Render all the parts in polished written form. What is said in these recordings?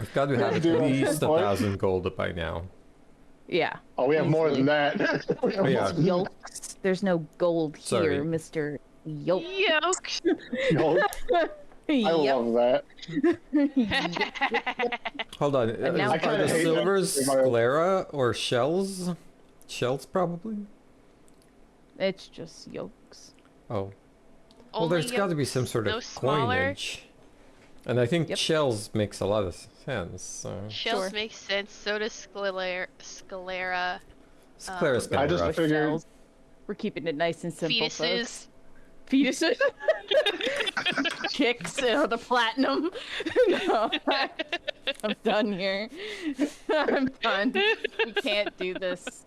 We've got to have at Dude, least what? 1,000 gold by now. Yeah. Oh, we have more Easily. than that. We have Yeah. more than Yolks. There's no gold Sorry. here, Mr. Yolk. Yokes. that. I Yep. love that. Hold on. And now- Are I kinda the hate that silvers in my- sclera or shells? Shells, probably? It's just yolks. Oh. Well, Only there's got to be some yolks, sort of no smaller. coinage. And I think Yep. shells makes a lot of sense. So. Shells Sure. make sense. So does sclera. Sclera's I kind of just rough. figured- Shells. We're keeping it nice and simple, Fetuses. folks. Fetuses. Chicks, the platinum. No, I'm done here. I'm done. We can't do this.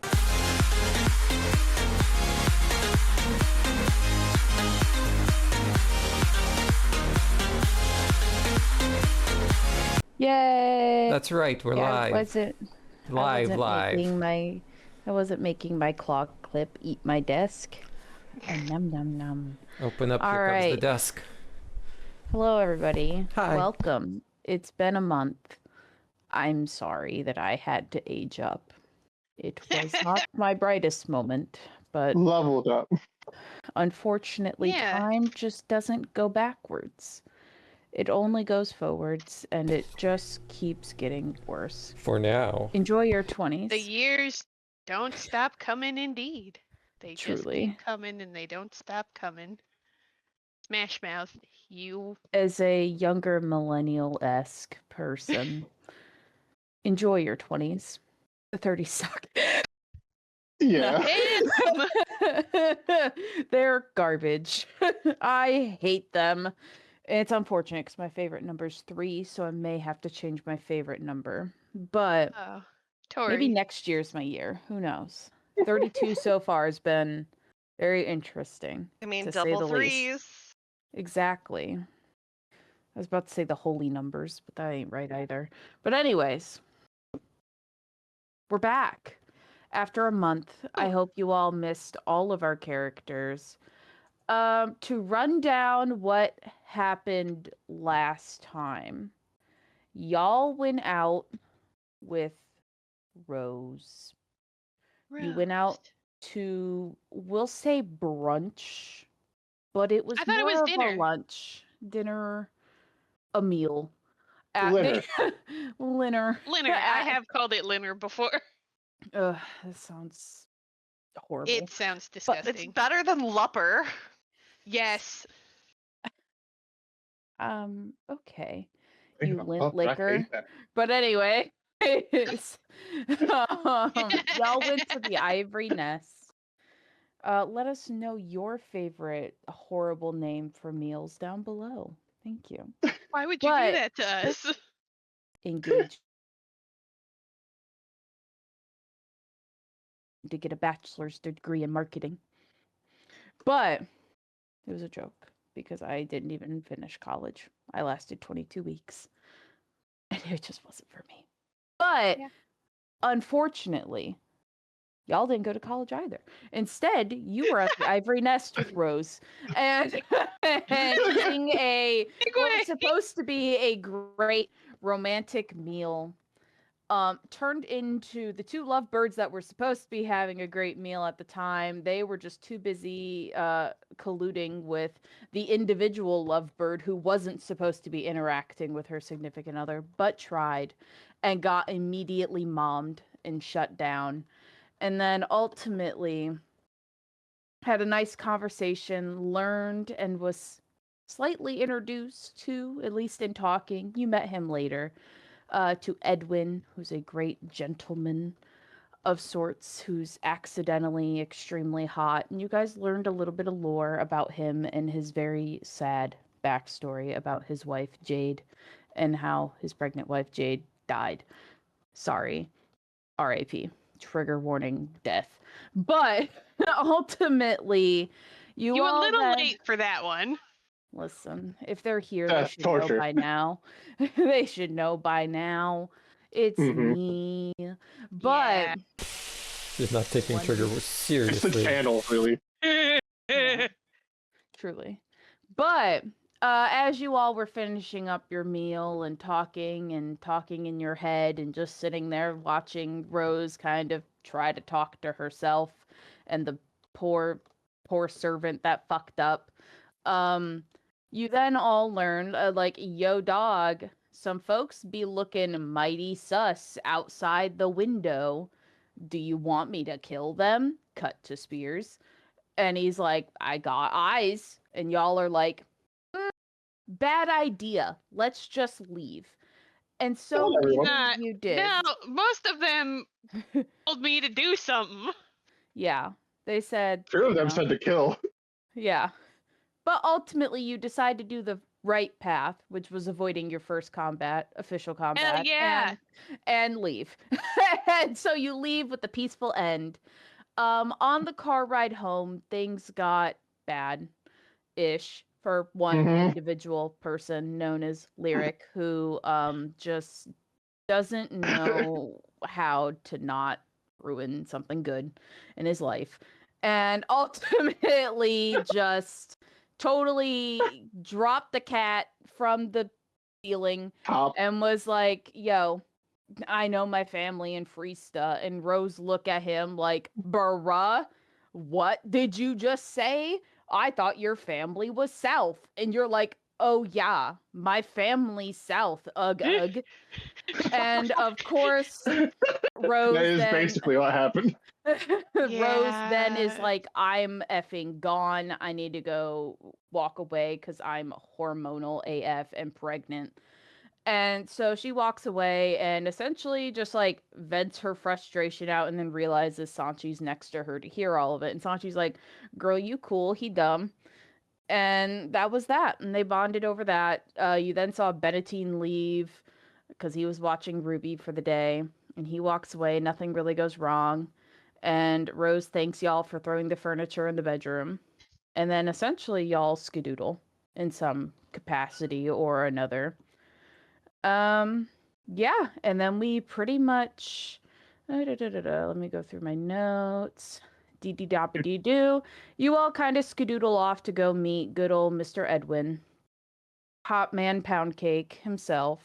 Yay! That's right, we're Yeah, live. I wasn't Live. I wasn't making my clock clip eat my desk. Num num num. Open up, All here comes the right. desk. Hello, everybody. Hi. Welcome. It's been a month. I'm sorry that I had to age up. It was not my brightest moment, but Leveled up. unfortunately, Yeah. time just doesn't go backwards. It only goes forwards, and it just keeps getting worse. For now. Enjoy your 20s. The years don't stop coming, indeed. They just Truly. keep coming and they don't stop coming. Smash Mouth, you. As a younger millennial-esque person, enjoy your 20s. The 30s suck. Yeah. Damn! They're garbage. I hate them. It's unfortunate because my favorite number is 3, so I may have to change my favorite number. But Oh, Tori. maybe next year's my year. Who knows? 32 so far has been very interesting. I mean, to say double the least. threes. Exactly. I was about to say the holy numbers, but that ain't right either. But anyways, we're back. After a month, I hope you all missed all of our characters. To run down what happened last time, y'all went out with Rose. You went out Roast. to, we'll say brunch, but it was I thought it more was of dinner. a lunch, dinner, a meal. Dinner. Dinner. Linner. I have called it Linner before. Ugh, that sounds horrible. It sounds It's disgusting. better than Lupper. Yes. Okay. Think You about lint that, I hate liquor. that. But anyway, y'all went to the Ivory Nest. Let us know your favorite horrible name for meals down below. Thank you. Why would you But- do that to us? Engage to get a bachelor's degree in marketing. But it was a joke because I didn't even finish college. I lasted 22 weeks. And it just wasn't for me. But Yeah. unfortunately, y'all didn't go to college either. Instead, you were at the Ivory Nest with Rose and eating what was supposed to be a great romantic meal. Turned into the two lovebirds that were supposed to be having a great meal at the time. They were just too busy colluding with the individual lovebird who wasn't supposed to be interacting with her significant other, but tried and got immediately mommed and shut down. And then ultimately had a nice conversation, learned and was slightly introduced to, at least in talking. You met him later. To Edwin, who's a great gentleman of sorts, who's accidentally extremely hot. And you guys learned a little bit of lore about him and his very sad backstory about his wife, Jade, and how his pregnant wife, Jade, died. Sorry. R.A.P. Trigger warning, death. But ultimately, you You a all little had... late for that one. Listen, if they're here, That's they should torture. know by now. They should know by now. It's Mhm. me. But Yeah. She's not taking One- Trigger It's the seriously. channel, really. Yeah. Truly. But as you all were finishing up your meal and talking in your head and just sitting there watching Rose kind of try to talk to herself and the poor servant that fucked up, you then all learned, like, yo dog, some folks be looking mighty sus outside the window. Do you want me to kill them? Cut to Spears. And he's like, I got eyes. And y'all are like, bad idea. Let's just leave. And so Hello, everyone. you did. No, most of them told me to do something. Yeah. They said, Two of you them know, said to kill. yeah. But ultimately you decide to do the right path, which was avoiding your first official combat. yeah. And leave. And so you leave with a peaceful end. On the car ride home, things got bad-ish for one Mhm. individual person known as Lyric, who just doesn't know how to not ruin something good in his life, and ultimately just totally dropped the cat from the ceiling Top. and was like, yo, I know my family in Freesta. And Rose look at him like, bruh, what did you just say? I thought your family was south. And you're like, oh yeah, my family's south, ugh ugh. And of course, Rose That is then basically what happened. Rose then is Yeah. like, I'm effing gone. I need to go walk away because I'm hormonal AF and pregnant. And so she walks away and essentially just like vents her frustration out and then realizes Sanchi's next to her to hear all of it. And Sanchi's like, girl, you cool, he dumb. And that was that. And they bonded over that. You then saw Benatine leave because he was watching Ruby for the day. And he walks away. Nothing really goes wrong. And Rose thanks y'all for throwing the furniture in the bedroom. And then essentially y'all skedoodle in some capacity or another. Yeah, and then we pretty much let me go through my notes. Dee-dee-da-ba-dee-doo. You all kind of skedoodle off to go meet good old Mr. Edwin, hot man pound cake himself.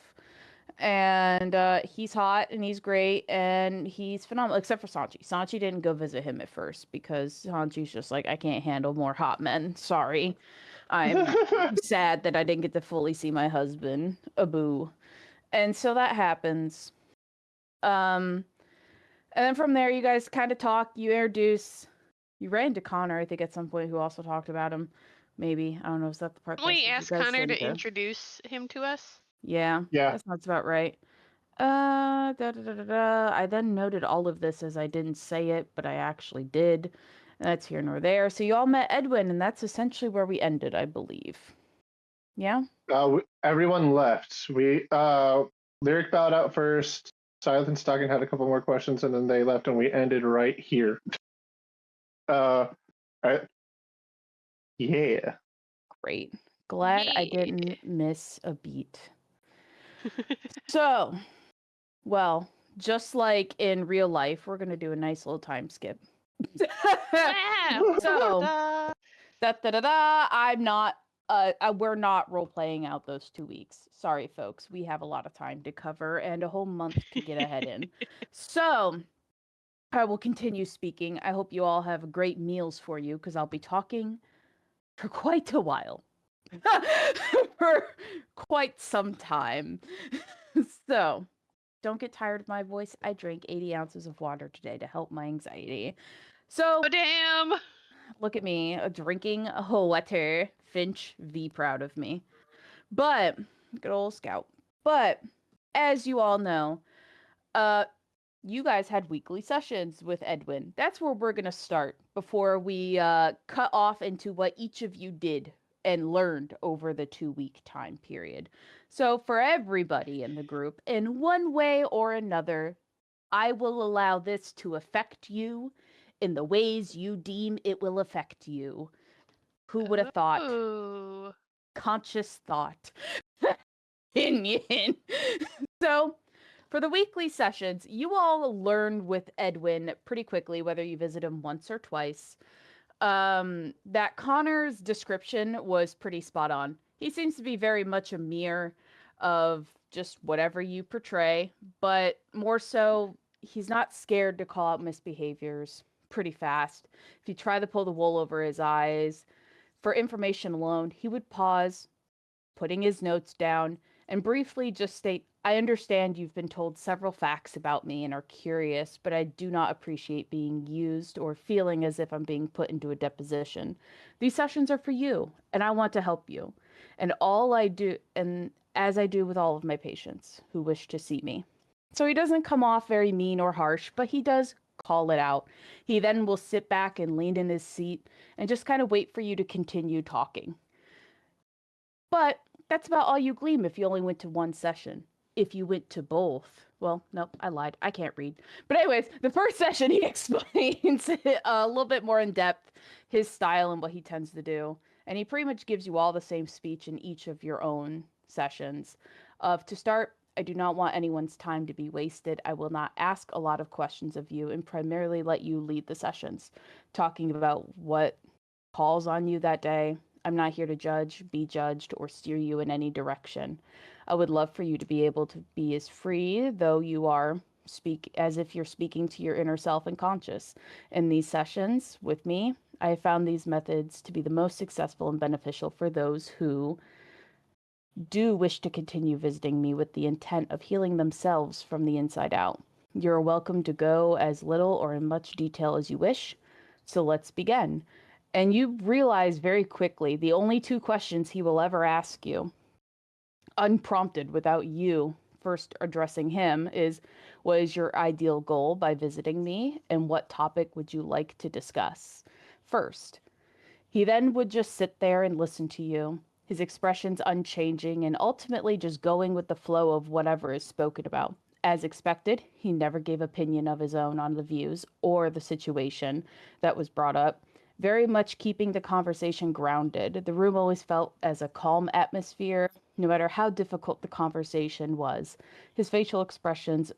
And he's hot and he's great and he's phenomenal, except for Sanchi. Sanchi didn't go visit him at first because Sanchi's just like, I can't handle more hot men. Sorry. I'm sad that I didn't get to fully see my husband. Abu. And so that happens. And then from there, you guys kind of talk. You introduce. You ran into Connor, I think, at some point, who also talked about him. Maybe, I don't know. Is that the part? Can we that ask you guys Connor didn't to go? introduce him to us? Yeah, Yeah. that sounds about right. I then noted all of this as I didn't say it, but I actually did. And that's here nor there. So you all met Edwin, and that's essentially where we ended, I believe. Yeah. Everyone left. Lyric bowed out first. Silent Stocking had a couple more questions, and then they left, and we ended right here. Yeah. Great. Glad I Yeah. didn't miss a beat. So, well, just like in real life, we're going to do a nice little time skip. Wow. So, Da. I'm not, we're not role playing out those 2 weeks. Sorry, folks. We have a lot of time to cover and a whole month to get ahead in. So, I will continue speaking. I hope you all have great meals for you because I'll be talking for quite a while. For quite some time. So, don't get tired of my voice. I drank 80 ounces of water today to help my anxiety. So, Oh damn. look at me drinking water. Finch, be proud of me. But, good old Scout. But, as you all know, you guys had weekly sessions with Edwin. That's where we're going to start before we cut off into what each of you did and learned over the 2-week time period. So, for everybody in the group, in one way or another, I will allow this to affect you in the ways you deem it will affect you. Who would have thought? Ooh. Conscious thought. Opinion. So, for the weekly sessions, you all learn with Edwin pretty quickly, whether you visit him once or twice, that Connor's description was pretty spot on. He seems to be very much a mirror of just whatever you portray, but more so, he's not scared to call out misbehaviors pretty fast. If you try to pull the wool over his eyes, for information alone, he would pause, putting his notes down, and briefly just state, I understand you've been told several facts about me and are curious, but I do not appreciate being used or feeling as if I'm being put into a deposition. These sessions are for you, and I want to help you. And all I do, and as I do with all of my patients who wish to see me. So he doesn't come off very mean or harsh, but he does call it out. He then will sit back and lean in his seat and just kind of wait for you to continue talking. But that's about all you glean if you only went to one session. If you went to both, well, no, I lied. I can't read. But anyways, the first session he explains a little bit more in depth his style and what he tends to do. And he pretty much gives you all the same speech in each of your own sessions. To start, I do not want anyone's time to be wasted. I will not ask a lot of questions of you and primarily let you lead the sessions, talking about what calls on you that day. I'm not here to judge, be judged, or steer you in any direction. I would love for you to be able to be as free, though you are, speak as if you're speaking to your inner self and conscious. In these sessions with me, I have found these methods to be the most successful and beneficial for those who do wish to continue visiting me with the intent of healing themselves from the inside out. You're welcome to go as little or in much detail as you wish. So let's begin. And you realize very quickly the only two questions he will ever ask you, unprompted without you first addressing him, is what is your ideal goal by visiting me and what topic would you like to discuss first? He then would just sit there and listen to you, his expressions unchanging and ultimately just going with the flow of whatever is spoken about. As expected, he never gave opinion of his own on the views or the situation that was brought up, very much keeping the conversation grounded. The room always felt as a calm atmosphere, no matter how difficult the conversation was. His facial expressions,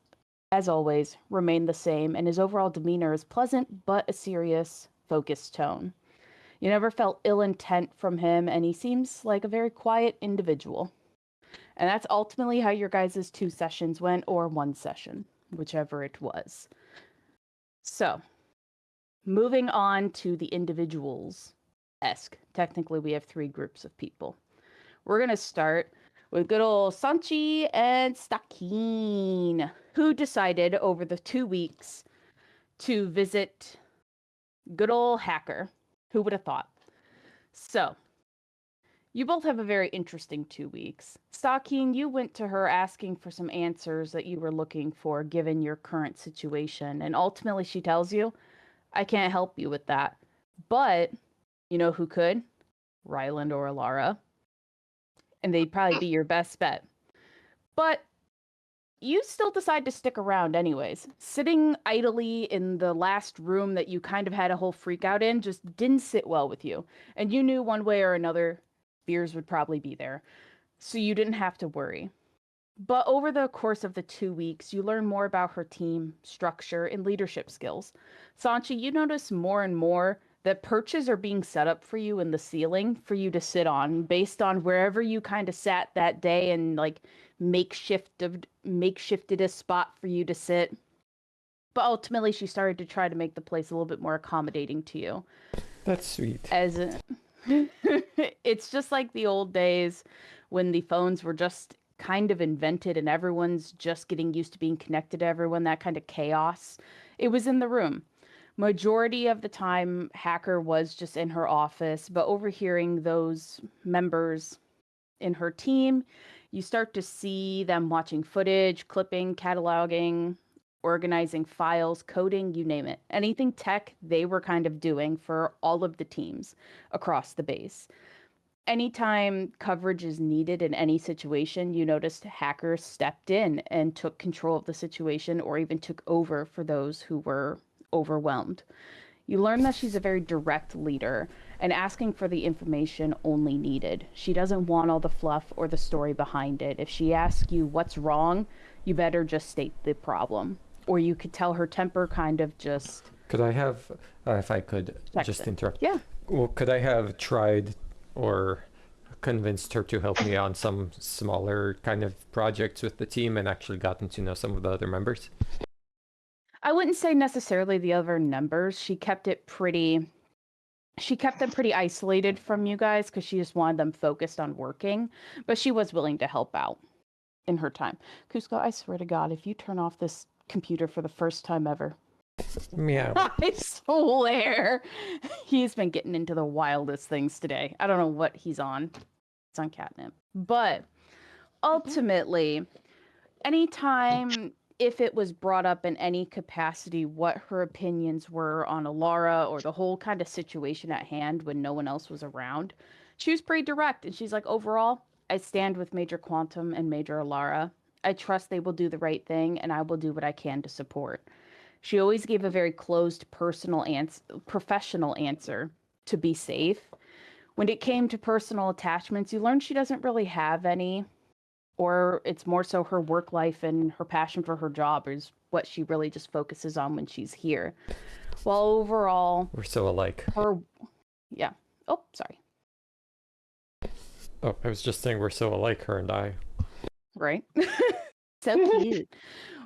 as always, remained the same, and his overall demeanor is pleasant but a serious, focused tone. You never felt ill intent from him, and he seems like a very quiet individual. And that's ultimately how your guys' 2 sessions went, or 1 session, whichever it was. So, moving on to the individuals-esque. Technically, we have 3 groups of people. We're going to start with good old Sanchi and Stakin, who decided over the 2 weeks to visit good old Hacker. Who would have thought? So, you both have a very interesting 2 weeks. Stakin, you went to her asking for some answers that you were looking for given your current situation, and ultimately she tells you, I can't help you with that. But, you know who could? Ryland or Alara. And they'd probably be your best bet. But you still decide to stick around anyways. Sitting idly in the last room that you kind of had a whole freak out in just didn't sit well with you. And you knew one way or another, Beers would probably be there. So you didn't have to worry. But over the course of the 2 weeks, you learn more about her team, structure, and leadership skills. Sanchi, you notice more and more that perches are being set up for you in the ceiling for you to sit on based on wherever you kind of sat that day and like makeshifted a spot for you to sit. But ultimately, she started to try to make the place a little bit more accommodating to you. That's sweet. It's just like the old days when the phones were just kind of invented and everyone's just getting used to being connected to everyone, that kind of chaos. It was in the room. Majority of the time, Hacker was just in her office, but overhearing those members in her team, you start to see them watching footage, clipping, cataloging, organizing files, coding, you name it. Anything tech, they were kind of doing for all of the teams across the base. Anytime coverage is needed in any situation, you noticed Hacker stepped in and took control of the situation or even took over for those who were overwhelmed. You learn that she's a very direct leader and asking for the information only needed. She doesn't want all the fluff or the story behind it. If she asks you what's wrong, you better just state the problem. Or you could tell her temper kind of just... Could I have, if I could just interrupt? Yeah. Well, could I have tried or convinced her to help me on some smaller kind of projects with the team and actually gotten to know some of the other members. I wouldn't say necessarily the other numbers. She kept them pretty isolated from you guys because she just wanted them focused on working, but she was willing to help out in her time. Cusco, I swear to God, if you turn off this computer for the first time ever, Yeah. I swear, he's been getting into the wildest things today. I don't know what he's on. It's on catnip. But ultimately, anytime if it was brought up in any capacity what her opinions were on Alara or the whole kind of situation at hand when no one else was around, she was pretty direct. And she's like, overall, I stand with Major Quantum and Major Alara. I trust they will do the right thing, and I will do what I can to support. She always gave a very closed, professional answer to be safe. When it came to personal attachments, you learned she doesn't really have any, or it's more so her work life and her passion for her job is what she really just focuses on when she's here. Well, overall, We're so alike. yeah. Oh, sorry. Oh, I was just saying we're so alike, her and I. Right? So cute.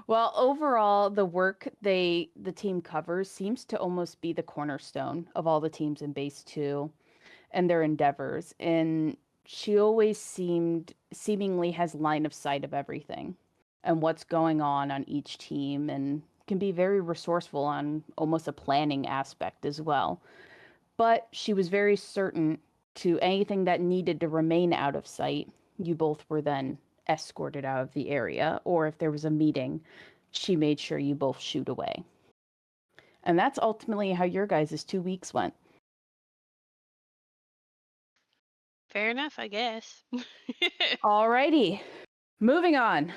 Well, overall, the work the team covers seems to almost be the cornerstone of all the teams in Base 2 and their endeavors. And she always seemingly has line of sight of everything and what's going on each team, and can be very resourceful on almost a planning aspect as well. But she was very certain to anything that needed to remain out of sight, you both were then escorted out of the area, or if there was a meeting, she made sure you both shoot away. And that's ultimately how your guys' 2 weeks went. Fair enough, I guess. Alrighty, moving on.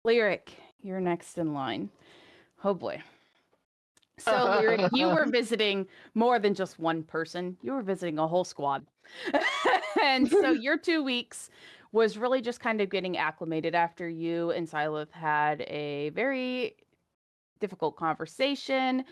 Lyric, you're next in line. Oh boy. So Lyric, you were visiting more than just one person. You were visiting a whole squad. And so your 2 weeks was really just kind of getting acclimated after you and Silith had a very difficult conversation.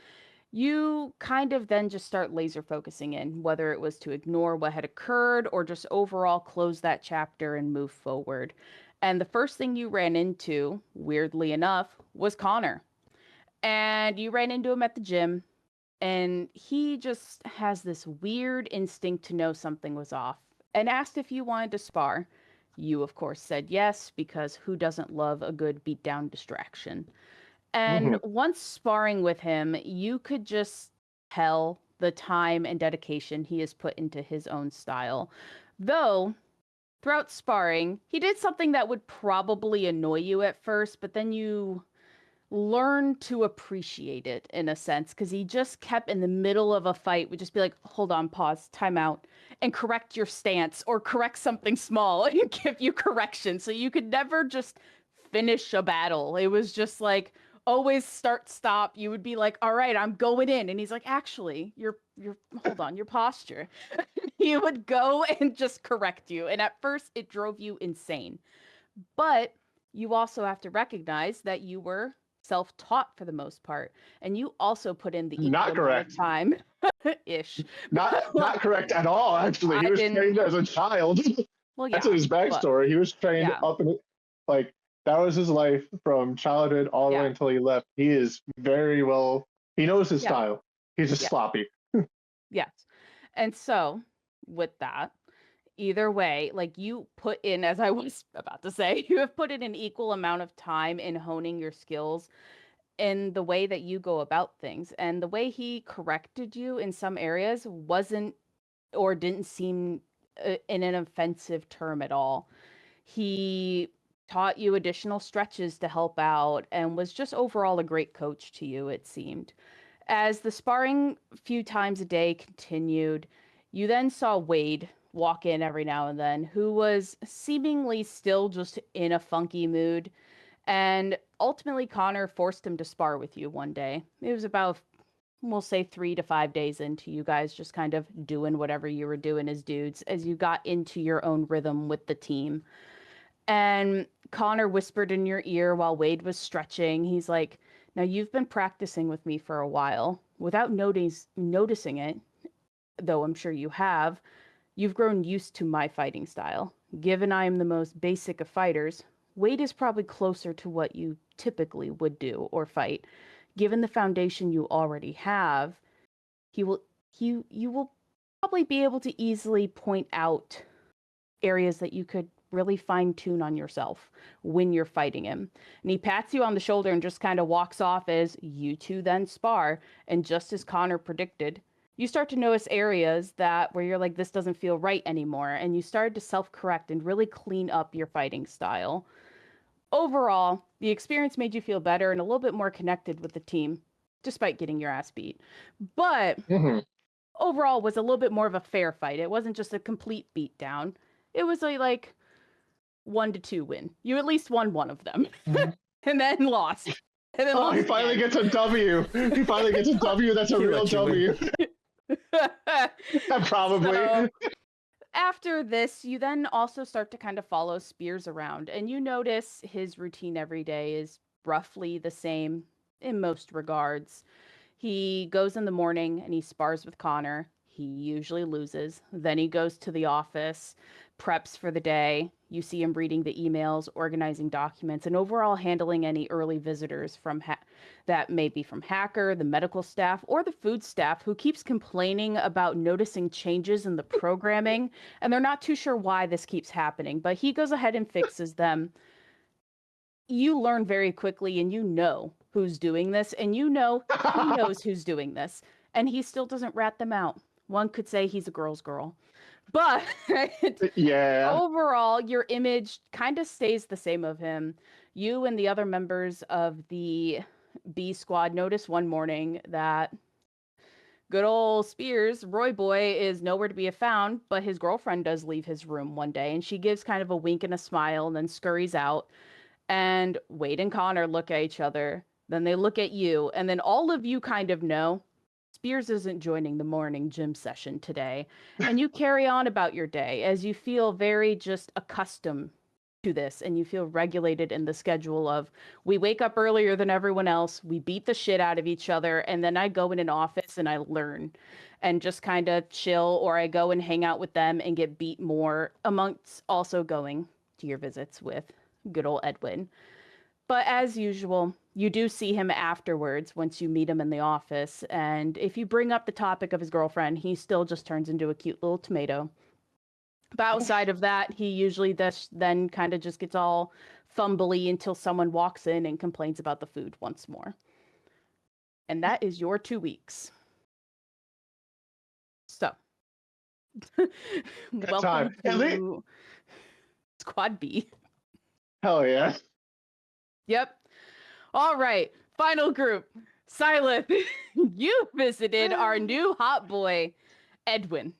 You kind of then just start laser focusing in, whether it was to ignore what had occurred or just overall close that chapter and move forward. And the first thing you ran into, weirdly enough, was Connor. And you ran into him at the gym, and he just has this weird instinct to know something was off and asked if you wanted to spar. You, of course, said yes, because who doesn't love a good beatdown distraction? And once sparring with him, you could just tell the time and dedication he has put into his own style. Though, throughout sparring, he did something that would probably annoy you at first, but then you learn to appreciate it in a sense, because he just kept in the middle of a fight would just be like, hold on, pause, time out, and correct your stance or correct something small and give you correction. So you could never just finish a battle. It was just like always start, stop. You would be like, all right, I'm going in. And he's like, actually, you're hold on, your posture. He would go and just correct you. And at first it drove you insane. But you also have to recognize that you were self-taught for the most part, and you also put in the equal Not amount correct. of time ish. Not correct at all, actually. He I was didn't- trained as a child. Well, yeah, That's his backstory. He was trained Yeah. up in like that was his life from childhood all the way Yeah. until he left. He is very well. He knows his Yeah. style. He's just Yeah. sloppy. yes. And so with that, either way, like you put in, as I was about to say, you have put in an equal amount of time in honing your skills in the way that you go about things. And the way he corrected you in some areas wasn't or didn't seem in an offensive term at all. He taught you additional stretches to help out and was just overall a great coach to you, it seemed. As the sparring a few times a day continued, you then saw Wade walk in every now and then, who was seemingly still just in a funky mood. And ultimately, Connor forced him to spar with you one day. It was about, we'll say, 3 to 5 days into you guys just kind of doing whatever you were doing as dudes, as you got into your own rhythm with the team. And Connor whispered in your ear while Wade was stretching. He's like, now you've been practicing with me for a while. Without noticing it, though I'm sure you have, You've grown used to my fighting style. Given I am the most basic of fighters, Wade is probably closer to what you typically would do or fight. Given the foundation you already have, you will probably be able to easily point out areas that you could really fine tune on yourself when you're fighting him. And he pats you on the shoulder and just kind of walks off as you two then spar. And just as Connor predicted, you start to notice areas that where you're like, this doesn't feel right anymore. And you started to self-correct and really clean up your fighting style. Overall, the experience made you feel better and a little bit more connected with the team, despite getting your ass beat. But overall was a little bit more of a fair fight. It wasn't just a complete beatdown. It was a like 1-2 win. You at least won one of them, and then lost. And then lost he finally again. gets a W. He finally gets a W. That's a He real let you W. Probably. So, after this, you then also start to kind of follow Spears around, and you notice his routine every day is roughly the same in most regards. He goes in the morning and he spars with Connor. He usually loses. Then he goes to the office, preps for the day. You see him reading the emails, organizing documents, and overall handling any early visitors from that may be from Hacker, the medical staff, or the food staff who keeps complaining about noticing changes in the programming, and they're not too sure why this keeps happening, but he goes ahead and fixes them. You learn very quickly, and you know who's doing this, and you know he knows who's doing this, and he still doesn't rat them out. One could say he's a girl's girl. But Yeah. overall, your image kind of stays the same of him. You and the other members of the B squad notice one morning that good old Spears, Roy Boy, is nowhere to be found, but his girlfriend does leave his room one day, and she gives kind of a wink and a smile and then scurries out. And Wade and Connor look at each other, then they look at you, and then all of you kind of know Spears isn't joining the morning gym session today. And you carry on about your day as you feel very just accustomed to this, and you feel regulated in the schedule of, we wake up earlier than everyone else, we beat the shit out of each other, and then I go in an office and I learn and just kind of chill, or I go and hang out with them and get beat more, amongst also going to your visits with good old Edwin. But as usual, you do see him afterwards once you meet him in the office. And if you bring up the topic of his girlfriend, he still just turns into a cute little tomato. But outside of that, he usually then kind of just gets all fumbly until someone walks in and complains about the food once more. And that is your 2 weeks. So, welcome time. to Squad B. Hell yeah. Yep. All right. Final group. Silent, you visited our new hot boy, Edwin.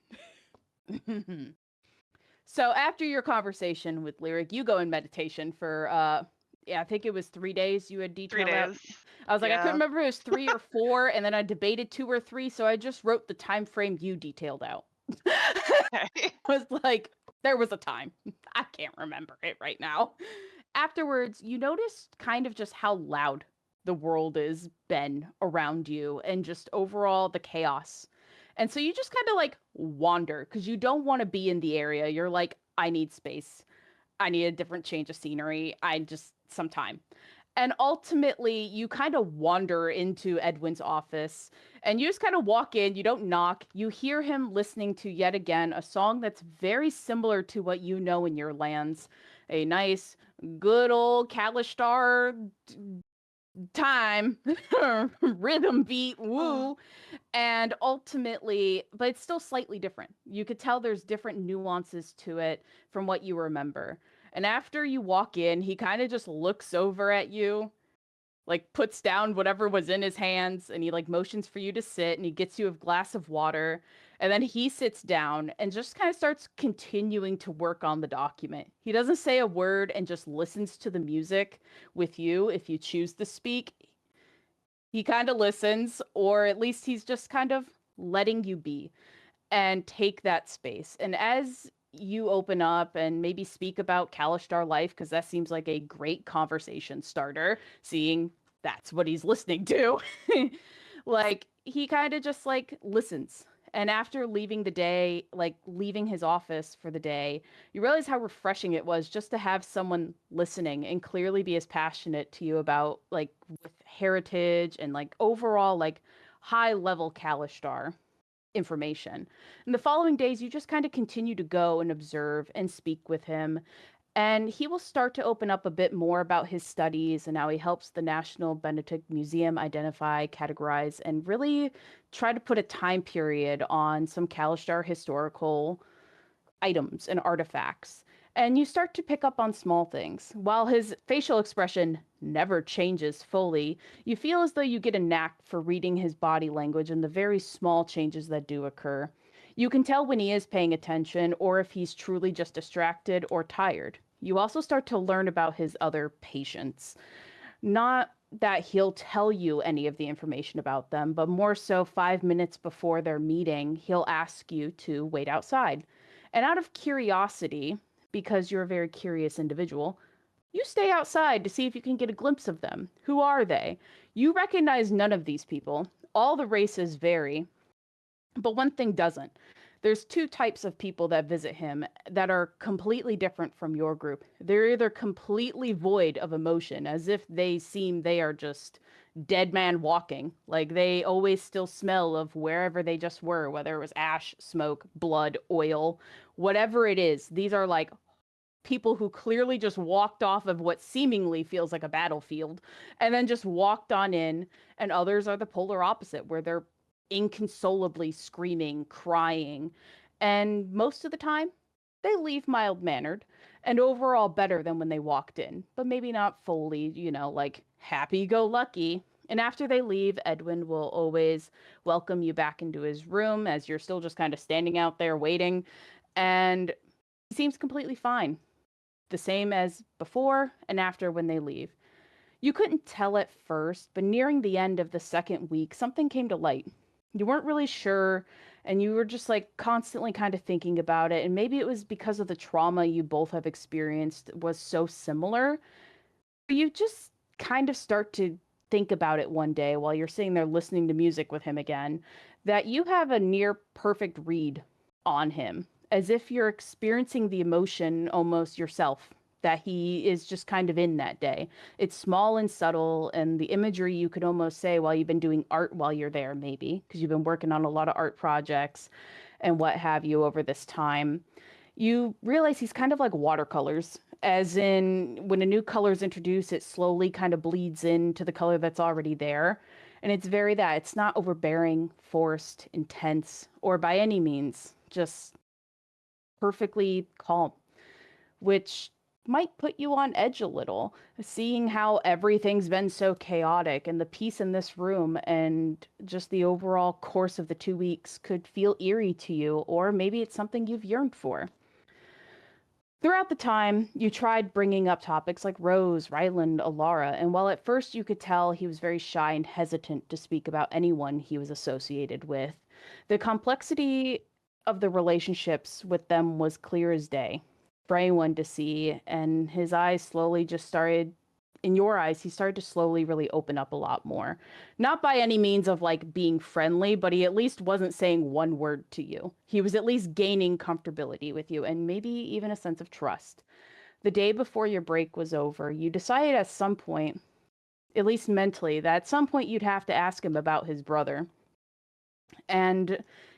So after your conversation with Lyric, you go in meditation for, I think it was 3 days you had detailed 3 out. days. I was like, I Yeah. couldn't remember if it was 3 or 4, and then I debated 2 or 3, so I just wrote the time frame you detailed out. Okay. Was like, there was a time. I can't remember it right now. Afterwards, you notice kind of just how loud the world is been around you and just overall the chaos. And so you just kind of like wander because you don't want to be in the area. You're like, I need space. I need a different change of scenery. I just some time. And ultimately, you kind of wander into Edwin's office and you just kind of walk in. You don't knock. You hear him listening to yet again a song that's very similar to what you know in your lands. A nice, good old Kalishtar time rhythm beat, woo. And ultimately, but it's still slightly different. You could tell there's different nuances to it from what you remember. And after you walk in, he kind of just looks over at you, like puts down whatever was in his hands, and he like motions for you to sit, and he gets you a glass of water, and then he sits down and just kind of starts continuing to work on the document. He doesn't say a word and just listens to the music with you if you choose to speak. He kind of listens, or at least he's just kind of letting you be and take that space. And as you open up and maybe speak about Kalishtar life, because that seems like a great conversation starter, seeing that's what he's listening to. Like, he kind of just like listens And after leaving the day, like leaving his office for the day, you realize how refreshing it was just to have someone listening and clearly be as passionate to you about like with heritage and like overall like high level Kalishtar information. In the following days, you just kind of continue to go and observe and speak with him. And he will start to open up a bit more about his studies and how he helps the National Benedict Museum identify, categorize, and really try to put a time period on some Kalishtar historical items and artifacts. And you start to pick up on small things. While his facial expression never changes fully, you feel as though you get a knack for reading his body language and the very small changes that do occur. You can tell when he is paying attention or if he's truly just distracted or tired. You also start to learn about his other patients. Not that he'll tell you any of the information about them, but more so 5 minutes before their meeting, he'll ask you to wait outside. And out of curiosity, because you're a very curious individual, you stay outside to see if you can get a glimpse of them. Who are they? You recognize none of these people. All the races vary, but one thing doesn't. There's two types of people that visit him that are completely different from your group. They're either completely void of emotion, as if they seem they are just dead man walking. Like they always still smell of wherever they just were, whether it was ash, smoke, blood, oil, whatever it is. These are like people who clearly just walked off of what seemingly feels like a battlefield and then just walked on in. And others are the polar opposite, where they're inconsolably screaming, crying, and most of the time they leave mild-mannered and overall better than when they walked in, but maybe not fully, like happy-go-lucky. And after they leave, Edwin will always welcome you back into his room as you're still just kind of standing out there waiting, and he seems completely fine, the same as before and after when they leave. You couldn't tell at first, but nearing the end of the second week, something came to light. You weren't really sure, and you were just like constantly kind of thinking about it. And maybe it was because of the trauma you both have experienced was so similar. You just kind of start to think about it one day while you're sitting there listening to music with him again, that you have a near perfect read on him, as if you're experiencing the emotion almost yourself that he is just kind of in that day. It's small and subtle, and the imagery you could almost say while you've been doing art while you're there, maybe, because you've been working on a lot of art projects and what have you over this time. You realize he's kind of like watercolors, as in when a new color is introduced, it slowly kind of bleeds into the color that's already there. And it's very that. It's not overbearing, forced, intense, or by any means just perfectly calm, which might put you on edge a little, seeing how everything's been so chaotic, and the peace in this room and just the overall course of the 2 weeks could feel eerie to you, or maybe it's something you've yearned for. Throughout the time, you tried bringing up topics like Rose, Ryland, Alara, and while at first you could tell he was very shy and hesitant to speak about anyone he was associated with, the complexity of the relationships with them was clear as day for anyone to see, and his eyes slowly just started, in your eyes, he started to slowly really open up a lot more. Not by any means of like being friendly, but he at least wasn't saying one word to you. He was at least gaining comfortability with you and maybe even a sense of trust. The day before your break was over, you decided at some point, at least mentally, that at some point you'd have to ask him about his brother. And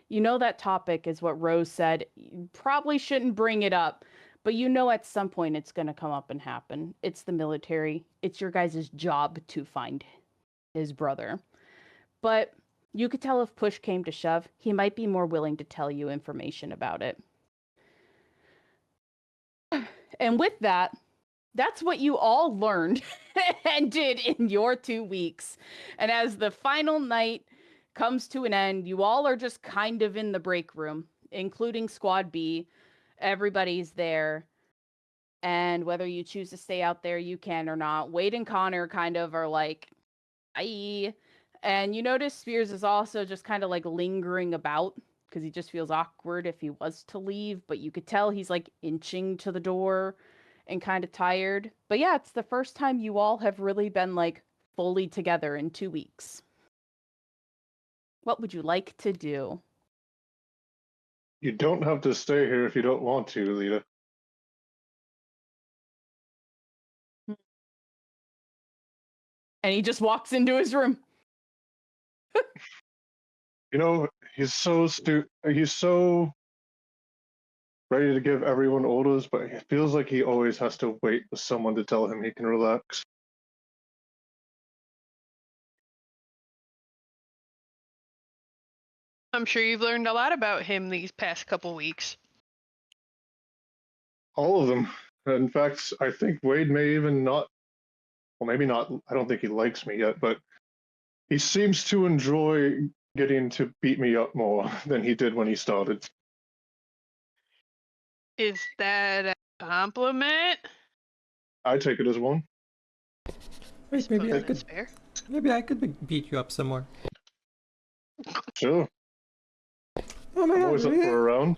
that topic is what Rose said. You probably shouldn't bring it up, but at some point it's going to come up and happen. It's the military. It's your guys' job to find his brother. But you could tell if push came to shove, he might be more willing to tell you information about it. And with that, that's what you all learned and did in your 2 weeks. And as the final night comes to an end, you all are just kind of in the break room, including Squad B. Everybody's there. And whether you choose to stay out there, you can or not. Wade and Connor kind of are like, aye. And you notice Spears is also just kind of like lingering about because he just feels awkward if he was to leave. But you could tell he's like inching to the door and kind of tired. But yeah, it's the first time you all have really been like fully together in 2 weeks. What would you like to do? You don't have to stay here if you don't want to, Lita. And he just walks into his room. You know, he's so he's so ready to give everyone orders, but it feels like he always has to wait for someone to tell him he can relax. I'm sure you've learned a lot about him these past couple weeks. All of them. In fact, I think Wade may even not. Well, maybe not. I don't think he likes me yet, but he seems to enjoy getting to beat me up more than he did when he started. Is that a compliment? I take it as one. Wait, maybe I Suppose could that's fair. beat you up some more. Sure. Oh my I'm god, always up really? for a round.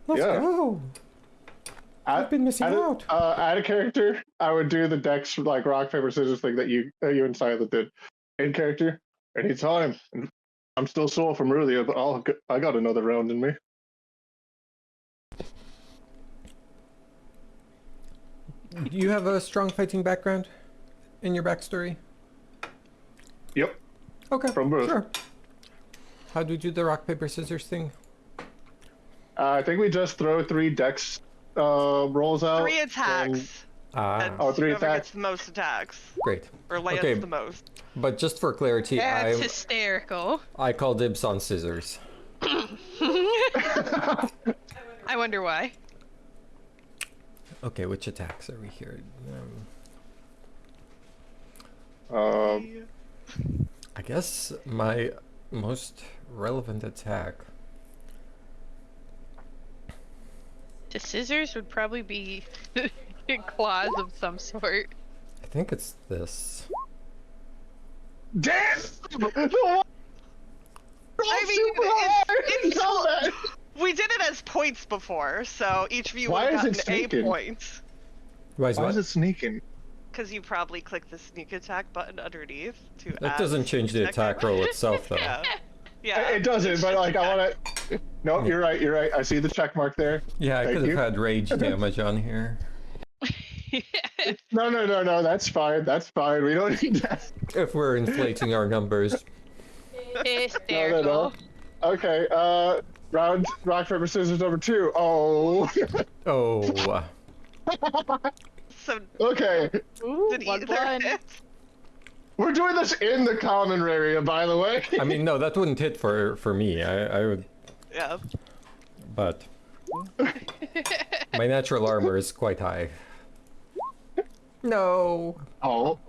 Let's Yeah. go. I've been missing out. Add a character. I would do the Dex like rock paper scissors thing that you and Silent did. In character, anytime. And I'm still sore from earlier, but I got another round in me. Do you have a strong fighting background in your backstory? Yep. Okay, From birth. sure. How do we do the rock, paper, scissors thing? I think we just throw 3 Dex rolls out. 3 attacks. Ah, Oh, 3 Whoever attacks. gets the most attacks. great. Or lands Okay. the most. But just for clarity, That's hysterical. I call dibs on scissors. I wonder why. Okay, which attacks are we here? I guess my most relevant attack. The scissors would probably be claws of some sort. I think it's this. Damn! I mean, it's Tell that. we did it as points before, so each of you Why would is have it gotten a sneaking? point. Why is Why what? is it sneaking? Because you probably click the sneak attack button underneath to That add doesn't change the second- attack roll itself, though. Yeah. Yeah. It doesn't, it's but just like I want to. No, you're right. You're right. I see the check mark there. Yeah, I Thank could have you. had rage damage on here. No. That's fine. That's fine. We don't need that. If we're inflating our numbers. Hysterical. No. Okay. Round rock paper scissors number 2. Oh. Oh. So Okay. Ooh, did one either one. hit? We're doing this in the common area, by the way. I mean, no, that wouldn't hit for me. I would, Yeah. but my natural armor is quite high. No. Oh.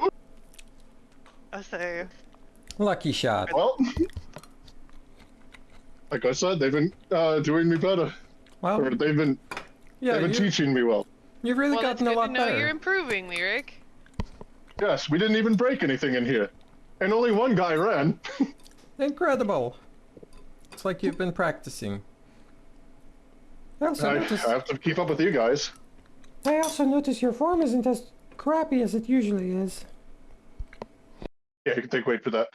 I say. Lucky shot. Well. Like I said, they've been doing me better. Well, Or they've been yeah, teaching me well. you've really Well, it's gotten a good to lot know you're better. improving, Lyric. Yes, we didn't even break anything in here. And only one guy ran. Incredible. It's like you've been practicing. I also I notice. have to keep up with you guys. I also notice your form isn't as crappy as it usually is. Yeah, you can take wait for that.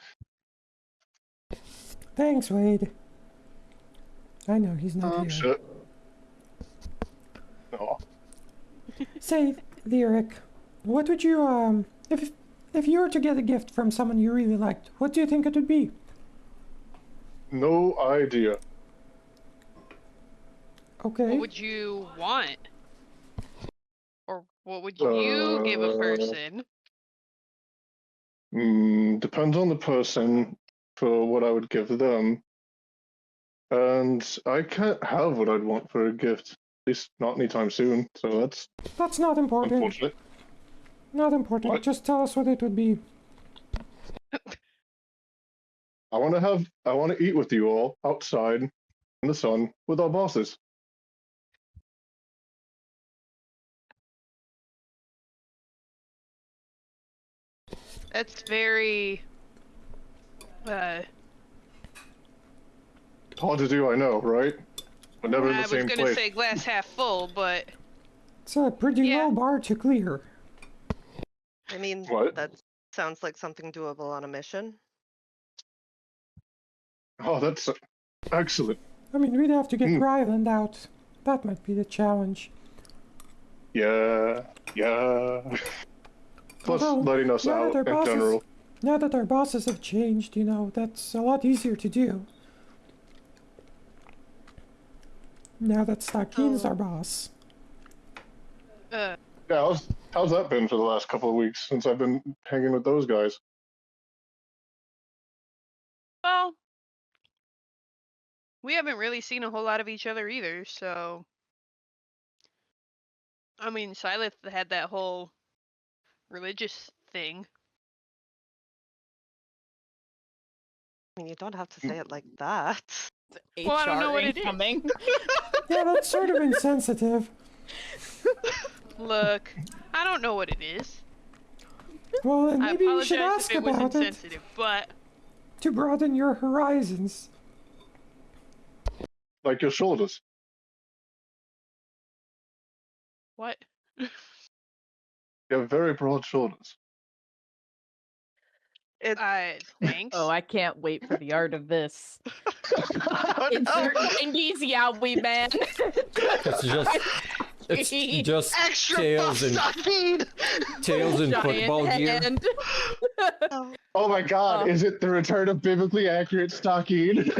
Thanks, Wade. I know he's not here. Shit. Oh. Say, Lyric, what would you if you were to get a gift from someone you really liked, what do you think it would be? No idea. Okay. What would you want? Or what would you give a person? Depends on the person for what I would give them. And I can't have what I'd want for a gift. At least not anytime soon. So that's That's not important. unfortunate. Not important. What? Just tell us what it would be. I want to eat with you all outside in the sun with our bosses. That's very Hard to do, I know, right? But never in I the was same gonna place. say glass half full, but It's a pretty Yeah. low bar to clear. I mean, What? that sounds like something doable on a mission. Oh, that's excellent. I mean, we'd have to get Hmm. Ryland out. That might be the challenge. Yeah. Plus, Although, letting us now out that our in general. Now that our bosses have changed, you know, that's a lot easier to do. Now that Stakin's our boss. Uh, Yeah, how's that been for the last couple of weeks since I've been hanging with those guys? well, we haven't really seen a whole lot of each other either, so. I mean, Silith had that whole religious thing. I mean, you don't have to say it like that. Well, I don't know what it is. incoming. Yeah, that's sort of insensitive. Look, I don't know what it is. Well, then I maybe you should apologize ask if it was about it insensitive, but to broaden your horizons. Like your shoulders. what? You have very broad shoulders. Thanks. Oh, I can't wait for the art of this. Oh, Insert no. 90s Yowie man. It's just Extra tails and Sakine! tails and Giant football gear. hand. Oh my god, is it the return of biblically accurate Stockade?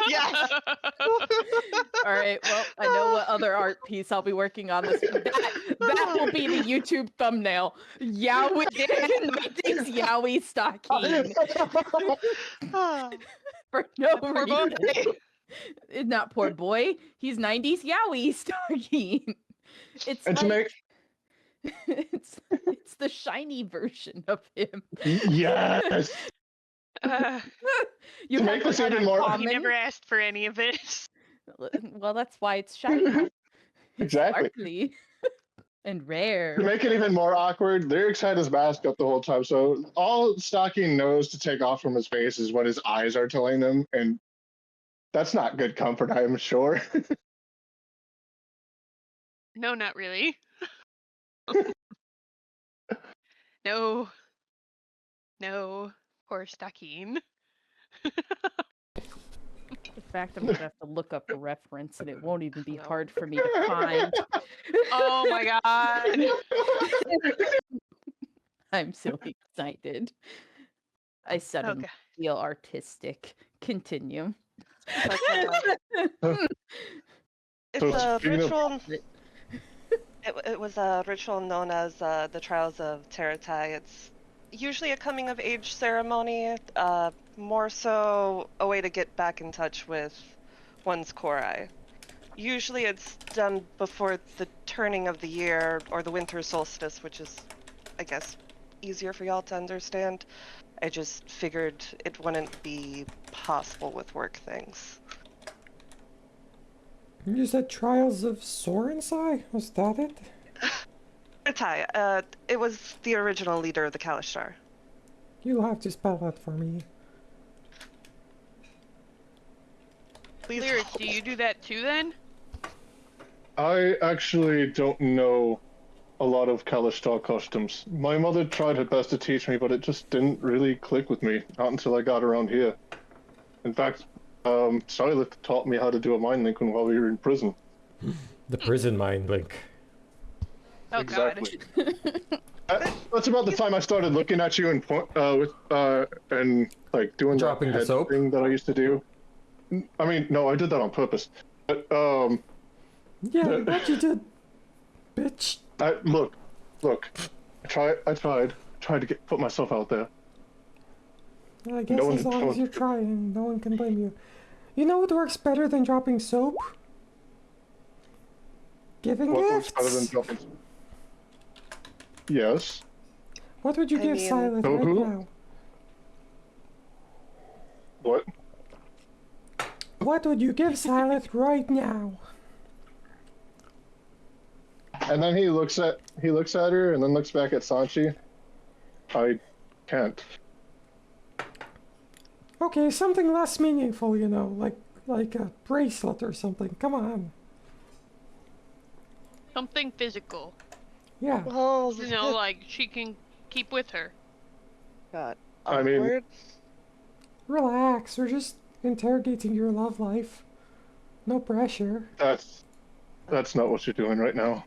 Yes! All right, well, I know what other art piece I'll be working on this. That will be the YouTube thumbnail. Yowie, 90s Yowie stocking for no Poor boy. reason. Not poor boy. He's 90s Yowie stocking. It's And to like, make it's the shiny version of him. yes, You To have make this an even more- He uncommon- never asked for any of this. Well, that's why it's shiny. Exactly. Sparkly. And rare. to make it even more awkward, Lyric's had his mask up the whole time, so all Stocking knows to take off from his face is what his eyes are telling him, and that's not good comfort, I'm sure. No, not really. No. No. Poor Stocking. The fact I'm gonna have to look up a reference and it won't even be hard for me to find. Oh my god. I'm so excited. I suddenly Okay. feel artistic. Continue. It's So a speaking of- ritual. It was a ritual known as the Trials of Teratai. It's usually a coming of age ceremony, more so a way to get back in touch with one's Korai. Usually it's done before the turning of the year or the winter solstice, which is, I guess, easier for y'all to understand. I just figured it wouldn't be possible with work things. You said Trials of Sorensai? Was that it? Teratai, it was the original leader of the Kalishtar. You'll have to spell that for me. Please Lyric, do you do that too then? I actually don't know a lot of Kalishtar customs. My mother tried her best to teach me, but it just didn't really click with me, not until I got around here. In fact, Silith taught me how to do a mind link while we were in prison. The prison mind link. Oh Exactly. That's about the time I started looking at you and like doing Dropping that the head soap? thing that I used to do. I mean, no, I did that on purpose. But Yeah, I bet you did, bitch. look, I tried to put myself out there. I guess No one- as long no as one- you're trying, no one can blame you. You know what works better than dropping soap? Giving What gifts. works better than dropping? Yes. What would you I give mean- Silent So right who? now? What? What would you give Silent right now? And then he looks at her and then looks back at Sanchi. I can't. Okay, something less meaningful, you know, like a bracelet or something. Come on. Something physical. Yeah. Oh, You know, like she can keep with her. God. I mean- Awkward. Relax. We're just interrogating your love life. No pressure. That's not what you're doing right now.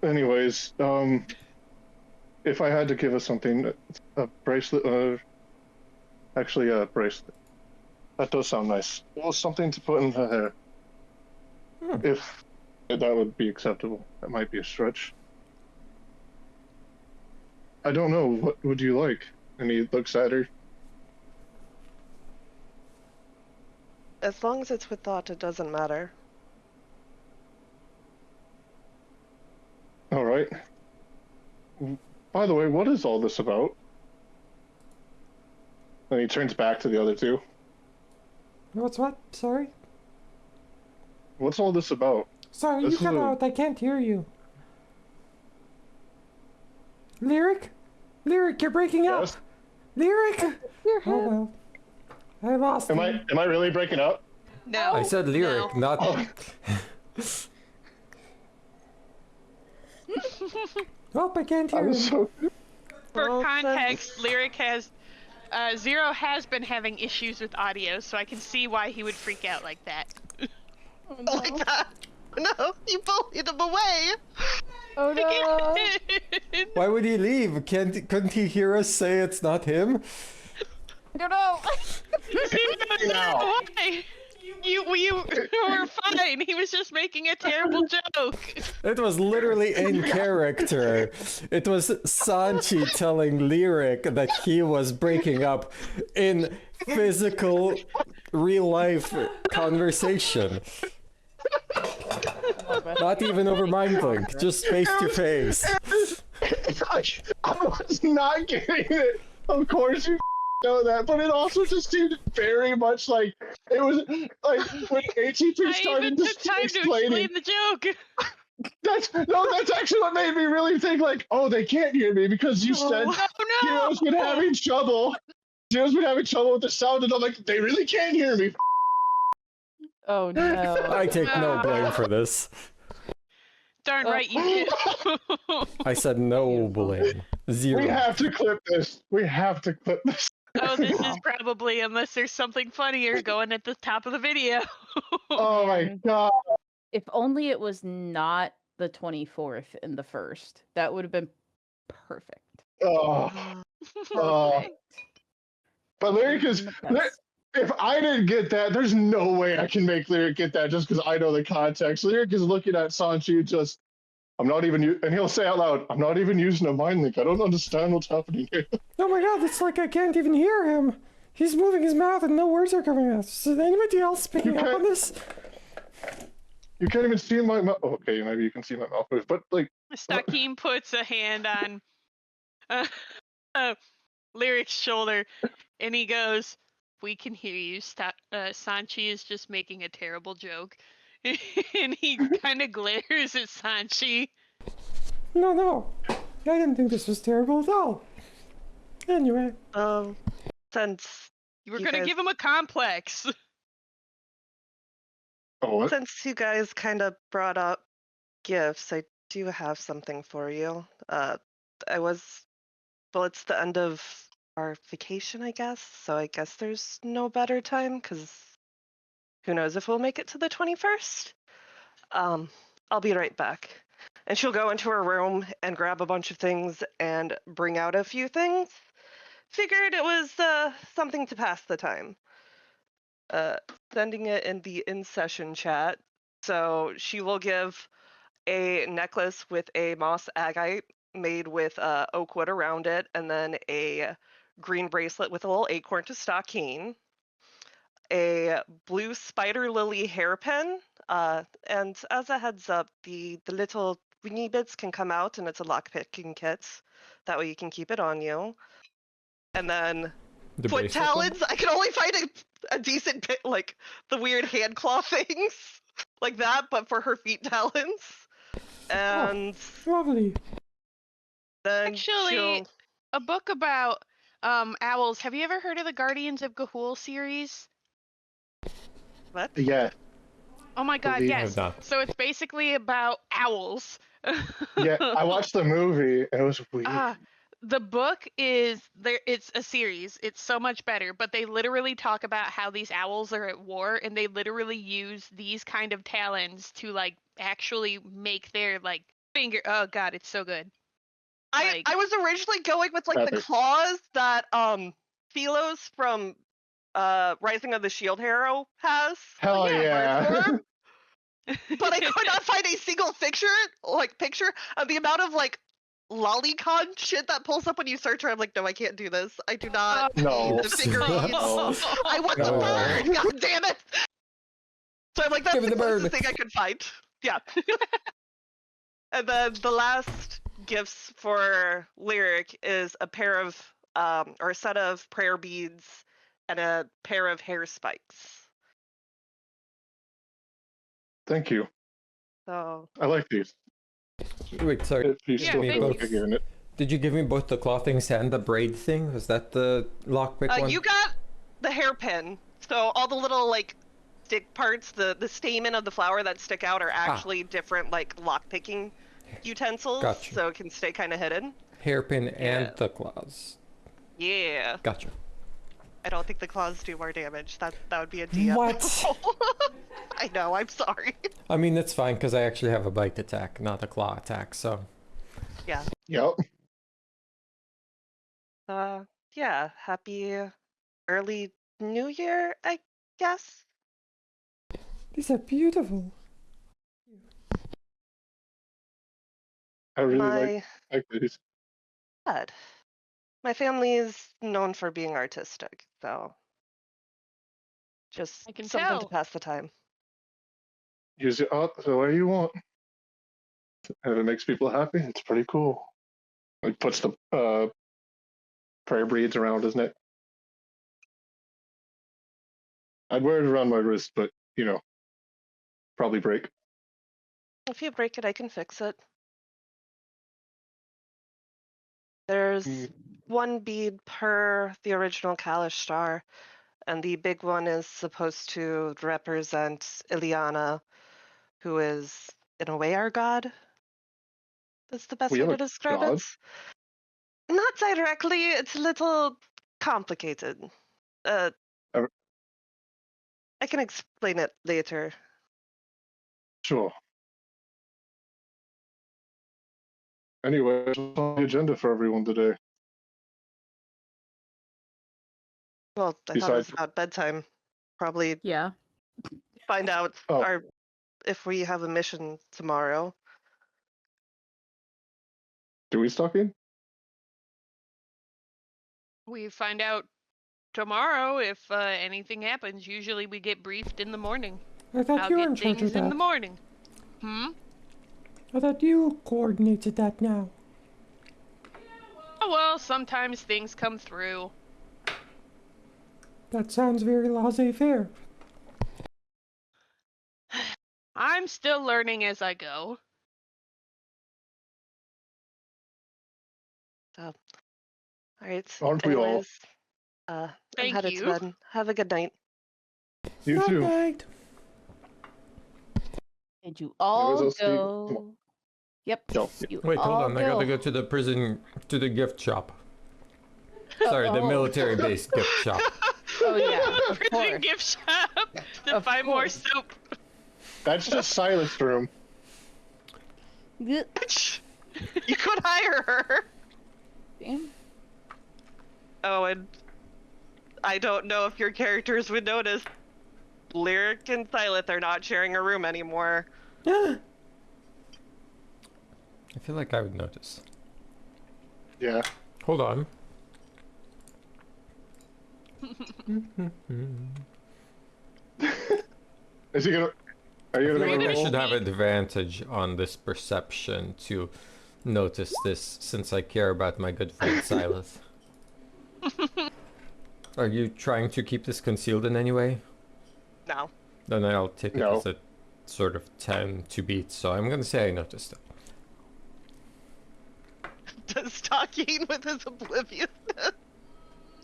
Anyways, if I had to give us something, a bracelet, actually a bracelet. That does sound nice. Well, something to put in her hair. If that would be acceptable. That might be a stretch. I don't know. What would you like? And he looks at her. As long as it's with thought, it doesn't matter. All right. By the way, what is all this about? And he turns back to the other two. What's what? Sorry? What's all this about? Sorry, This you is cut a- out. I can't hear you. Lyric? Lyric, you're breaking up. Yes? Lyric? Your Oh head. well. I lost Am him. I really breaking up? No. I said lyric, no. not. Oh, I can't I hear him. was so. For Well, context, Lyric has Zero has been having issues with audio, so I can see why he would freak out like that. Like that. No, you bullied him away. Oh no! Why would he leave? Couldn't he hear us say it's not him? I don't know. Now. Why? You were fine. He was just making a terrible joke. It was literally in character. It was Sanchi telling Lyric that he was breaking up in physical, real life conversation. Not even over mind blink, just face to face. I was not getting it. Of course you know that, but it also just seemed very much like it was like when ATP I started even took time to explaining. explain the joke. That's actually what made me really think like, oh, they can't hear me because you said Oh no! Hero's been having trouble. Hero's been having trouble with the sound, and I'm like, they really can't hear me. Oh no! I take no blame for this. Darn right you did. I said no blame. We Zero. have to clip this. We have to clip this. Oh, this is probably, unless there's something funnier going at the top of the video. Oh my god. If only it was not the 24th in the first. That would have been perfect. Oh. Perfect. But Lyric is. The best. If I didn't get that, there's no way I can make Lyric get that just because I know the context. Lyric is looking at Sanchi just, I'm not even, and he'll say out loud, I'm not even using a mind link. I don't understand what's happening here. Oh my god, it's like I can't even hear him. He's moving his mouth and no words are coming out. Is anybody else picking up on this? You can't even see my mouth. Oh, okay, maybe you can see my mouth move, but like, Stakeem puts a hand on Lyric's shoulder, and he goes, "We can hear you. Sanchi is just making a terrible joke." And he kind of glares at Sanchi. No. I didn't think this was terrible at all. Anyway. Since You were You gonna guys- give him a complex. oh, what? since you guys kind of brought up gifts, I do have something for you. It's the end of our vacation, I guess. So I guess there's no better time because who knows if we'll make it to the 21st. I'll be right back. And she'll go into her room and grab a bunch of things and bring out a few things. Figured it was something to pass the time. Sending it in the in-session chat. So she will give a necklace with a moss agate made with oak wood around it, and then a green bracelet with a little acorn to Stakeen, a blue spider lily hairpin, and as a heads up, the little wingy bits can come out, and it's a lockpicking kit. That way you can keep it on you. And then The foot bracelet one? talons. I can only find a decent bit, like the weird hand claw things, like that, but for her feet talons. And Lovely. then Actually, she'll- a book about owls. Have you ever heard of the Guardians of Ga'Hoole series? what? Yeah, Oh my god, Believe- yes. I've not. So it's basically about owls. yeah. I watched the movie and it was weird. Ah, the book is there. It's a series. It's so much better, but they literally talk about how these owls are at war, and they literally use these kind of talons to like actually make their like finger. Oh god, it's so good. I was originally going with like the Epic. claws that Philos from Rising of the Shield Hero has. Hell yeah, yeah. But I could not find a single picture of the amount of like lolicon shit that pulls up when you search her. I'm like, no, I can't do this. I do not No. need the figurines. No. I want the No. bird. God damn it. So I'm like, that's Give me the the bird. closest thing I could find. Yeah. And then the last gifts for Lyric is a pair of or a set of prayer beads and a pair of hair spikes. Thank you. So I like these. Wait, sorry. If you Yeah, still thank feel you. figure in it. Did you give me both the claw things and the braid thing? Was that the lockpick one? you got the hairpin. So all the little like stick parts, the stamen of the flower that stick out are actually different like lock picking utensils. Gotcha. So it can stay kind of hidden. Hairpin and Yeah. the claws. Yeah. Gotcha. I don't think the claws do more damage. That would be a DM. What? I know, I'm sorry. I mean, that's fine because I actually have a bite attack, not a claw attack, so. Yeah. Yep. Yeah, happy early new year, I guess. These are beautiful. I really My like these. dad. My family is known for being artistic, so just I can something to tell. pass the time. Use your art the way you want. And if it makes people happy, it's pretty cool. It puts the prayer beads around his neck. I'd wear it around my wrist, but you know, probably break. If you break it, I can fix it. There's one bead per the original Kalish star, and the big one is supposed to represent Ileana, who is, in a way, our god. That's the best We way have to a describe god? it. Not directly, it's a little complicated. Ever- I can explain it later. Sure. Anyway, what's on the agenda for everyone today? Well, I thought it Besides- was about bedtime. Probably Yeah. find out Oh. if we have a mission tomorrow. Do we stock in? We find out tomorrow if anything happens. Usually we get briefed in the morning. I thought I'll you were get in charge of things in the that. morning. Hmm? I thought you coordinated that now. Oh well, sometimes things come through. That sounds very laissez-faire. I'm still learning as I go. All right. Aren't we all? Anyways, I'm Thank headed you. to bed. Have a good night. You Good too. night. And you all us see- go. Yep. No. You Wait, hold all on. I gotta go to the prison, to the gift shop. Sorry, the Oh. military-based gift shop. Oh yeah, of Prison course. gift shop to Of buy more course. soap. That's just Silas' room. Good. You could hire her. Damn. Oh, and I don't know if your characters would notice. Lyric and Silith are not sharing a room anymore. I feel like I would notice. Yeah. Hold on. Is he gonna? Are you I gonna feel make like a I roll? should have advantage on this perception to notice this, since I care about my good friend Silas. Are you trying to keep this concealed in any way? No. Then I'll take it No. as a sort of 10 to beat, so I'm gonna say I noticed it. Does Talking with his obliviousness?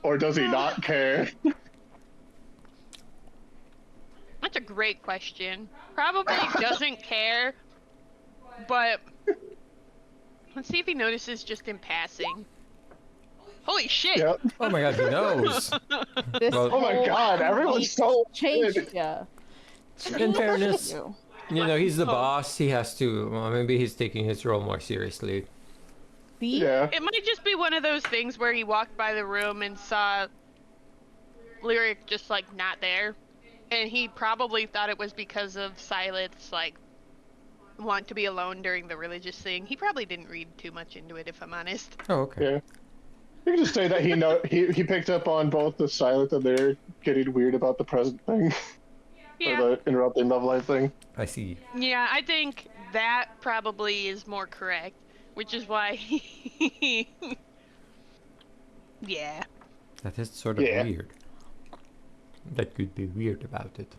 Or does he not care? That's a great question. Probably doesn't care, but let's see if he notices just in passing. Holy shit! Yep. Oh my god, he knows. This Well- Oh my whole god, everyone's so changed good. ya. In Changed fairness, you. you know, he's the Oh. boss. He has to. Well, maybe he's taking his role more seriously. See? Yeah. It might just be one of those things where he walked by the room and saw Lyric just like not there, and he probably thought it was because of Silas like want to be alone during the religious thing. He probably didn't read too much into it, if I'm honest. Oh, okay. Yeah. You can just say that he picked up on both the silent and they're getting weird about the present thing. Yeah, Or the interrupting love life thing. I see. yeah, I think that probably is more correct, which is why yeah. That is sort of Yeah. weird. That could be weird about it.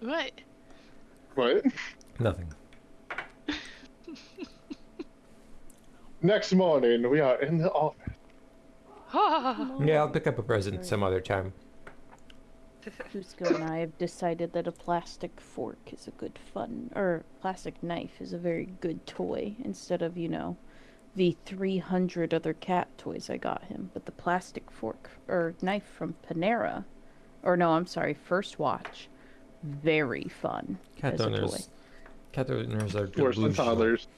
What? What? Nothing. Next morning, we are in the office. Yeah, I'll pick up a present some other time. Fusco and I have decided that a plastic fork is a good fun, or plastic knife is a very good toy instead of, you know, the 300 other cat toys I got him. But the plastic fork or knife from Panera, or no, I'm sorry, First Watch, very fun Cat as a toy. owners. Cat owners are Worse than delusional. toddlers.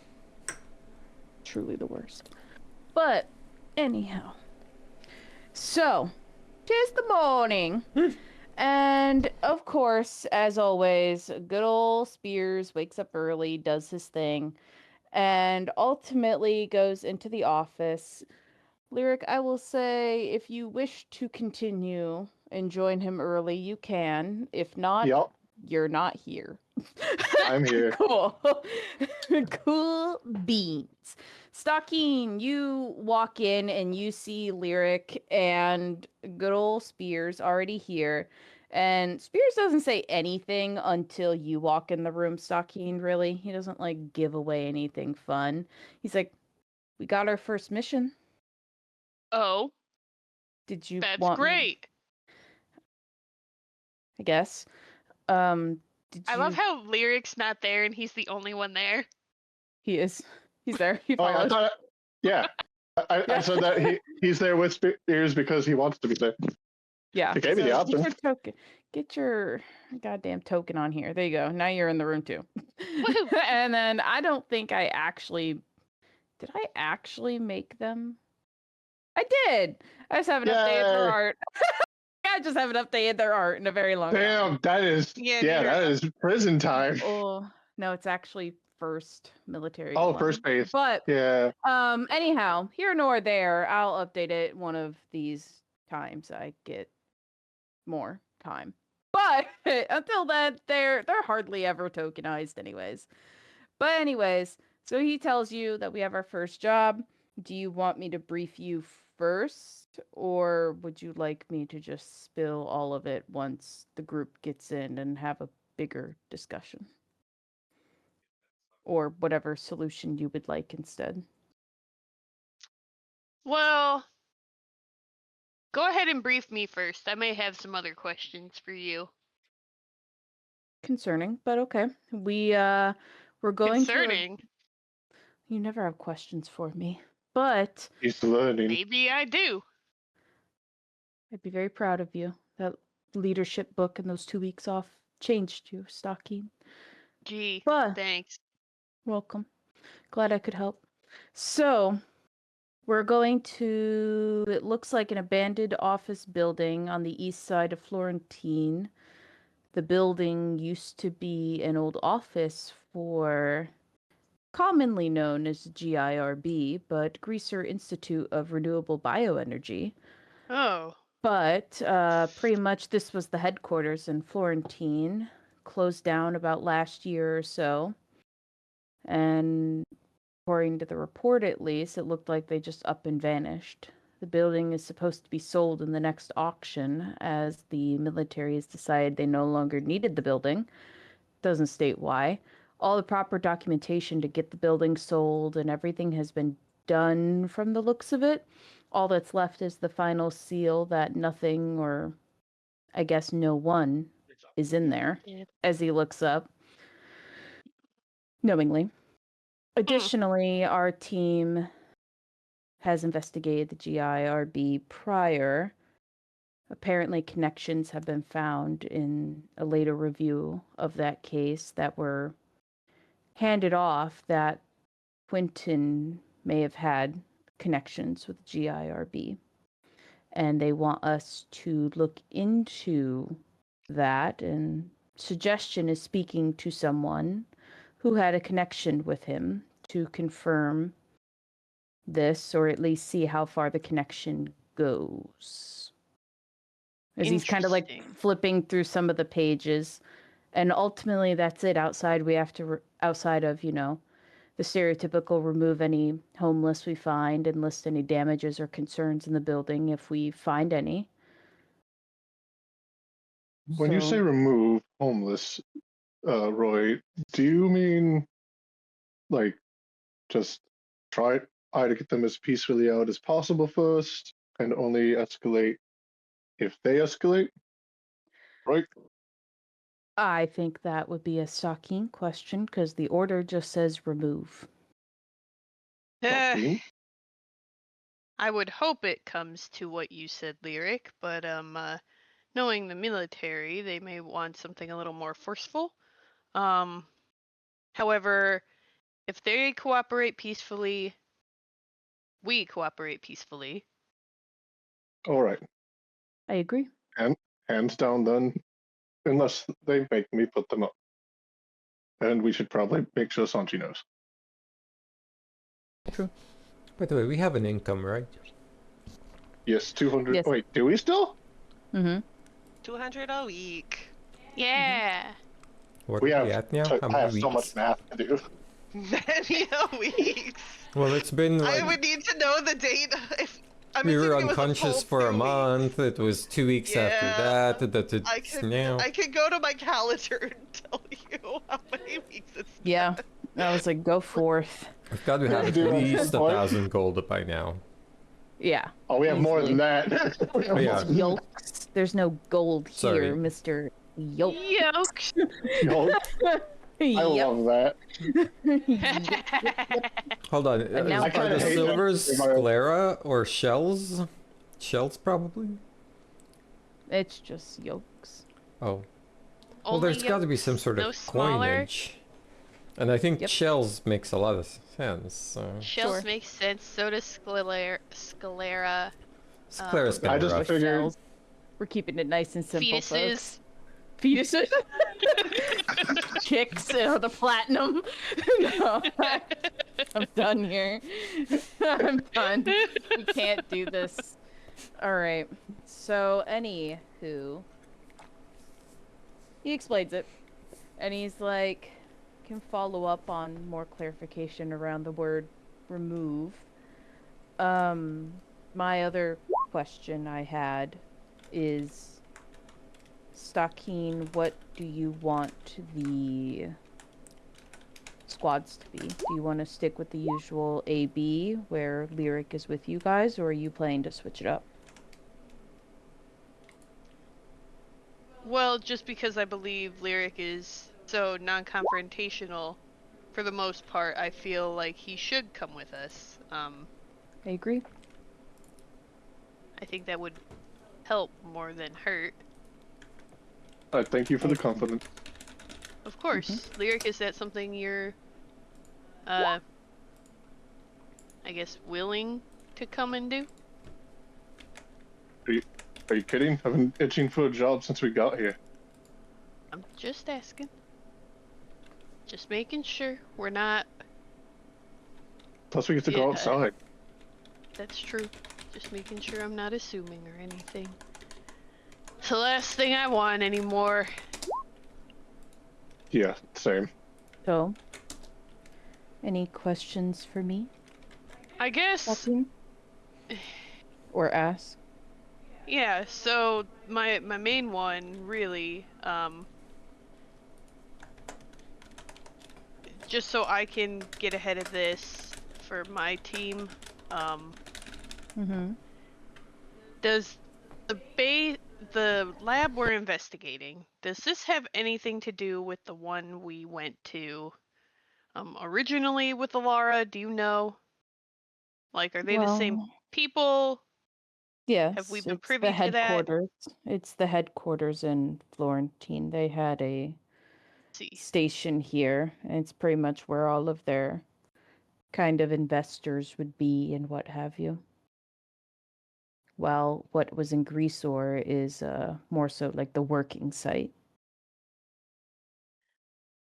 Truly the worst. But anyhow, so 'tis the morning, and of course, as always, good old Spears wakes up early, does his thing, and ultimately goes into the office. Lyric, I will say, if you wish to continue and join him early, you can. If not, Yup, you're not here. I'm here. Cool. Cool beans. Stockine, you walk in and you see Lyric and good old Spears already here. And Spears doesn't say anything until you walk in the room, Stockine, really. He doesn't like give away anything fun. He's like, we got our first mission. Oh, Did you that's want me-" great. I guess. Did I love you- how Lyric's not there and he's the only one there. he is. He's there. He Oh, I follows. thought, yeah. I said that he's there with Spears because he wants to be there. Yeah. He gave me the so option. Get your token. Get your goddamn token on here. There you go. Now you're in the room too. Woohoo. And then I don't think I actually did. I actually make them. I did. I just haven't updated their Yay. art. I just haven't updated their art in a very long time. Damn, that is Yeah, that is prison time. Oh no, it's actually first military. Oh, one. first base. But Yeah. anyhow, here nor there, I'll update it one of these times I get more time. But until then, they're hardly ever tokenized anyways. But anyways, so he tells you that we have our first job. Do you want me to brief you first, or would you like me to just spill all of it once the group gets in and have a bigger discussion? Or whatever solution you would like instead. Well, go ahead and brief me first. I may have some other questions for you. Concerning, but okay. We're going Concerning. to. You never have questions for me, but He's learning. Maybe I do. I'd be very proud of you. That leadership book and those 2 weeks off changed you, Stockine. Gee, But thanks. welcome. Glad I could help. So, we're going to. It looks like an abandoned office building on the east side of Florentine. The building used to be an old office for commonly known as GIRB, but Greaser Institute of Renewable Bioenergy. Oh, But pretty much this was the headquarters in Florentine, closed down about last year or so. And according to the report, at least, it looked like they just up and vanished. The building is supposed to be sold in the next auction, as the military has decided they no longer needed the building. Doesn't state why. All the proper documentation to get the building sold and everything has been done from the looks of it. All that's left is the final seal that nothing, or I guess no one, is in there, Yeah. as he looks up knowingly. Additionally, our team has investigated the GIRB prior. Apparently, connections have been found in a later review of that case that were handed off that Quentin may have had connections with GIRB. And they want us to look into that, and suggestion is speaking to someone who had a connection with him to confirm this, or at least see how far the connection goes. As he's kind of like Interesting. flipping through some of the pages, and ultimately that's it. Outside of, you know, the stereotypical remove any homeless we find and list any damages or concerns in the building if we find any. When you say So- remove homeless, Roy, do you mean like just try to get them as peacefully out as possible first, and only escalate if they escalate? Right? I think that would be a Sakine question because the order just says remove. Sakine? I would hope it comes to what you said, Lyric, but knowing the military, they may want something a little more forceful. However, if they cooperate peacefully, we cooperate peacefully. All right. I agree. Hands down then, unless they make me put them up. And we should probably make sure Sanchi knows. By the way, we have an income, right? Yes, 200. Yes. Wait, do we still? Mm-hmm. 200 a week. Yeah. What We are have, we at now? How I many have so weeks? much math to do. Many a weeks. Well, it's been I like would need to know the date. If I'm we were assuming it was a unconscious full for a 2 weeks. month. It was 2 weeks after Yeah, that. I It's could now. I could go to my calendar and tell you how many weeks it's Yeah. I was like, go forth. We've got to have at Dude, least what? 1,000 gold by now. Yeah. Oh, we have more Easily. than that. We have Oh, yeah. more than Yolks. There's no gold Sorry. here, Mr. Yolk. Yokes. that. I Yep. love that. Hold on. And now Are I kinda the hate that. silvers sclera or shells? Shells, probably? It's just yolks. Oh. Well, Only there's got to be some yolks, sort of no smaller. coinage. And I think Yep. shells makes a lot of sense. So. Shells Sure. make sense. So does sclera. Sclera's We're kind I of just rough. figured- shells. We're keeping it nice and simple, Fetuses. folks. Fetuses. Chicks, the platinum. No, I'm done here. I'm done. We can't do this. All right. So, anywho, he explains it, and he's like, can follow up on more clarification around the word remove. My other question I had is, Stakine, what do you want the squads to be? Do you want to stick with the usual AB where Lyric is with you guys, or are you planning to switch it up? Well, just because I believe Lyric is so non-confrontational, for the most part, I feel like he should come with us. I agree. I think that would help more than hurt. Thank you for the confidence. Of course. Lyric, is that something you're, I guess, willing to come and do? Are you kidding? I've been itching for a job since we got here. I'm just asking. Just making sure we're not. Plus, we get to go Yeah. outside. That's true. Just making sure I'm not assuming or anything. It's the last thing I want anymore. Yeah, same. So, any questions for me, I guess. Stakine? Or ask? Yeah, so my main one really, just so I can get ahead of this for my team, Mm-hmm. does the lab we're investigating, does this have anything to do with the one we went to originally with Alara? Do you know? Like, are they the same Well, people? yes, Have we been it's privy the to that? headquarters. It's the headquarters in Florentine. They had a See. station here, and it's pretty much where all of their kind of investors would be and what have you. While what was in Grisor is more so like the working site.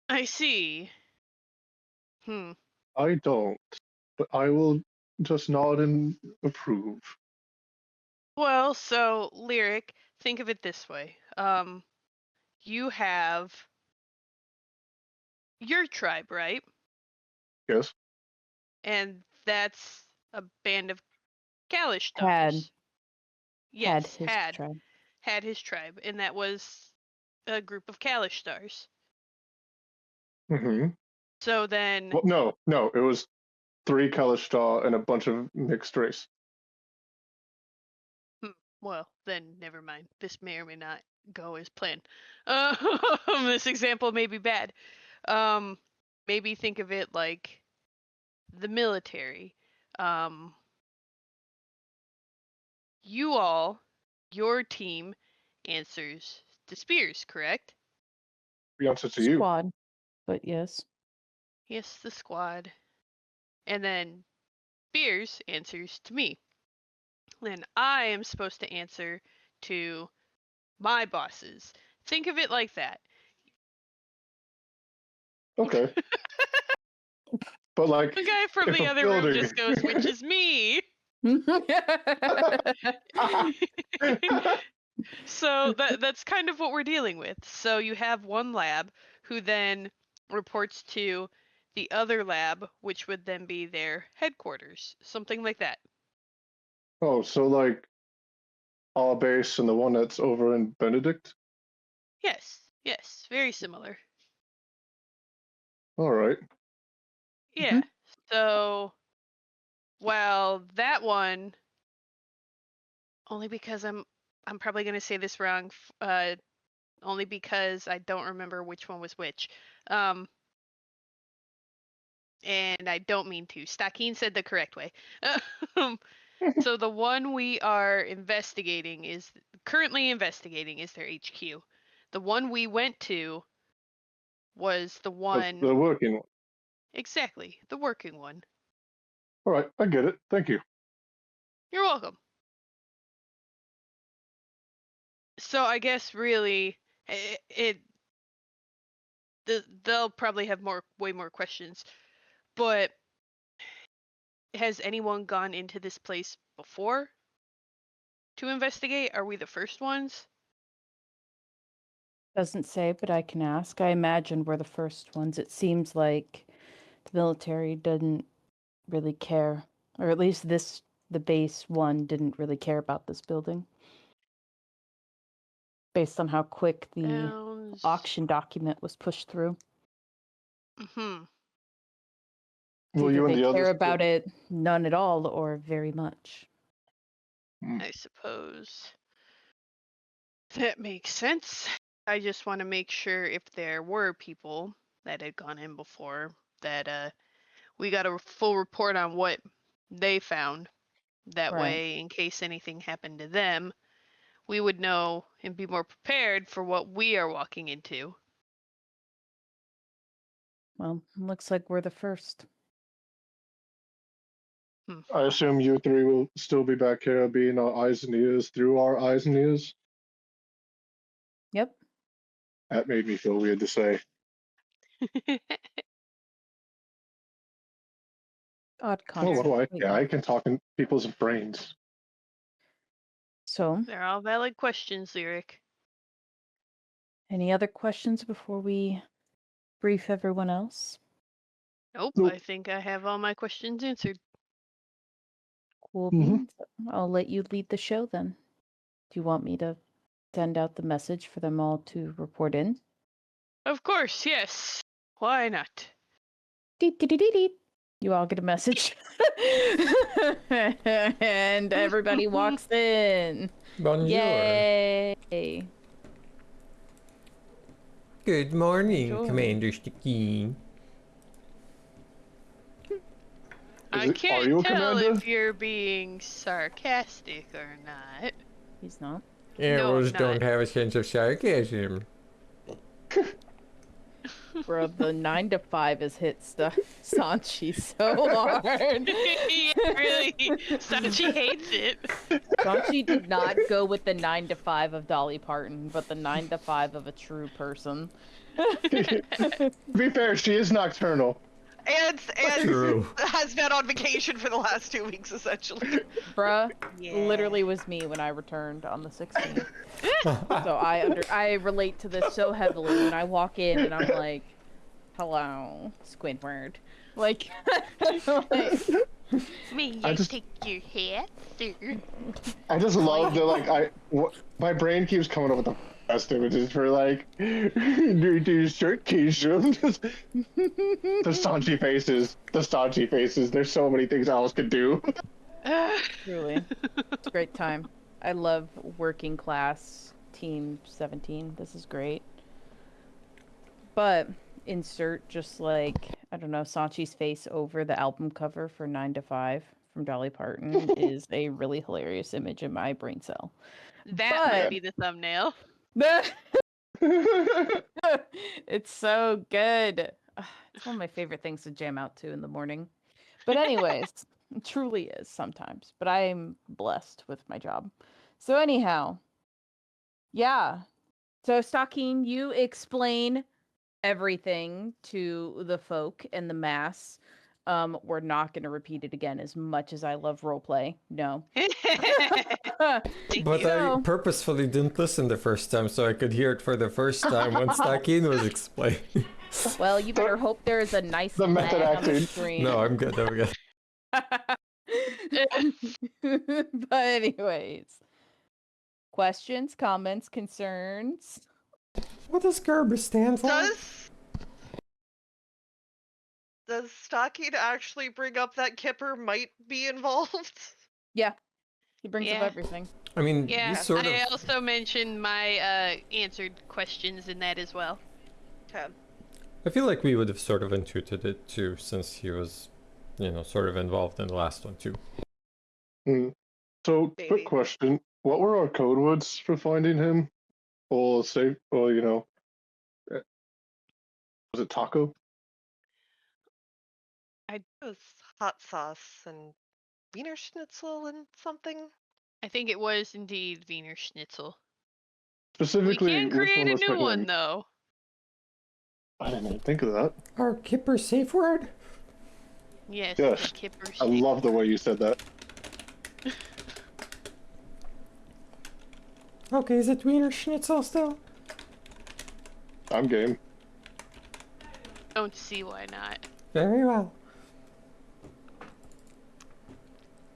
I see. I don't, but I will just nod and approve. Well, so Lyric, think of it this way. You have your tribe, right? Yes. And that's a band of Kalish Had stars. Yes, his tribe. had his tribe, and that was a group of Kalish stars. Mm-hmm. So then, Well, no, it was 3 Kalishtar and a bunch of mixed race. well, then never mind. This may or may not go as planned. This example may be bad. Maybe think of it like the military. Your team answers to Spears, correct? The answer to you. Squad, but yes. Yes, the squad. And then Spears answers to me. Then I am supposed to answer to my bosses. Think of it like that. Okay. But like, The guy from if the a other room building- just goes, which is me. So that's kind of what we're dealing with. So you have one lab who then reports to the other lab, which would then be their headquarters, something like that. Oh, so like our base and the one that's over in Benedict? Yes, very similar. All right. Yeah. So, well, that one, only because I'm probably gonna say this wrong, only because I don't remember which one was which. And I don't mean to. Stakeen said the correct way. So the one we are currently investigating is their HQ. The one we went to was the one, The working one. exactly, the working one. All right, I get it. Thank you. You're welcome. So I guess really, they'll probably have way more questions, but has anyone gone into this place before to investigate? Are we the first ones? Doesn't say, but I can ask. I imagine we're the first ones. It seems like the military didn't really care, or at least the base one didn't really care about this building. Based on how quick the auction document was pushed through. Mm-hmm. Will you and they the others care about it none at all or very much. I suppose that makes sense. I just want to make sure if there were people that had gone in before that we got a full report on what they found. That Right. way, in case anything happened to them, we would know and be more prepared for what we are walking into. Well, looks like we're the first. I assume you 3 will still be back here being our eyes and ears through our eyes and ears? Yep. That made me feel weird to say. Odd Oh, concept. what do I but care? yeah. I can talk in people's brains. So, They're all valid questions, Lyric. any other questions before we brief everyone else? Nope, Nope. I think I have all my questions answered. Cool Mhm. beans. I'll let you lead the show then. Do you want me to send out the message for them all to report in? Of course, yes. Why not? Deet, deet, deet, deet, deet. You all get a message. And everybody walks in. Bonjour. Yay! Good morning, Bonjour. Commander Stakeen. I Are can't you a tell commander? if you're being sarcastic or not. He's not. Arrows I'm don't not. have a sense of sarcasm. Bro, the 9 to 5 has hit Sanchi so hard. Yeah, really, Sanchi hates it. Sanchi did not go with the 9 to 5 of Dolly Parton, but the 9 to 5 of a true person. To be fair, she is nocturnal. And True. has been on vacation for the last 2 weeks, essentially. Bruh, Yeah. literally was me when I returned on the 16th. So I relate to this so heavily when I walk in and I'm like, hello, Squidward. Like, May I I just- take your hat, sir? I just love that, my brain keeps coming up with the best images for, like, do shirt Keisha. The Sanchi faces. The Sanchi faces. There's so many things Alice could do. truly, it's a great time. I love working class Team 17. This is great. But insert just like, I don't know, Sanchi's face over the album cover for 9 to 5 from Dolly Parton is a really hilarious image in my brain cell. That But- might be the thumbnail. It's so good. It's one of my favorite things to jam out to in the morning. But anyways, it truly is sometimes. But I'm blessed with my job. So anyhow, yeah. So Stalking, you explain everything to the folk and the mass. We're not going to repeat it again as much as I love roleplay. No. Thank But you. I purposefully didn't listen the first time so I could hear it for the first time when Stakin was explaining. Well, you better hope there is a nice The method lag on the acting. screen. No, I'm good. But anyways, questions, comments, concerns. What does Gerber stand for? Does Stocking actually bring up that Kipper might be involved? Yeah, he brings Yeah. up everything. I mean, Yeah, he's sort of. I also mentioned my answered questions in that as well. Okay. I feel like we would have sort of intuited it too, since he was, sort of involved in the last one too. So, Maybe. quick question. What were our code words for finding him? Or say, or, was it taco? It was hot sauce and Wiener Schnitzel and something. I think it was indeed Wiener Schnitzel. We Specifically, can which create one a was new for one him? though. I didn't even think of that. Our Kipper safe word? Yes, Yes, the Kipper I Schnitzel. love the way you said that. Okay, is it Wiener Schnitzel still? I'm game. Don't see why not. Very well. I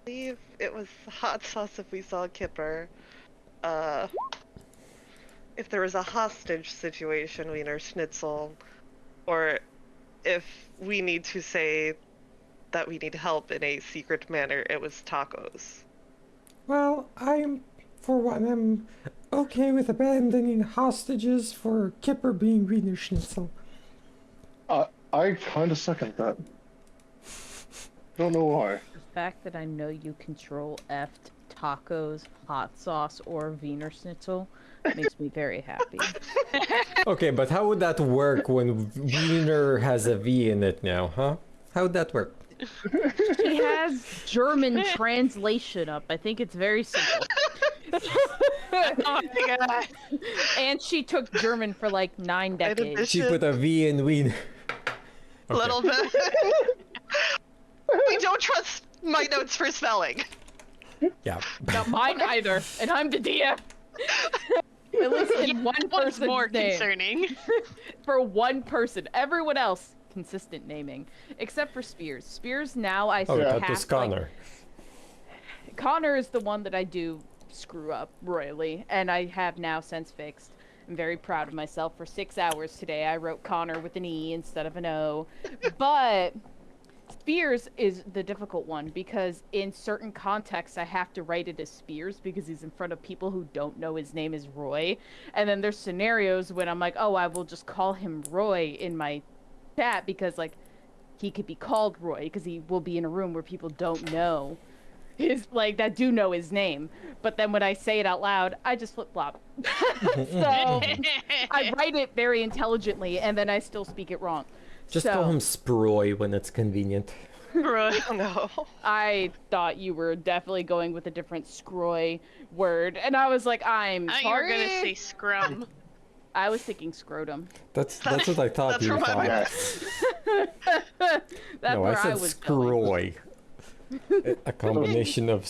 believe it was hot sauce if we saw Kipper. If there was a hostage situation, Wiener Schnitzel. Or if we need to say that we need help in a secret manner, it was tacos. Well, for one, I'm okay with abandoning hostages for Kipper being Wiener Schnitzel. I kind of second that. Don't know why. The fact that I know you control F'd tacos, hot sauce, or Wiener Schnitzel makes me very happy. Okay, but how would that work when Wiener has a V in it now, huh? How would that work? She has German translation up. I think it's very simple. Oh my god. And she took German for like 9 decades. She put a V in Wiener. A little bit. We don't trust my notes for spelling. Yeah. Not mine either, and I'm the DM. At least in one What's person's more name. concerning? For one person. Everyone else, consistent naming. Except for Spears. Spears now I Oh, surpassed, that was Connor. Connor is the one that I do screw up royally, and I have now since fixed. I'm very proud of myself. For 6 hours today, I wrote Connor with an E instead of an O. But Spears is the difficult one because in certain contexts, I have to write it as Spears because he's in front of people who don't know his name is Roy. And then there's scenarios when I'm like, oh, I will just call him Roy in my chat because, like, he could be called Roy because he will be in a room where people don't know that do know his name. But then when I say it out loud, I just flip flop. So I write it very intelligently, and then I still speak it wrong. Just call him Sproy when it's convenient. Roy. Oh no. I thought you were definitely going with a different scroy word, and I was like, I'm I thought sorry. you were gonna say scrum. I was thinking scrotum. That's what I thought That's you from my thought. That's No, where I said was going. Scroy. A combination of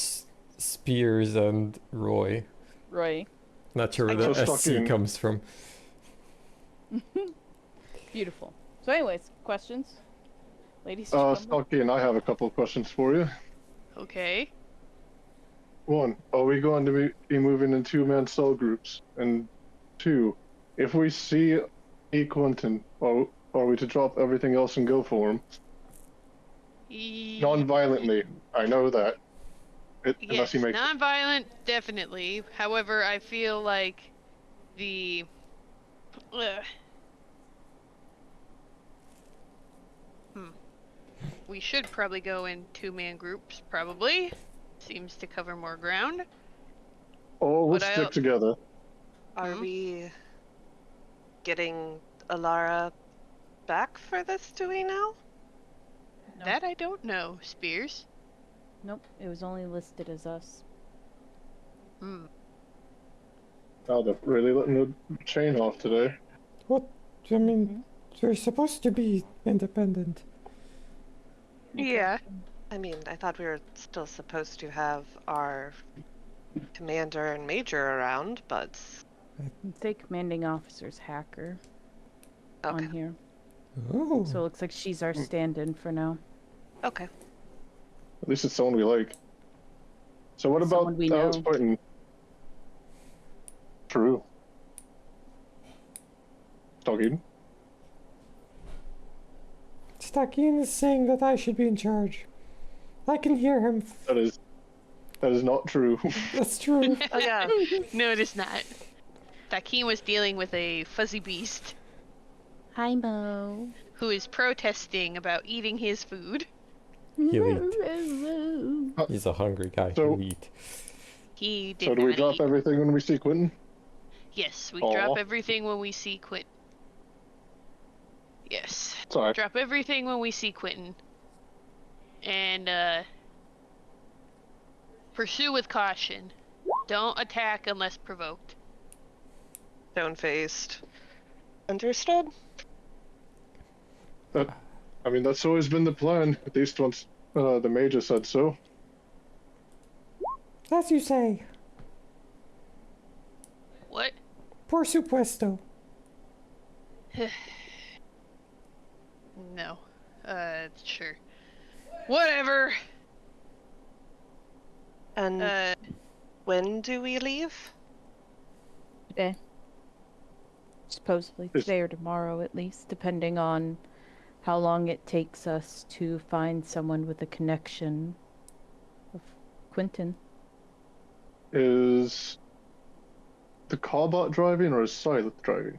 Spears and Roy. Roy. Not sure where So the SC stalking. comes from. Beautiful. So anyways, questions? Ladies and gentlemen? Stocky and I have a couple of questions for you. Okay. One, are we going to be moving in two-man cell groups? And two, if we see E. Quentin, are we to drop everything else and go for him? Non-violently, I know that. Unless Yes, he makes non-violent, definitely. However, I feel like the we should probably go in two-man groups. Probably seems to cover more ground. Oh, let's But I- stick together. Are Hmm? we getting Alara back for this, do we know? No. That I don't know, Spears. Nope, it was only listed as us. Hmm. Oh, they're really letting the chain off today. What? I mean, they're supposed to be independent. Yeah. I mean, I thought we were still supposed to have our commander and major around, but Say commanding officer's hacker okay. on here. Oh. So it looks like she's our stand-in for now. Okay. At least it's someone we like. So what Someone about we Alex know. Quentin? True. Stocky. Stakin is saying that I should be in charge. I can hear him. That is not true. That's true. Oh yeah. No, it is not. Thakin was dealing with a fuzzy beast Hi, Mo. who is protesting about eating his food. He'll He's a hungry guy. So- He'll eat. He did So do we not drop eat. everything when we see Quentin? Yes, we Aw. drop everything when we see Quentin. Yes. Sorry. Drop everything when we see Quentin. And, pursue with caution. Don't attack unless provoked. Stone-faced. Understood? I mean, that's always been the plan. At least once the major said so. As you say, What? por supuesto. No. Sure. Whatever. And when do we leave? Today. Supposedly Is- today or tomorrow at least, depending on how long it takes us to find someone with a connection of Quentin. Is the Carbot driving or is Silent driving?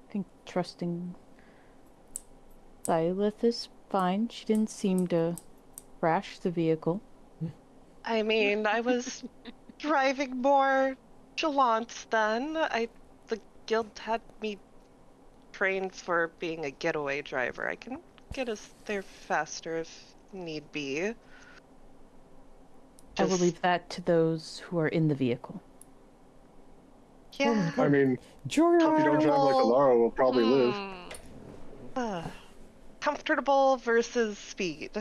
I think trusting Lilith is fine. She didn't seem to crash the vehicle. I mean, I was driving more Gallant then. The guild had me trained for being a getaway driver. I can get us there faster if need be. I will Just- leave that to those who are in the vehicle. Yeah. I mean, if you don't Joyride. drive like Alara, we'll probably live. Comfortable versus speed.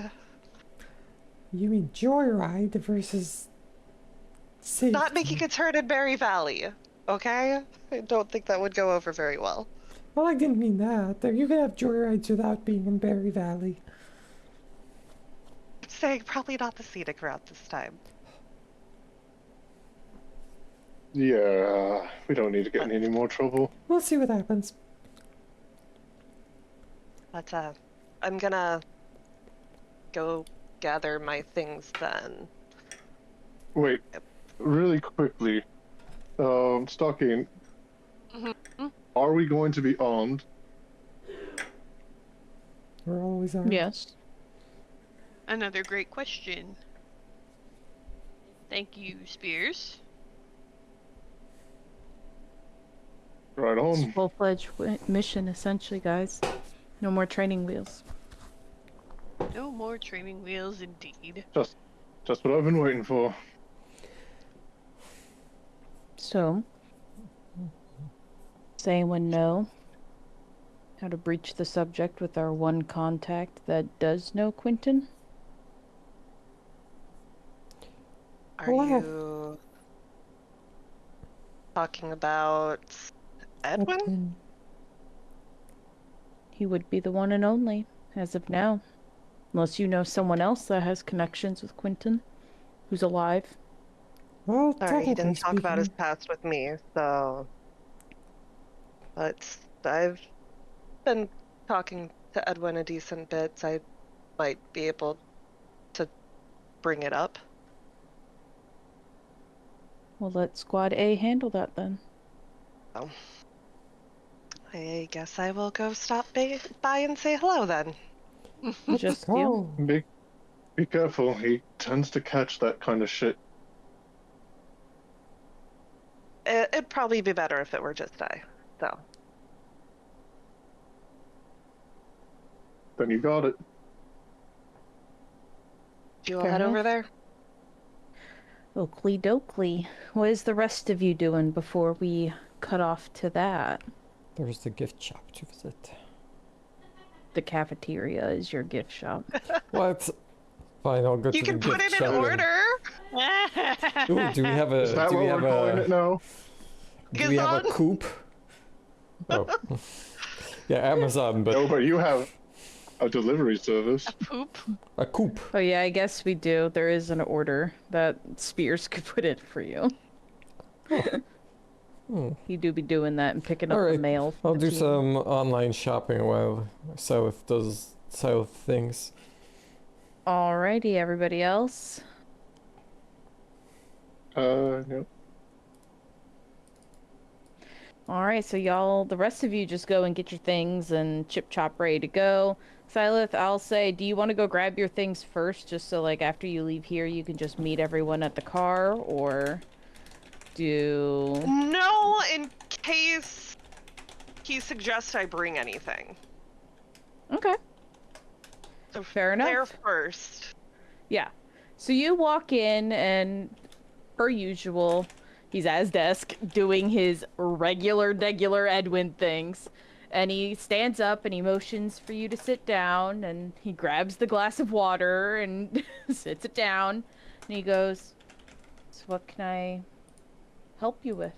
You mean joyride versus safety? Not making a turn in Berry Valley, okay? I don't think that would go over very well. Well, I didn't mean that. You can have joyrides without being in Berry Valley. I'm saying probably not the scenic route this time. Yeah, we don't need to get in any more trouble. We'll see what happens. But I'm gonna go gather my things then. Wait, really quickly, Stalking, Mhm. are we going to be armed? We're always armed. Yes. Another great question. Thank you, Spears. Right It's on. full-fledged mission, essentially, guys. No more training wheels. No more training wheels, indeed. Just what I've been waiting for. So, does anyone know how to breach the subject with our one contact that does know Quentin? Are Well, I have- you talking about Edwin? Edwin. He would be the one and only, as of now. Unless you know someone else that has connections with Quentin, who's alive. Well, Sorry, he didn't technically talk about his speaking, past with me, so. But I've been talking to Edwin a decent bit. I might be able to bring it up. Well, let Squad A handle that then. I guess I will go stop by and say hello then. let's Just go. you. Be careful. He tends to catch that kind of shit. It'd probably be better if it were just I, so. Then you got it. Do you all Fair head over enough. there? Oakley dokley. What is the rest of you doing before we cut off to that? There's the gift shop to visit. The cafeteria is your gift shop. What? Fine, I'll go You to can the put gift it in shop. order! Ooh, do we have a? Is that do what we we're have calling a? it now? Do we have a Gazon? coop? Oh, yeah, Amazon, but No, but you have a delivery service. Poop. a coop. Oh yeah, I guess we do. There is an order that Spears could put in for you. Hmm. You do be doing that and picking up the Alright, mail. I'll for do the team. some online shopping while South does South things. Alrighty, everybody else. No. Alright, so y'all, the rest of you just go and get your things and chip chop ready to go. Silith, I'll say, do you want to go grab your things first, just so like after you leave here you can just meet everyone at the car, or do... No, in case he suggests I bring anything. Okay. So Fair enough. there first. Yeah. So you walk in and, per usual, he's at his desk doing his regular Edwin things. And he stands up and he motions for you to sit down, and he grabs the glass of water and sits it down. And he goes, "So what can I help you with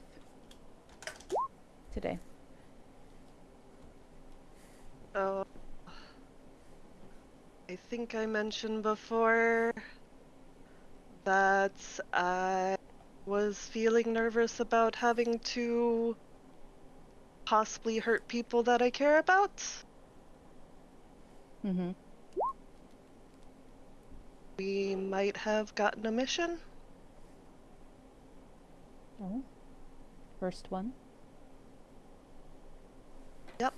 today?" So, I think I mentioned before that I was feeling nervous about having to possibly hurt people that I care about. Mm-hmm. We might have gotten a mission. Oh. First one. Yep.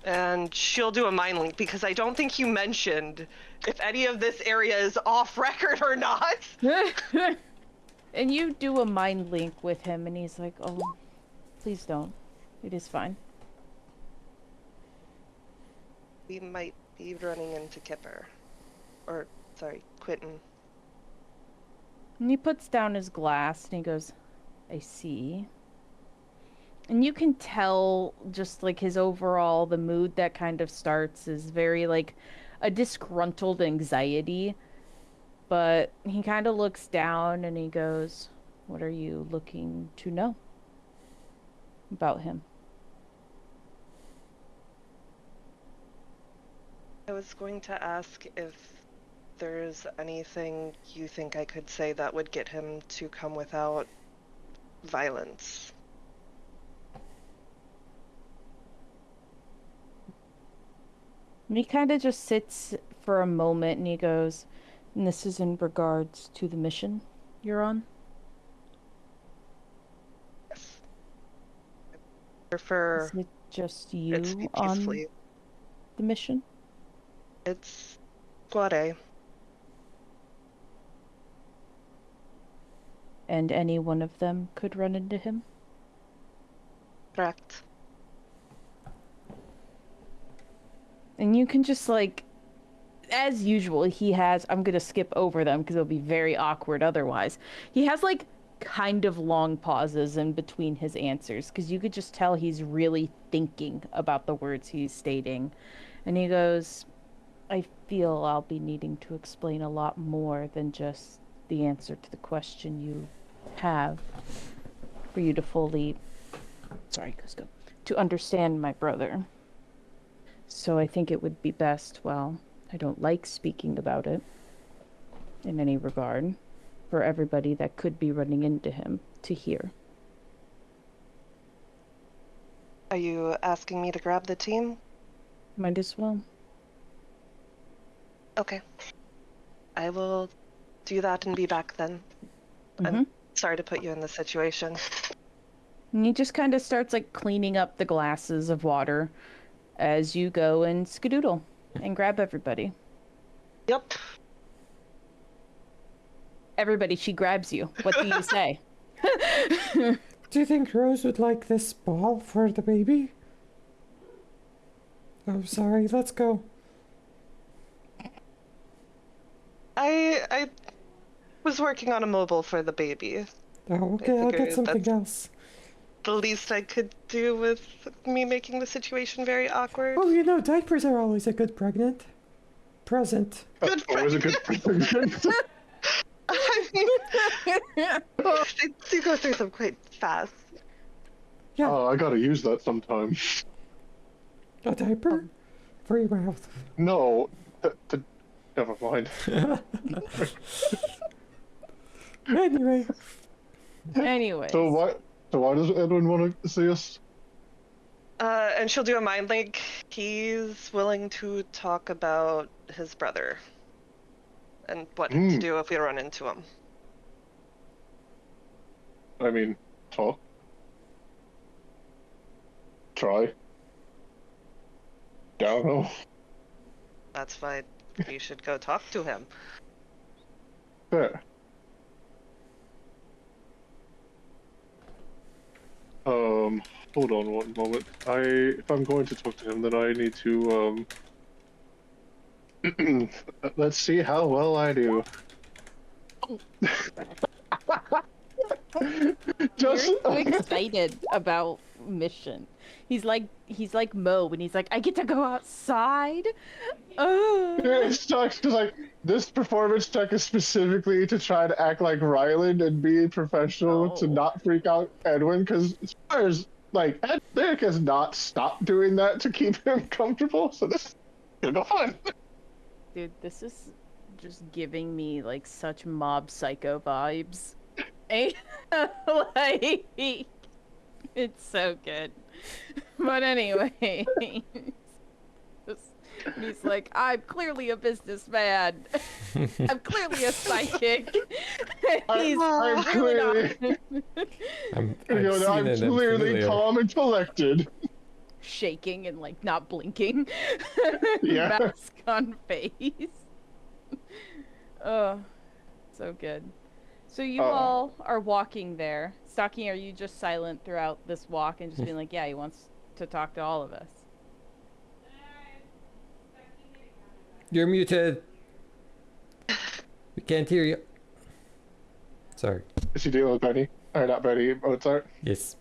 And she'll do a mind link because I don't think you mentioned if any of this area is off record or not. And you do a mind link with him, and he's like, "Oh, please don't. It is fine." We might be running into Kipper. Or, sorry, Quentin. And he puts down his glass, and he goes, "I see." And you can tell just like his overall, the mood that kind of starts is very like a disgruntled anxiety. But he kind of looks down and he goes, "What are you looking to know about him?" I was going to ask if there's anything you think I could say that would get him to come without violence. And he kind of just sits for a moment and he goes, "And this is in regards to the mission you're on?" Yes. I prefer Is it just you It's VP's on fleet. the mission? It's Squad A. And any one of them could run into him? Correct. And you can just, like, as usual, he has, I'm gonna skip over them because it'll be very awkward otherwise. He has, like, kind of long pauses in between his answers because you could just tell he's really thinking about the words he's stating. And he goes, I feel I'll be needing to explain a lot more than just the answer to the question you have for you to fully, sorry, Cusco, to understand my brother. So I think it would be best, well, I don't like speaking about it in any regard, for everybody that could be running into him to hear. Are you asking me to grab the team? Might as well. Okay. I will do that and be back then. I'm sorry to put you in this situation. And he just kind of starts like cleaning up the glasses of water as you go and skedoodle and grab everybody. Yep. Everybody, she grabs you. What do you say? Do you think Rose would like this ball for the baby? Oh, sorry, let's go. I was working on a mobile for the baby. Oh, okay, I'll get figured something that's- else. The least I could do with me making the situation very awkward. Oh, you know, diapers are always a good present. That's always a good present. I mean, they do go through them quite fast. Yeah, Oh, I gotta use that sometime. a diaper? For your mouth. No, never mind. Anyway, Anyway. So why does Edwin want to see us? And she'll do a mind link. He's willing to talk about his brother and what to do if we run into him. I mean, talk. Try. Don't know. That's why we should go talk to him. Fair. Hold on one moment. If I'm going to talk to him, then I need to, let's see how well I do. Just You're so excited about mission. He's like Mo when he's like, I get to go outside. it sucks because like this performance check is specifically to try to act like Ryland and be professional to Oh. not freak out Edwin because as far as like Lyric has not stopped doing that to keep him comfortable, so this is gonna go fun. Dude, this is just giving me like such Mob Psycho vibes. Like, it's so good. But anyway, he's like, I'm clearly a businessman. I'm clearly a psychic. He's I'm really clearly, not I'm I'm clearly calm and collected. shaking and like not blinking. Yeah. Mask on face. Oh, so good. So you all are walking there. Stocking, are you just silent throughout this walk and just being like, yeah, he wants to talk to all of us? You're muted. We can't hear you. Sorry. Is he dealing with Betty? Or not Betty, Mozart? Yes.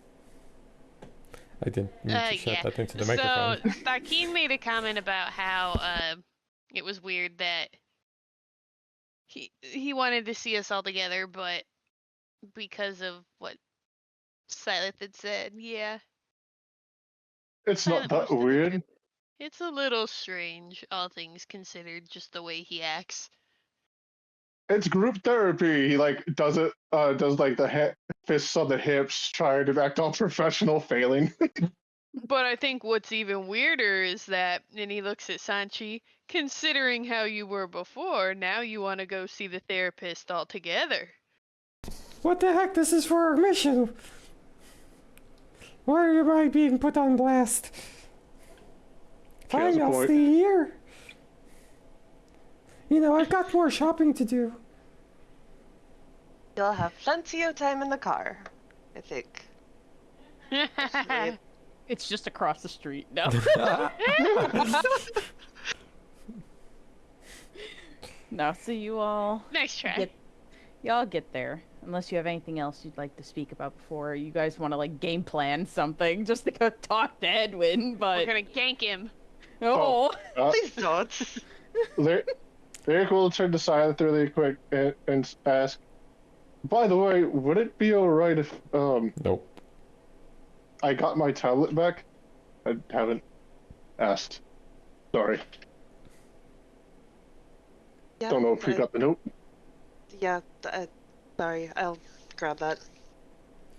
I didn't mean to shout Yeah. that into the So microphone. Thakin made a comment about how it was weird that he wanted to see us all together, but because of what Silith had said, yeah. It's not Silent that most of the weird. trip. It's a little strange, all things considered, just the way he acts. It's group therapy. He like does it, does like the fists on the hips, trying to act all professional, failing. But I think what's even weirder is that, and he looks at Sanchi, considering how you were before, now you want to go see the therapist altogether. what the heck? This is for our mission. Why am I being put on blast? She has Fine, a I'll point. stay here. You know, I've got more shopping to do. You'll have plenty of time in the car, I think. Actually, It's just across the street. No. No, so you all Nice try. get y'all get there. Unless you have anything else you'd like to speak about before you guys want to like game plan something just to go talk to Edwin, We're but gonna gank him. oh, please don't. Lyric will turn to Silent really quick and ask, by the way, would it be alright if Nope. I got my tablet back? I haven't asked. Sorry. Yeah, Don't know if we got the note. Yeah, sorry, I'll grab that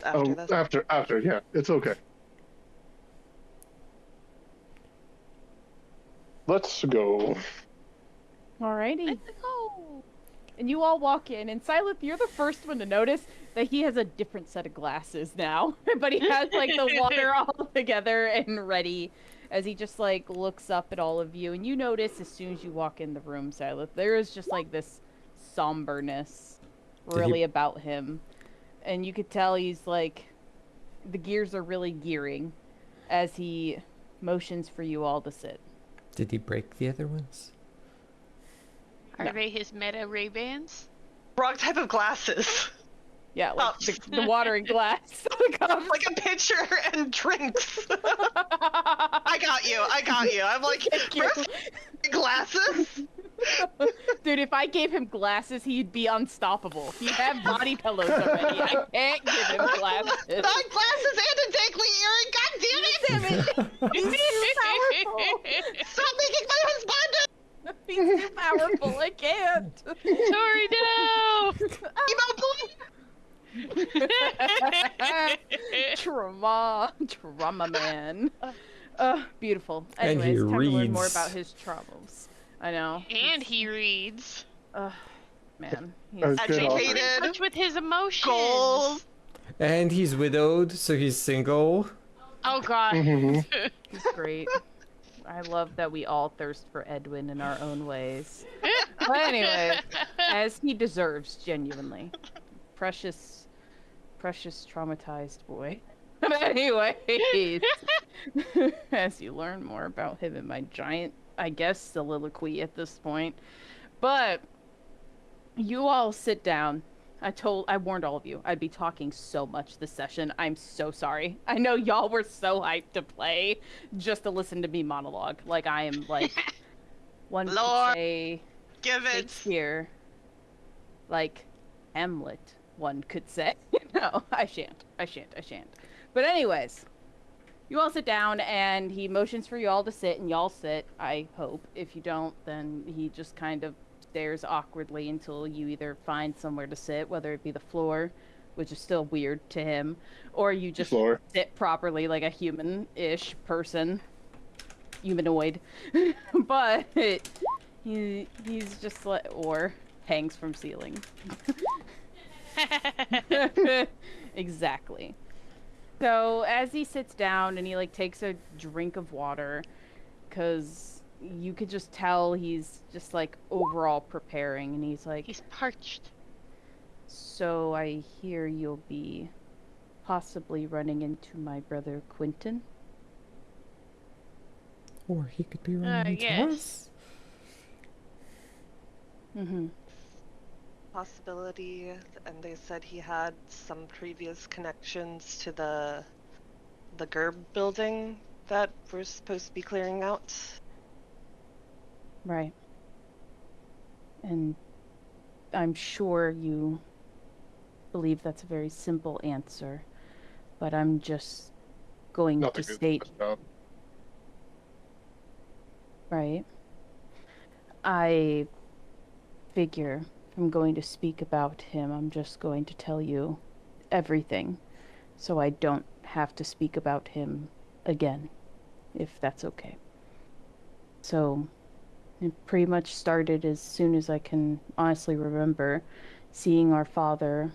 after this. After, yeah, it's okay. Let's go. alrighty. Oh. And you all walk in, and Silent, you're the first one to notice that he has a different set of glasses now. But he has like the water all together and ready as he just like looks up at all of you. And you notice as soon as you walk in the room, Silent, there is just like this somberness really about him. And you could tell he's like, the gears are really gearing as he motions for you all to sit. Did he break the other ones? Are they his Meta Ray-Bans? Wrong type of glasses. Yeah, like the watering glass. Like a pitcher and drinks. I got you. I'm like, Thank you. first glasses? Dude, if I gave him glasses, he'd be unstoppable. He'd have body pillows already. I can't give him glasses. Not glasses and a dankly earring. God damn it! He's too powerful. Stop making my husband He's too powerful. I can't. Sorry, no! emo boy. Trauma man. Beautiful. And he Anyways, time to learn more reads. about his traumas. I know. And he reads. Man. Good Agitated. In touch with his emotions. Goals. And he's widowed, so he's single. Oh god. Mhm. He's great. I love that we all thirst for Edwin in our own ways. But anyway, as he deserves, genuinely. Precious traumatized boy. But anyways, as you learn more about him and my giant, I guess, soliloquy at this point. But you all sit down. I warned all of you I'd be talking so much this session. I'm so sorry. I know y'all were so hyped to play just to listen to me monologue. Like I am like one could Lord, say Give it. Shakespeare, like Hamlet, one could say. No, I shan't. But anyways, you all sit down and he motions for you all to sit and y'all sit, I hope. If you don't, then he just kind of stares awkwardly until you either find somewhere to sit, whether it be the floor, which is still weird to him, or you just Floor. sit properly like a human-ish person. Humanoid. But he's just like, or hangs from ceiling. Exactly. So as he sits down and he like takes a drink of water, because you could just tell he's just like overall preparing, and he's like, He's parched. so I hear you'll be possibly running into my brother Quentin. Or he could be running into yes. us. Mm-hmm. Possibility, and they said he had some previous connections to the GERB building that we're supposed to be clearing out. Right. And I'm sure you believe that's a very simple answer, but I'm just going Nothing to is state, right? I figure if I'm going to speak about him, I'm just going to tell you everything, so I don't have to speak about him again, if that's okay. So, it pretty much started as soon as I can honestly remember, seeing our father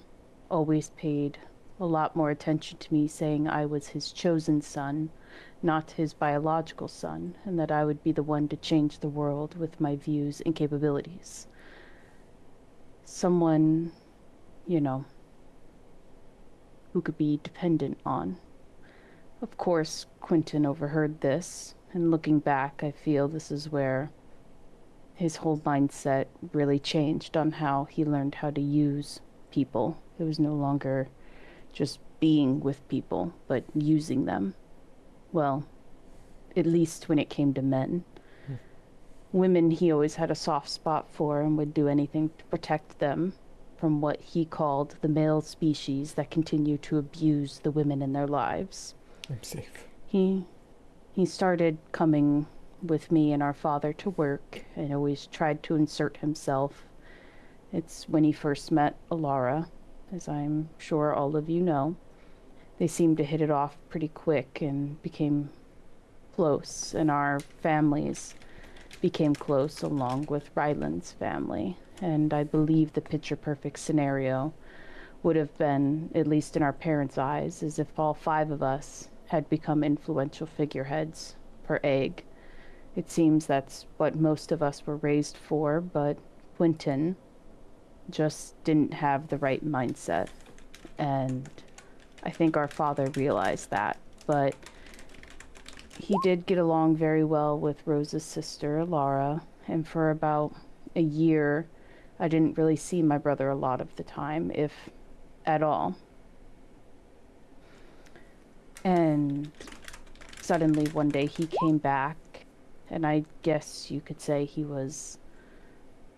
always paid a a lot more attention to me, saying I was his chosen son, not his biological son, and that I would be the one to change the world with my views and capabilities. Someone, you know, who could be dependent on. Of course, Quentin overheard this, and looking back, I feel this is where his whole mindset really changed on how he learned how to use people. It was no longer just being with people, but using them. Well, at least when it came to men. Women he always had a soft spot for and would do anything to protect them from what he called the male species that continue to abuse the women in their lives. I'm safe. He started coming with me and our father to work and always tried to insert himself. It's when he first met Alara, as I'm sure all of you know. They seemed to hit it off pretty quick and became close, and our families became close along with Ryland's family. And I believe the picture-perfect scenario would have been, at least in our parents' eyes, as if all 5 of us had become influential figureheads per egg. It seems that's what most of us were raised for, but Quentin just didn't have the right mindset. And I think our father realized that, but he did get along very well with Rose's sister, Laura, and for about a year, I didn't really see my brother a lot of the time, if at all. And suddenly one day he came back, and I guess you could say he was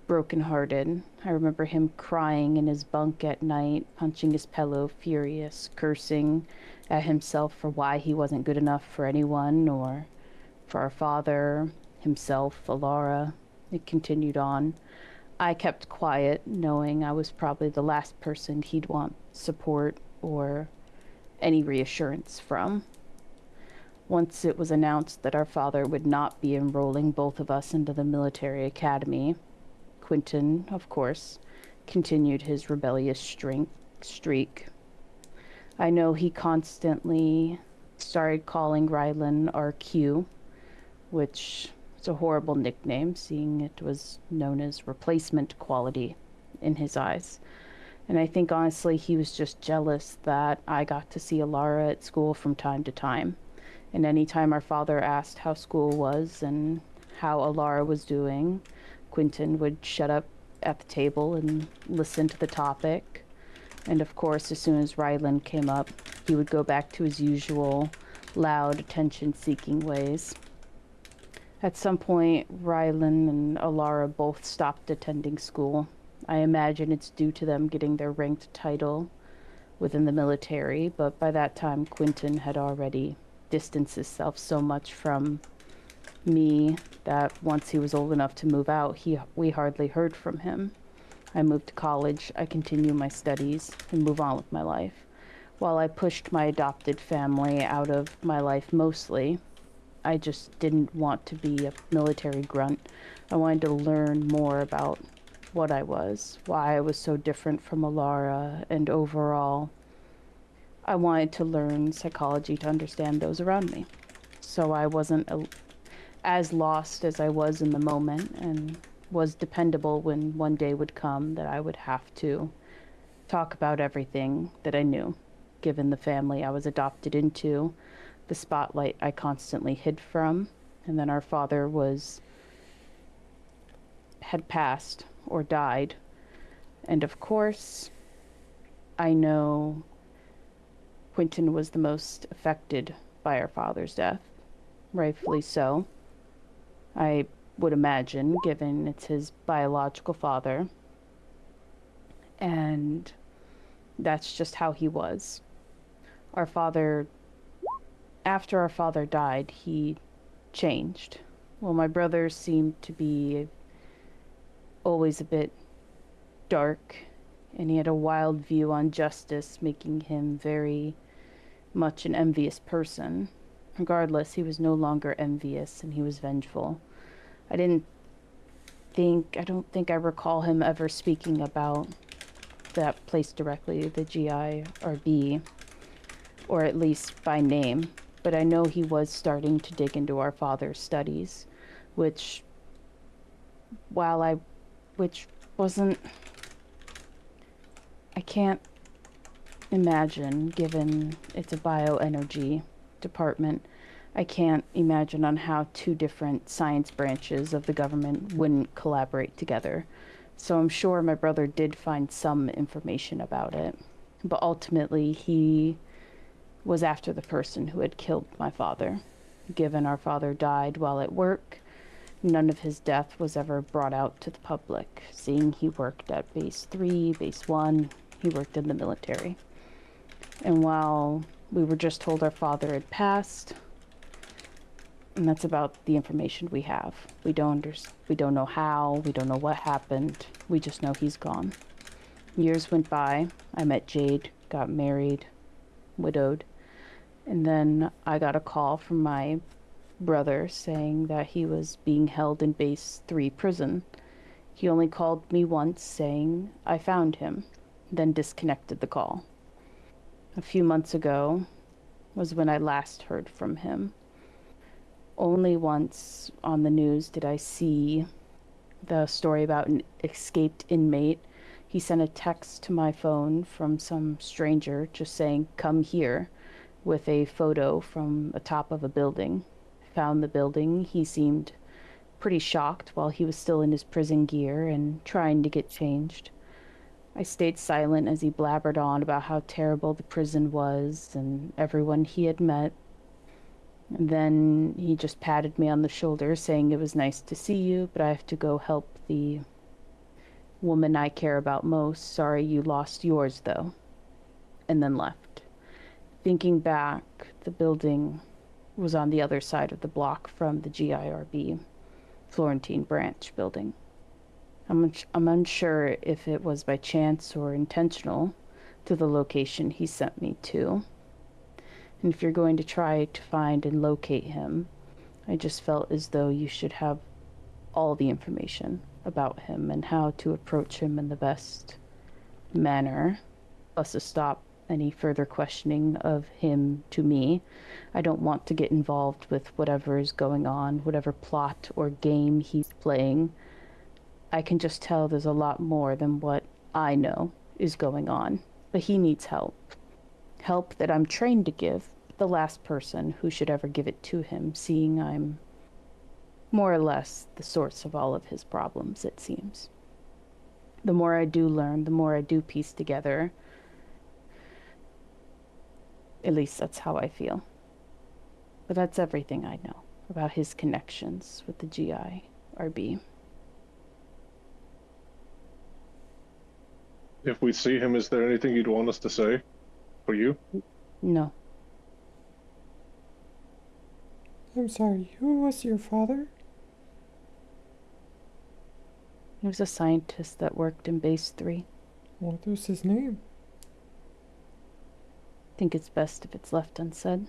brokenhearted. I remember him crying in his bunk at night, punching his pillow, furious, cursing at himself for why he wasn't good enough for anyone, or for our father, himself, Alara. It continued on. I kept quiet, knowing I was probably the last person he'd want support or any reassurance from. Once it was announced that our father would not be enrolling both of us into the military academy, Quentin, of course, continued his rebellious streak. I know he constantly started calling Rylan RQ, which is a horrible nickname, seeing it was known as replacement quality in his eyes. And I think honestly he was just jealous that I got to see Alara at school from time to time. And anytime our father asked how school was and how Alara was doing, Quentin would shut up at the table and listen to the topic. And of course, as soon as Ryland came up, he would go back to his usual loud, attention-seeking ways. At some point, Ryland and Alara both stopped attending school. I imagine it's due to them getting their ranked title within the military, but by that time, Quentin had already distanced himself so much from me that once he was old enough to move out, we hardly heard from him. I moved to college, I continued my studies, and move on with my life. While I pushed my adopted family out of my life mostly, I just didn't want to be a military grunt. I wanted to learn more about what I was, why I was so different from Alara, and overall, I wanted to learn psychology to understand those around me. So I wasn't as lost as I was in the moment, and was dependable when one day would come that I would have to talk about everything that I knew, given the family I was adopted into, the spotlight I constantly hid from, and then our father had passed or died. And of course, I know Quentin was the most affected by our father's death, rightfully so. I would imagine, given it's his biological father. And that's just how he was. After our father died, he changed. Well, my brother seemed to be always a bit dark, and he had a wild view on justice, making him very much an envious person. Regardless, he was no longer envious, and he was vengeful. I don't think I recall him ever speaking about that place directly, the GIRB, or at least by name, but I know he was starting to dig into our father's studies, which wasn't... I can't imagine, given it's a bioenergy department, I can't imagine on how two different science branches of the government wouldn't collaborate together. So I'm sure my brother did find some information about it. But ultimately, he was after the person who had killed my father. Given our father died while at work, none of his death was ever brought out to the public, seeing he worked at Base 3, Base 1, he worked in the military. And while we were just told our father had passed, and that's about the information we have. We don't know how, we don't know what happened, we just know he's gone. Years went by, I met Jade, got married, widowed, and then I got a call from my brother saying that he was being held in Base 3 prison. He only called me once saying I found him, then disconnected the call. A few months ago was when I last heard from him. Only once on the news did I see the story about an escaped inmate. He sent a text to my phone from some stranger just saying, "Come here," with a photo from the top of a building. Found the building. He seemed pretty shocked while he was still in his prison gear and trying to get changed. I stayed silent as he blabbered on about how terrible the prison was and everyone he had met. And then he just patted me on the shoulder, saying it was nice to see you, but I have to go help the woman I care about most. Sorry you lost yours, though. And then left. Thinking back, the building was on the other side of the block from the GIRB, Florentine Branch building. I'm unsure if it was by chance or intentional to the location he sent me to. And if you're going to try to find and locate him, I just felt as though you should have all the information about him and how to approach him in the best manner, plus to stop any further questioning of him to me. I don't want to get involved with whatever is going on, whatever plot or game he's playing. I can just tell there's a lot more than what I know is going on, but he needs help. Help that I'm trained to give, the last person who should ever give it to him, seeing I'm more or less the source of all of his problems, it seems. The more I do learn, the more I do piece together. At least that's how I feel. But that's everything I know about his connections with the GIRB. If we see him, is there anything you'd want us to say? For you? No. I'm sorry, who was your father? He was a scientist that worked in Base 3. What was his name? I think it's best if it's left unsaid.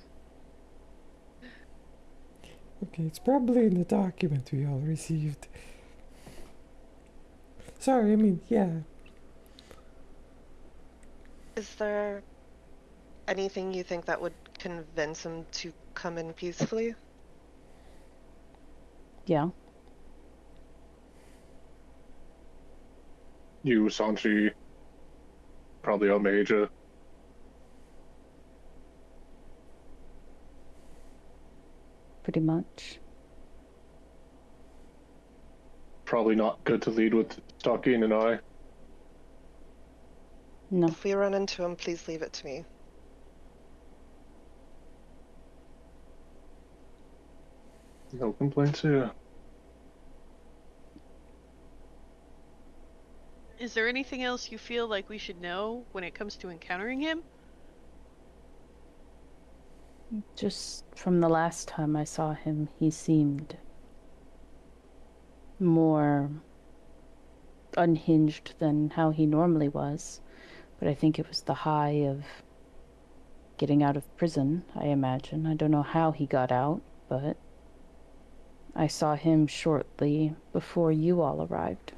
Okay, it's probably in the document we all received. Sorry, I mean, yeah. Is there anything you think that would convince him to come in peacefully? Yeah. You, Sanchi, probably Almeida. Pretty much. Probably not good to lead with Stalkeen and I. No. If we run into him, please leave it to me. No complaints here. Is there anything else you feel like we should know when it comes to encountering him? Just from the last time I saw him, he seemed more unhinged than how he normally was. But I think it was the high of getting out of prison, I imagine. I don't know how he got out, but I saw him shortly before you all arrived.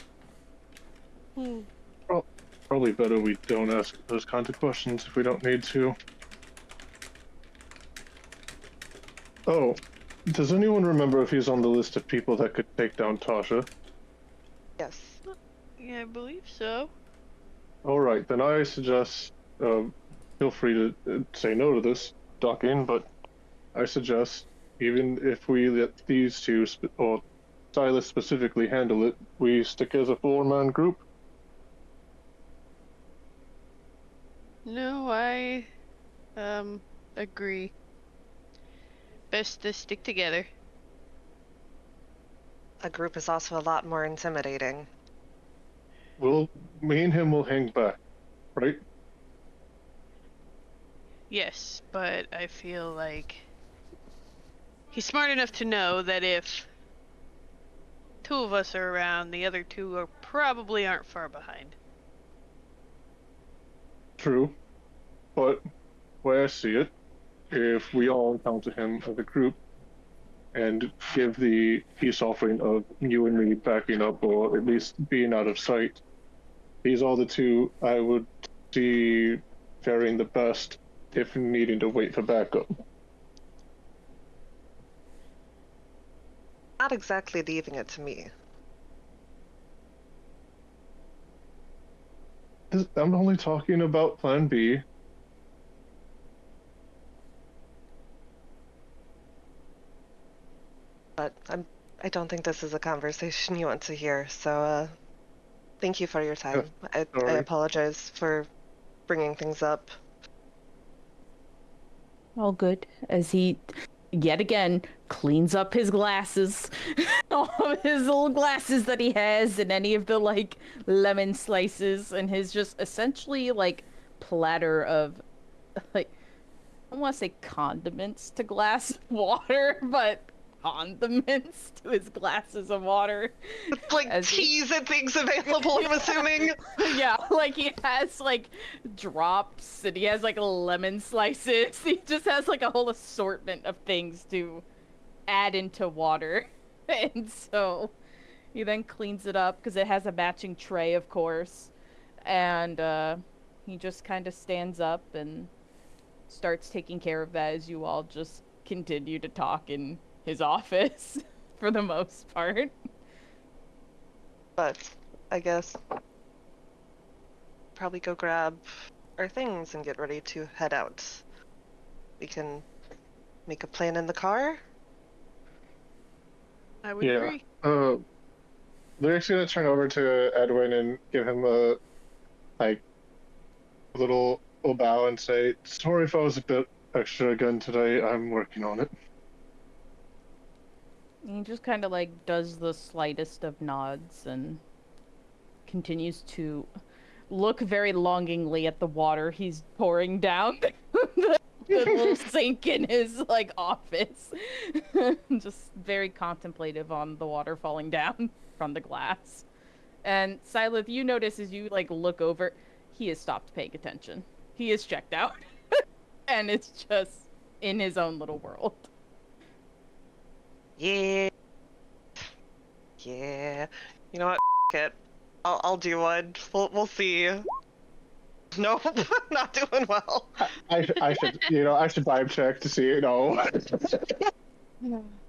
Probably better we don't ask those kinds of questions if we don't need to. Oh, does anyone remember if he's on the list of people that could take down Tasha? Yes. Yeah, I believe so. All right, then I suggest. Feel free to say no to this, Docking, but I suggest even if we let these two or Silas specifically handle it, we stick as a 4-man group. No, I agree. Best to stick together. A group is also a lot more intimidating. Me and him will hang back, right? Yes, but I feel like he's smart enough to know that if 2 of us are around, the other 2 probably aren't far behind. True, but where I see it, if we all encounter him as a group and give the peace offering of you and me backing up or at least being out of sight, these are the 2 I would see faring the best if needing to wait for backup. Not exactly leaving it to me. I'm only talking about Plan B. But I don't think this is a conversation you want to hear, so thank you for your time. I sorry. apologize for bringing things up. All good. As he, yet again, cleans up his glasses. All of his little glasses that he has, and any of the, like, lemon slices, and his just essentially, like, platter of, like, I don't want to say condiments to glass water, but condiments to his glasses of water. Like As he- teas and things available, I'm assuming. Yeah, like he has like drops and he has like lemon slices. He just has like a whole assortment of things to add into water. And so he then cleans it up because it has a matching tray, of course. And he just kind of stands up and starts taking care of that as you all just continue to talk in his office for the most part. But I guess probably go grab our things and get ready to head out. We can make a plan in the car. I would Yeah. agree. They're actually gonna turn over to Edwin and give him a little bow and say, "Sorry if I was a bit extra again today. I'm working on it." He just kind of like does the slightest of nods and continues to look very longingly at the water he's pouring down the little sink in his like office. Just very contemplative on the water falling down from the glass. And Silith, you notice as you like look over, he has stopped paying attention. He is checked out. And it's just in his own little world. Yeah. Yeah. You know what? It. I'll do one. We'll see. Nope, not doing well. I should I should vibe check to see. No.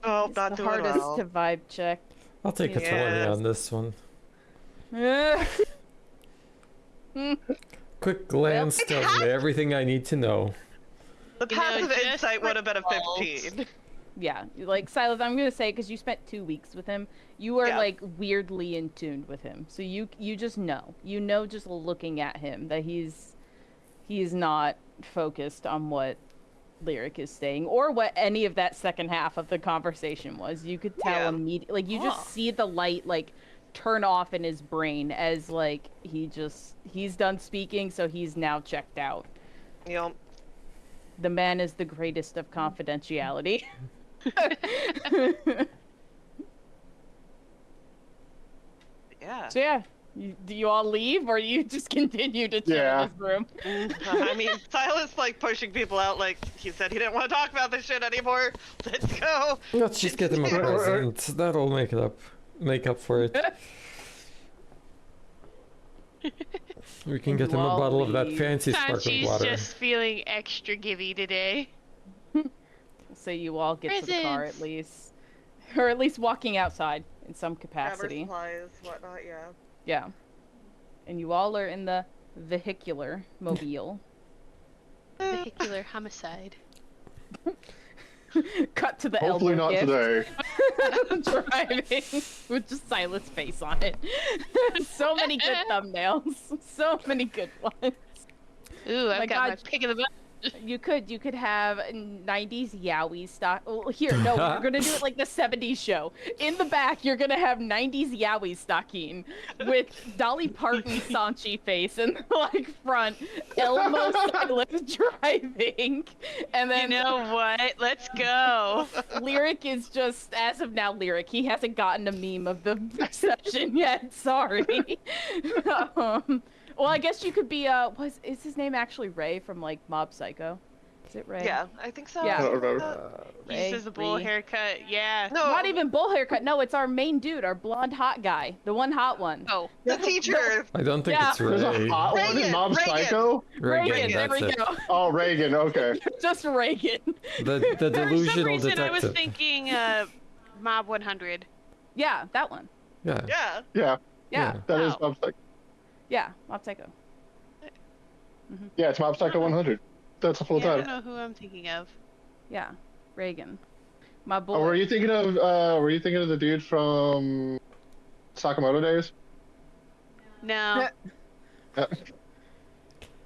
Oh, It's not the doing hardest well. to vibe check. I'll take a 20 Yes. on this one. Hmm. Quick glance tells me everything I need to know. The You know, passive just insight would have been a results. 15. Yeah, like Silas, I'm gonna say because you spent 2 weeks with him, you are Yeah. like weirdly in tune with him. So you just know, just looking at him that he's not focused on what Lyric is saying or what any of that second half of the conversation was. You could tell Yeah. immediately, like you Huh. just see the light like turn off in his brain as like he's done speaking, so he's now checked out. You know, The man is the greatest of confidentiality. yeah. So yeah, do you all leave or you just continue to chill Yeah. in this room? I mean, Silas like pushing people out. Like he said, he didn't want to talk about this shit anymore. Let's go. Let's just get him a present. That'll make up for it. We can get him a bottle of that Wally. fancy sparkling Sanchi's water. just feeling extra givey today. say you all get to the car at Presents. least, or at least walking outside in some Grab our capacity. supplies, whatnot, yeah. Yeah. And you all are in the vehicular mobile. Vehicular homicide. Cut to the Hopefully elbow not gift. today. Driving with just Silas' face on it. So many good thumbnails. So many good ones. Ooh, My I've got my God. pick of the bunch. You could have 90s yaoi stock. Oh, here, no, you're gonna do it like the 70s show. In the back, you're gonna have 90s yaoi stocking with Dolly Parton Sanchi face in the like front, Elmo Silas driving, and You then know what? Let's go. Lyric is just, as of now, Lyric. He hasn't gotten a meme of the reception yet. Sorry. Well, I guess you could be. Is his name actually Ray from like Mob Psycho? Is it Ray? Yeah, I think so. Yeah. I don't remember. He Ray, says the bull Ree. haircut. Yeah. No, Not even bull haircut. No, it's our main dude, our blonde hot guy, the one hot one. Oh. the teacher. I don't think Yeah. it's There's a Ray. hot one in Reagan, Mob Reagan. Psycho? Reagan. There that's we it. go. Oh, Reagan. Okay. Just Reagan. The For some delusional reason, I was detective. thinking Mob 100. Yeah, that one. Yeah. Yeah. Yeah, Yeah, that is Wow. Mob Psycho. yeah, Mob Psycho. Yeah, it's Mob Psycho 100. That's the full Yeah, I don't title. know who I'm thinking of. Yeah, Reagan. My boy. Oh, were you thinking of the dude from Sakamoto Days? No.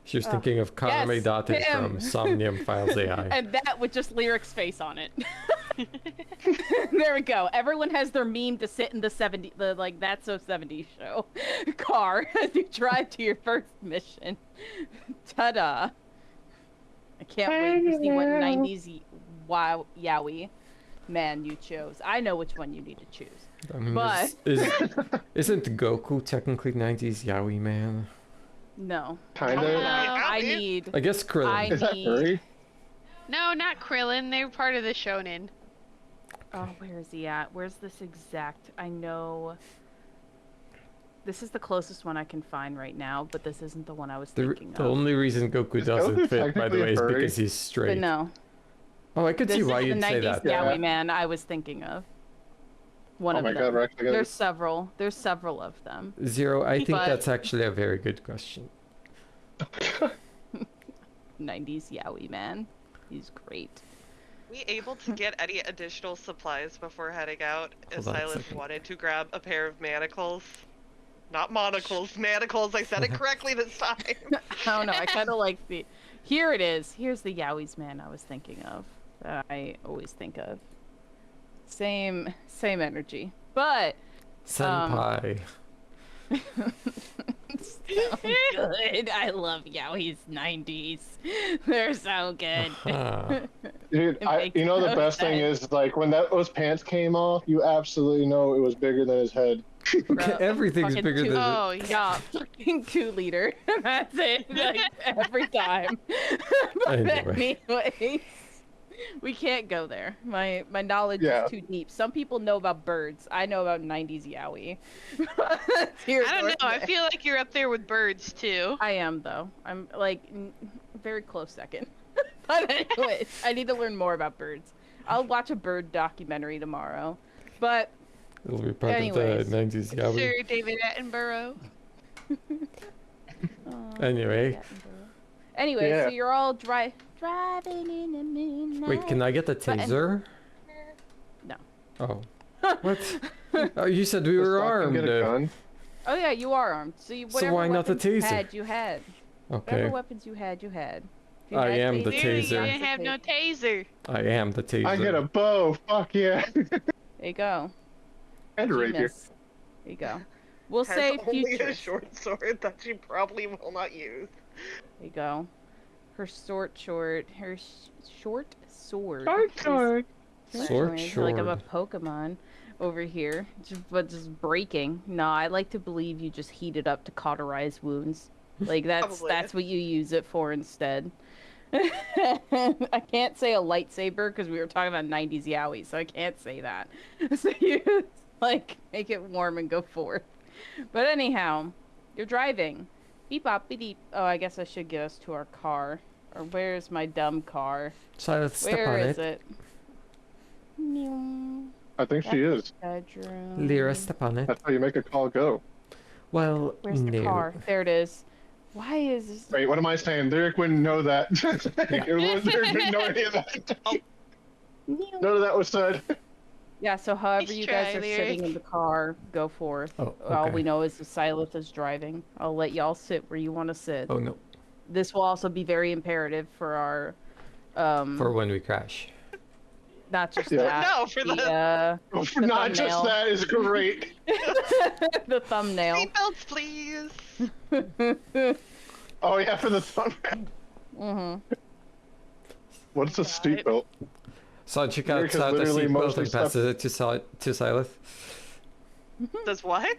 She was thinking of Karame Yes, Date him. from Somnium Files AI. And that with just Lyric's face on it. There we go. Everyone has their meme to sit in the like That's So 70s show car as you drive to your first mission. Ta-da. I can't wait to see what 90s yaoi man you chose. I know which one you need to choose. I mean, But- isn't Goku technically 90s yaoi man? No. Kinda. I need I guess Krillin. Is that furry? No, not Krillin. They were part of the shonen. Oh, where is he at? Where's this exact? I know. This is the closest one I can find right now, but this isn't the one I was thinking The of. only reason Goku Is doesn't Goku fit, by the technically way, is furry? because he's But straight. no, Oh, I could this see is why the you'd 90s say that. Yeah. yaoi man I was thinking of. One Oh of my them. god, we're actually There's several. There's several of them. Zero, I think But- that's actually a very good question. 90s yaoi man. He's great. We able to get any additional supplies before heading out? If Hold on a Silas second. wanted to grab a pair of manacles. Not monocles, manacles. I said it correctly this time. I don't know. I kind of like the. Here it is. Here's the yaoi's man I was thinking of. That I always think of. Same energy, but Senpai. so good. I love yaoi's 90s. They're so good. Huh. Dude, It makes you know the no best thing sense. is like when those pants came off, you absolutely know it was bigger than his head. Bro, Everything's fucking bigger two- than Oh, Yeah, fucking 2 liter. That's it. Like, every time. But Anyway. anyways, we can't go there. My knowledge Yeah. is too deep. Some people know about birds. I know about 90s yaoi. I don't know. I feel like you're up there with birds too. I am though. I'm like very close second. But anyways, I need to learn more about birds. I'll watch a bird documentary tomorrow. But It'll be part Anyways. of the 90s yaoi. Sir David Attenborough. Anyway. Anyway, Yeah. so you're all driving in the moonlight. Wait, can I get the But- taser? No. Oh. What? Oh, you said we Does were Stockton armed. get a gun? Oh yeah, you are armed. So you whatever why not the weapons you taser? had, you had. Whatever Okay. weapons you had, you had. If you I had am the Clearly, taser. you didn't have no taser. I am the taser. I get a bow. Fuck yeah. There you go. And a You rapier. miss. There you go. We'll Has say only future. a short sword that she probably will not use. There you go. Her short sword. Short is Sword like I'm a sword. Pokemon over here, but just breaking. No, I like to believe you just heat it up to cauterize wounds. Like that's Probably. what you use it for instead. I can't say a lightsaber because we were talking about 90s yaoi, so I can't say that. So you like make it warm and go forth. But anyhow, you're driving. Beep bop beep beep. Oh, I guess I should get us to our car. Or where's my dumb car? Silas, step Where on is it. it? I think she is. Bedroom. Lyra, step on it. That's how you make a call go. Well, Where's the no. car? There it is. Why is this? Wait, what am I saying? Lyric wouldn't know that. Lyric wouldn't know any of that. None of that was said. Yeah, so however Nice you guys try, are Lyric. sitting in the car, go forth. Oh, All okay. we know is the Silith is driving. I'll let y'all sit where you want to sit. Oh no, This will also be very imperative for our, for when we crash. not just Yeah. that. No, for the Not just thumbnail. that is great. the thumbnail. seatbelts, please. Oh yeah, for the thumb. Mm-hmm. What's a seatbelt? Sanchi Lyric cuts has out the literally seatbelt mostly and passes it to Silith. Does what?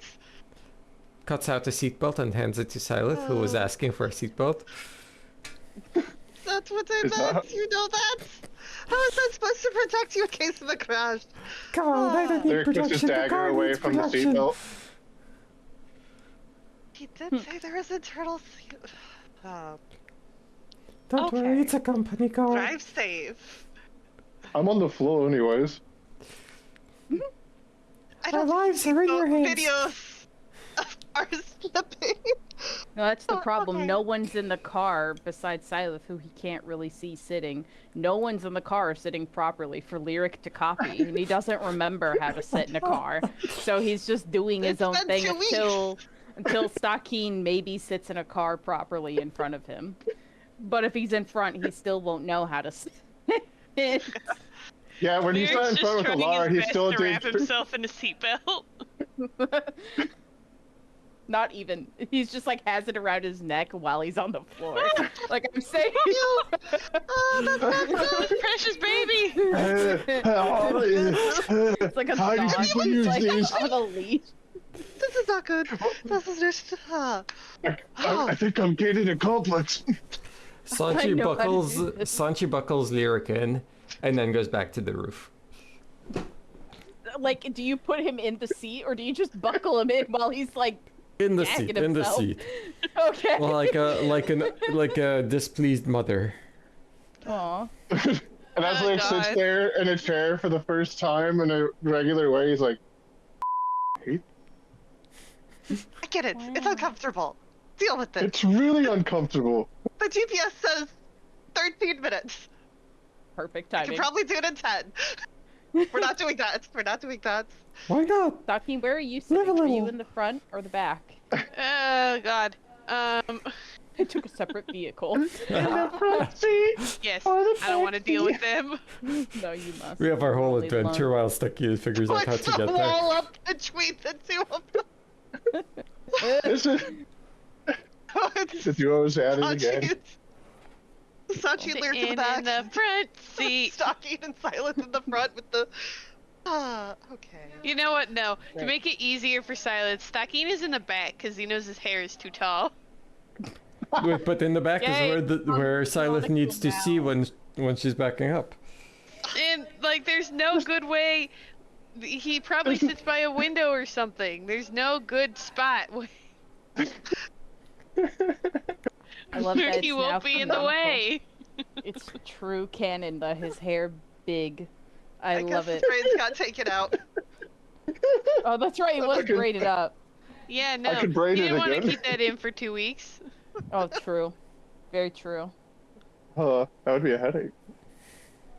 Cuts out the seatbelt and hands it to Silith, who was asking for a seatbelt. That's what I Is that- meant. You know that? How is that supposed to protect you in case of a crash? God, I don't need Lyric puts his protection. The dagger car away needs from the protection. seatbelt. He did say there was internal. Don't worry, Okay. it's a company car. Drive safe. I'm on the floor anyways. I Our don't lives are in your hands. videos of cars flipping. No, that's the Oh, problem. okay. No one's in the car besides Silith, who he can't really see sitting. No one's in the car sitting properly for Lyric to copy, and he doesn't remember how to sit in a car. So he's just doing his It's own been thing 2 weeks. until Stakeen maybe sits in a car properly in front of him. But if he's in front, he still won't know how to sit. Yeah, when he's not in Lyric's front just with trying Alara, his he's best still to wrap doing. himself in a seatbelt. Not even. He's just like has it around his neck while he's on the floor. Like I'm saying. Oh, that's not good. Precious baby. It's like a How do dog. people He's use like these? on a leash. This is not good. This is just. I think I'm getting a complex. Sanchi know how to buckles do this. Sanchi buckles Lyric in, and then goes back to the roof. Like, do you put him in the seat or do you just buckle him in while he's like In the gagging seat, in the himself? seat, Okay. like a displeased mother. Aw. And as Oh, Lyric sits God. there in a chair for the first time in a regular way, he's like, I get it. It's Wow. uncomfortable. Deal with it. it's really uncomfortable. The GPS says 13 minutes. Perfect I can timing. probably do it in 10. We're not doing that. We're not doing that. Why not? Talking, where are you Live a sitting? Are you little. in the front or the back? Oh God. I took a separate vehicle. Yes. I don't want to deal with them. No, you must. We have our whole Only adventure while Stucky figures out how Push to the get there. wall up between the two of them. This is the duo's at it again. Sachi Lyric in the In back. the front seat. Stocking and Silent in the front with the. Okay. You know what? No. To Right. make it easier for Silence, Stocking is in the back because he knows his hair is too tall. Wait, but in the back Yay. is where Silith needs to see when she's backing up. And like, there's no good way. He probably sits by a window or something. There's no good spot where I love that he it's won't now be in the canonical. way. It's true canon that his hair big. I guess love the it. braids got taken out. Oh, that's right. It was could- braided up. Yeah, no. could braid you it didn't want to again. keep that in for 2 weeks. Oh, true. Very true. That would be a headache.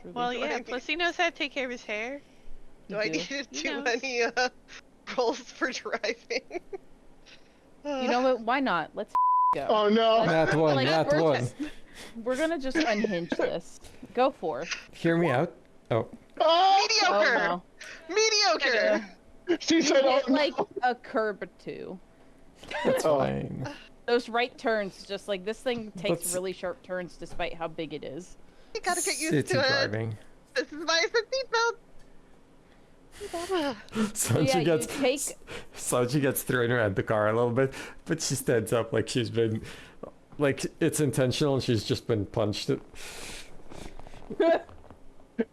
Truly. Well, Do I yeah. need- Plus, he knows how to take care of his hair. Do I You do. need to do knows? any rolls for driving? You know what? Why not? Let's go. Oh no! That one, Like, that we're one. just- We're gonna just unhinge this. Go forth. Hear me out. Oh, Oh! Oh Mediocre! no. Mediocre! She You said, "Oh hit no!" like a curb or two. that's Oh. fine. Those right turns, just like this thing takes That's- really sharp turns despite how big it is. You gotta get used City to it. driving. This is my seatbelt. Sanchi yeah, you gets take Sanchi gets thrown around the car a little bit, but she stands up like she's been, like it's intentional and she's just been punched.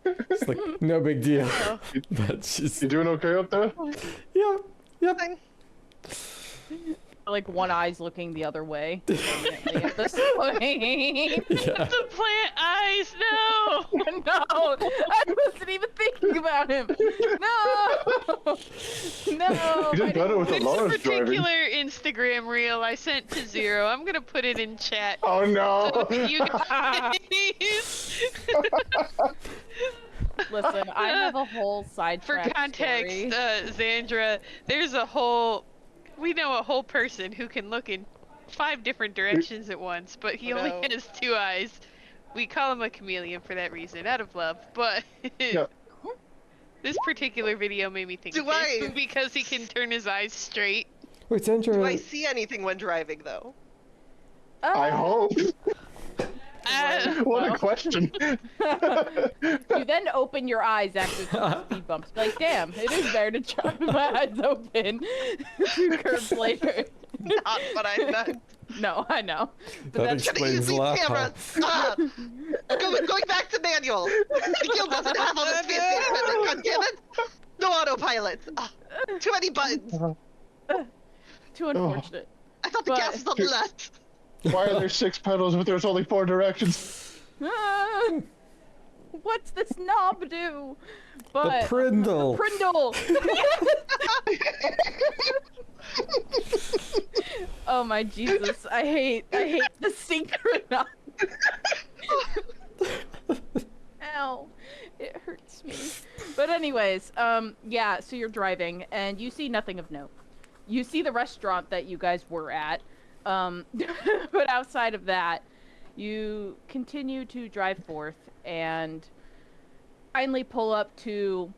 It's like no big deal. But she's You doing okay up there? yeah, yep. Fine. like one eye's looking the other way permanently at this point. Yeah. The plant eyes, no! No, I wasn't even thinking about him. No, no. You did better with the This Lawrence driving. particular Instagram reel I sent to Zero. I'm gonna put it in chat. Oh no! So you guys. Listen, I have a whole For sidetrack context, story. Xandra, we know a whole person who can look in 5 different directions at once, but he only No. has 2 eyes. We call him a chameleon for that reason, out of love, but Yeah. this particular video made me think Do of it I? because he can turn his eyes straight. Wait, Do I Sandra, see anything when driving, though? I hope. What a well. question. You then open your eyes after 2 speed bumps. Like, damn, it is there to try my eyes open 2 curves later. Not what I meant. No, I know. But that that's Gonna use explains these Laha. cameras. Going back to manual. The guild doesn't have all this fancy equipment. God damn it! No autopilot. Too many buttons. too unfortunate. I thought the But- gas was on the left. Why are there 6 pedals but there's only 4 directions? Ah, what's this knob do? the But Prindle. Prindle. Oh my Jesus! I hate the synchron. Ow, it hurts me. But anyways, yeah. So you're driving and you see nothing of note. You see the restaurant that you guys were at, but outside of that, you continue to drive forth and finally pull up to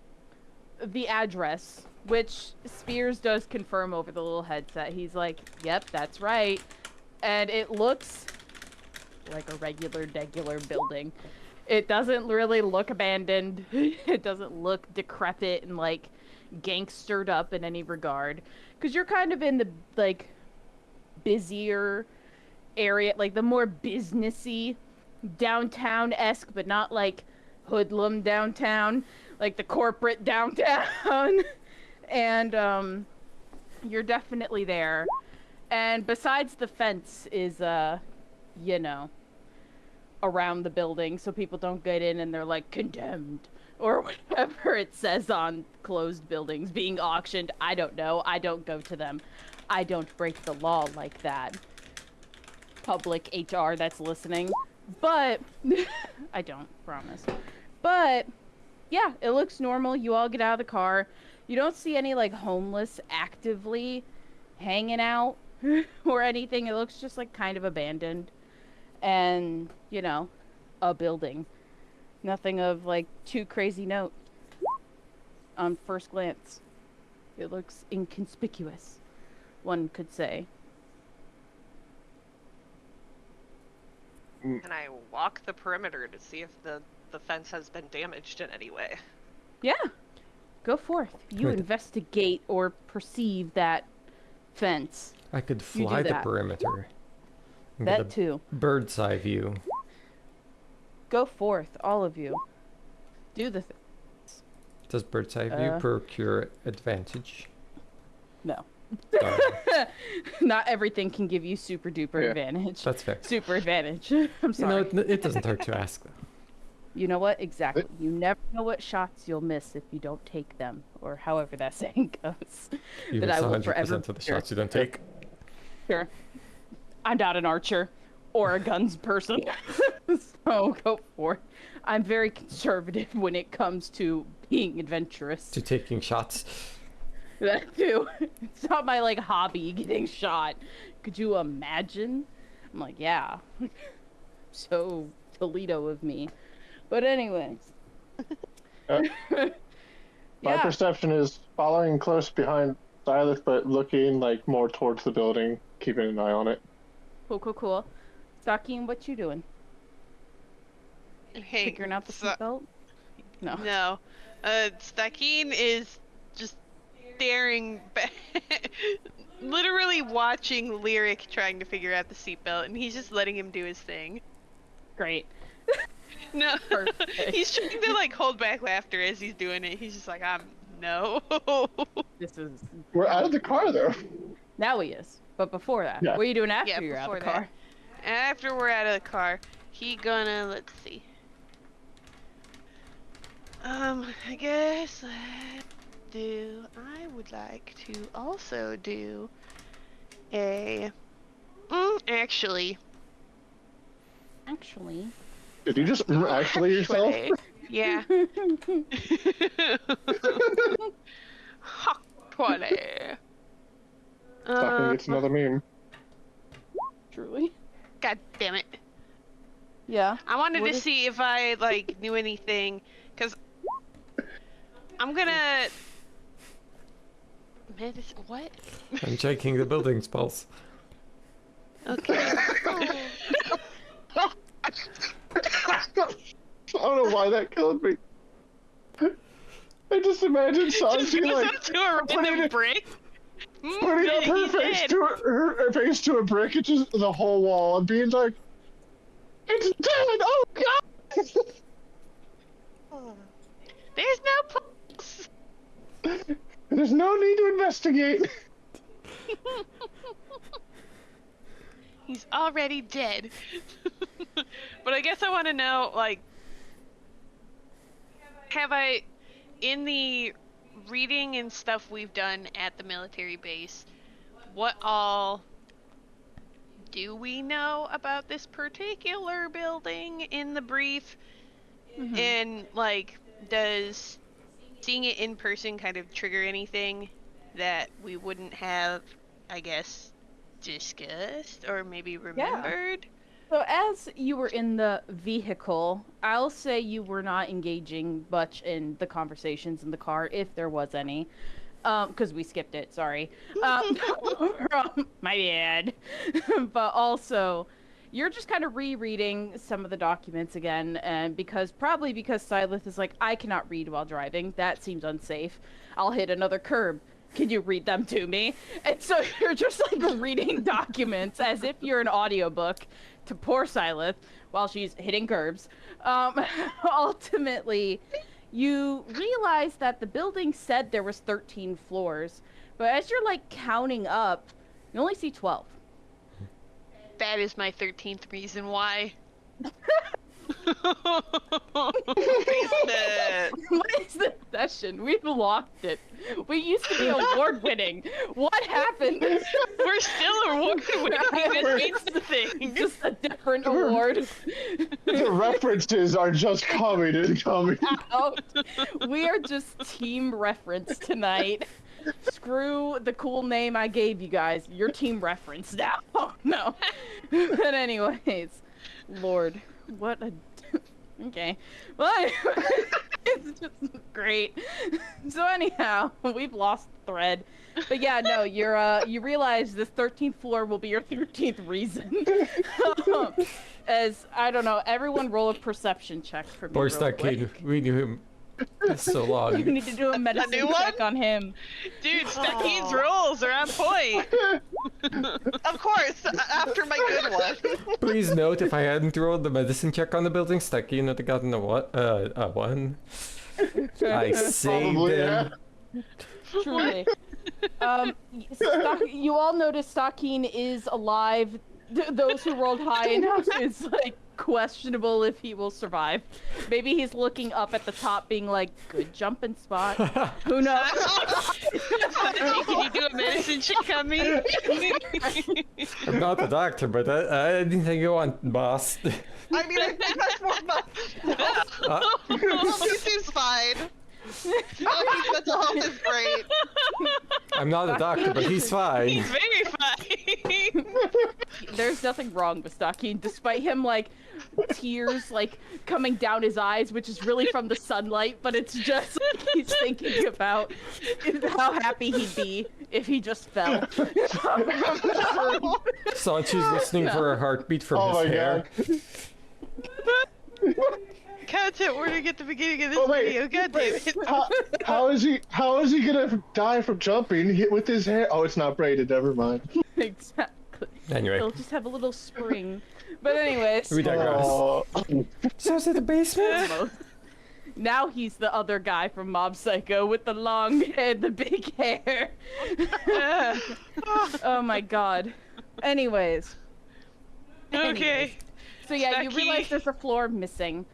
the address, which Spears does confirm over the little headset. He's like, yep, that's right. And it looks like a regular building. It doesn't really look abandoned. It doesn't look decrepit and like gangstered up in any regard. Because you're kind of in the like busier area, like the more businessy downtown-esque, but not like hoodlum downtown, like the corporate downtown. And you're definitely there. And besides the fence is you know, around the building so people don't get in and they're like condemned or whatever it says on closed buildings being auctioned. I don't know. I don't go to them. I don't break the law like that. Public HR that's listening. But I don't, promise. But yeah, it looks normal. You all get out of the car. You don't see any like homeless actively hanging out or anything. It looks just like kind of abandoned. And, you know, a building. Nothing of like too crazy note on first glance. It looks inconspicuous, one could say. Can I walk the perimeter to see if the fence has been damaged in any way? Yeah, go forth. You Wait. investigate or perceive that fence. I could You do fly the that. perimeter. and That get a too. bird's eye view. Go forth, all of you. Do the thing. Does bird's eye view procure advantage? No. Oh, Not everything can give you super duper Yeah. advantage. that's fair. Super advantage. I'm You know, sorry. it doesn't hurt to ask though. You know what? Exactly. You never know what shots you'll miss if you don't take them, or however that saying goes. You That miss I will 100% forever of the fear. shots you don't take. Sure. I'm not an archer or a guns person, so go for it. I'm very conservative when it comes to being adventurous. To taking shots. That too. It's not my like hobby getting shot. Could you imagine? I'm like, yeah. So Toledo of me. But anyways. My Yeah. perception is following close behind Silas, but looking like more towards the building, keeping an eye on it. Cool. Sakin, what you doing? Hey, Figuring out the seatbelt? No. No. Stakeen is just staring back, literally watching Lyric trying to figure out the seatbelt, and he's just letting him do his thing. Great. No, Perfect. he's trying to like hold back laughter as he's doing it. He's just like, no. This is We're out of the car though. now he is. But before that, Yeah. what are you doing after Yeah, you're out of the before that. car? After we're out of the car, he gonna, let's see. I guess I would like to also do a, actually, Actually. Did you just actually yourself? yeah. Actually. Fucking, it's another meme. Truly. God damn it. Yeah. I wanted What to is- see if I, like, knew anything, because I'm gonna... What? I'm checking the building's pulse. Okay. I don't know why that killed me. I just imagine Just Sanji goes like up to a putting random it- brick. putting up her He's face dead. to her face to a brick, it's just the whole wall, and being like, "It's dead! Oh god!" There's no pulse. There's no need to investigate. He's already dead. But I guess I want to know, like, have I, in the reading and stuff we've done at the military base, what all do we know about this particular building in the brief? Mhm. And, like, does seeing it in person kind of trigger anything that we wouldn't have, I guess, discussed or maybe remembered? So as you were in the vehicle, I'll say you were not engaging much in the conversations in the car, if there was any. Because we skipped it, sorry. My bad. But also, you're just kind of rereading some of the documents again, and probably because Silith is like, I cannot read while driving. That seems unsafe. I'll hit another curb. Can you read them to me? And so you're just like reading documents as if you're an audiobook to poor Silith while she's hitting curbs. Ultimately, you realize that the building said there was 13 floors, but as you're like counting up, you only see 12. That is my 13th reason why. What is this session? We've locked it. We used to be award winning. What happened? We're still award-winning. That means nothing. Just a different award. The references are just coming and coming. Out. We are just team reference tonight. Screw the cool name I gave you guys. You're team reference now. Oh, no. But anyways, Lord, what a... Okay. Well, anyway, it's just great. So anyhow, we've lost the thread. But yeah, no, you realize this 13th floor will be your 13th reason. As, I don't know, everyone roll a perception check for me Poor real Stucky, quick. we knew him so long. You need to do a medicine new check one? on him. Dude, Stucky's rolls are on point. Of course, after my good one. Please note, if I hadn't rolled the medicine check on the building, Stucky would have gotten a one. I saved Probably, him. Truly. You all notice Stakeen is alive. Those who rolled high enough is like questionable if he will survive. Maybe he's looking up at the top being like, good jumping spot. Who knows? Hey, can you do a medicine check on me? I'm not a doctor, but anything you want, boss. I mean, I think that's more about. He seems fine. His mental health is great. I'm not a doctor, but he's fine. He's very fine. There's nothing wrong with Stakeen, despite him like tears like coming down his eyes, which is really from the sunlight, but it's just like he's thinking about how happy he'd be if he just fell. Sanchi's listening for a heartbeat from Oh his my hair. god. Content warning at the beginning of this Oh, wait, video. God damn it. How is he gonna die from jumping hit with his hair? Oh, it's not braided. Never mind. Exactly. Anyway, He'll just have a little spring. But anyways, we digress. Oh, So is it the basement? Now he's the other guy from Mob Psycho with the long head, the big hair. Oh my god. Anyways. Okay. So yeah, you Stucky. realize there's a floor missing.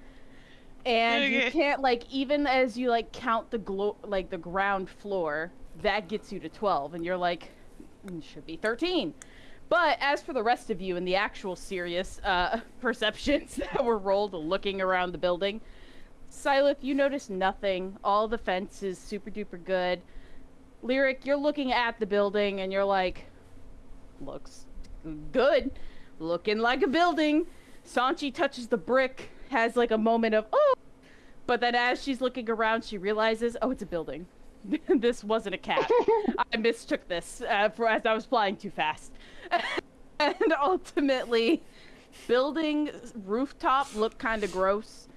And you Okay. can't, like, even as you, like, count the the ground floor, that gets you to 12. And you're like, should be 13. But as for the rest of you and the actual serious perceptions that were rolled looking around the building, Silith, you notice nothing. All the fence is super duper good. Lyric, you're looking at the building and you're like, looks good. Looking like a building. Sanchi touches the brick, has like a moment of, oh! But then as she's looking around, she realizes, oh, it's a building. This wasn't a cat. I mistook this as I was flying too fast. And ultimately, building rooftop looked kind of gross.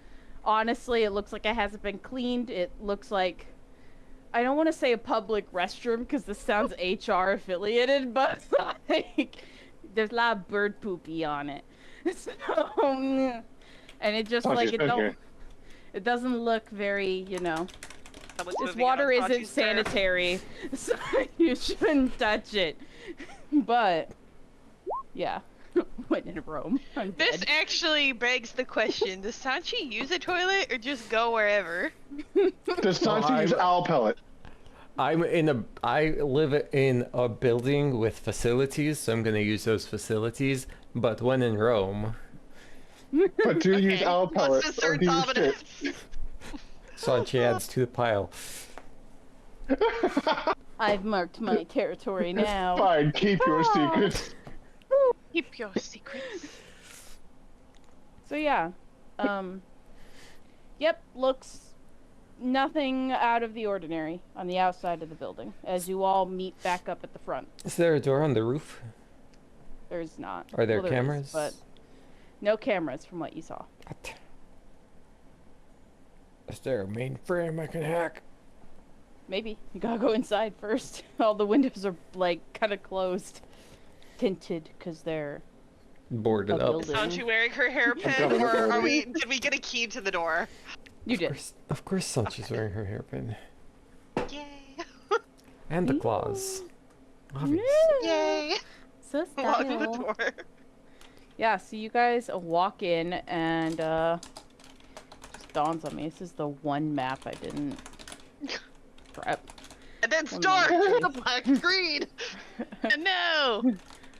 Honestly, it looks like it hasn't been cleaned. It looks like, I don't want to say a public restroom because this sounds HR affiliated, but like, there's a lot of bird poopy on it. So, and it just like, it doesn't look very, you know, Someone's this moving in water on isn't Sanchi's turf. sanitary, so you shouldn't touch it. But, yeah, when in Rome, I'm This dead. actually begs the question: does Sanchi use a toilet or just go wherever? Does Sanchi use owl pellet? I live in a building with facilities, so I'm gonna use those facilities. But when in Rome, But do you use Okay. owl What's pellet the or third do you dominance? shit? Sanchi adds to the pile. I've marked my territory now. Fine, keep your secrets. Keep your secrets. So yeah, yep, looks nothing out of the ordinary on the outside of the building. As you all meet back up at the front, Is there a door on the roof? there's not. Are there Well, is, cameras? but no cameras from what you saw. What? Is there a mainframe I can hack? Maybe you gotta go inside first. All the windows are like kind of closed, tinted because they're Boarded A up. building. Aren't you wearing her hairpin, I'm or are covered. we? Did we get a key to the door? you did. Of course Sanchi's wearing her hairpin. Yay! And the claws. Obvious. Yay! So Lock the style. door. Yeah, so you guys walk in and just dawns on me. This is the one map I didn't prep. And then One start moment, the black screen. No.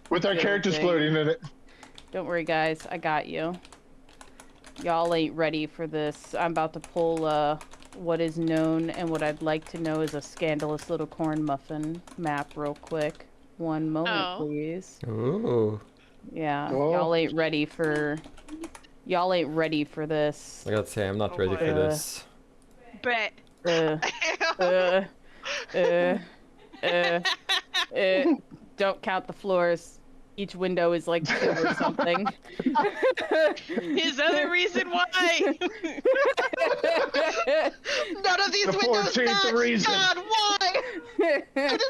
With our characters Building. floating in it. Don't worry, guys. I got you. Y'all ain't ready for this. I'm about to pull what is known and what I'd like to know is a scandalous little corn muffin map real quick. One moment, Oh. please. Ooh. Yeah, Oh. y'all ain't ready for this. I gotta say, I'm not Oh ready boy. for this. Bet. Don't count the floors. Each window is like 2 or something. His other reason why. None of these The windows 14th match. reason. God, why?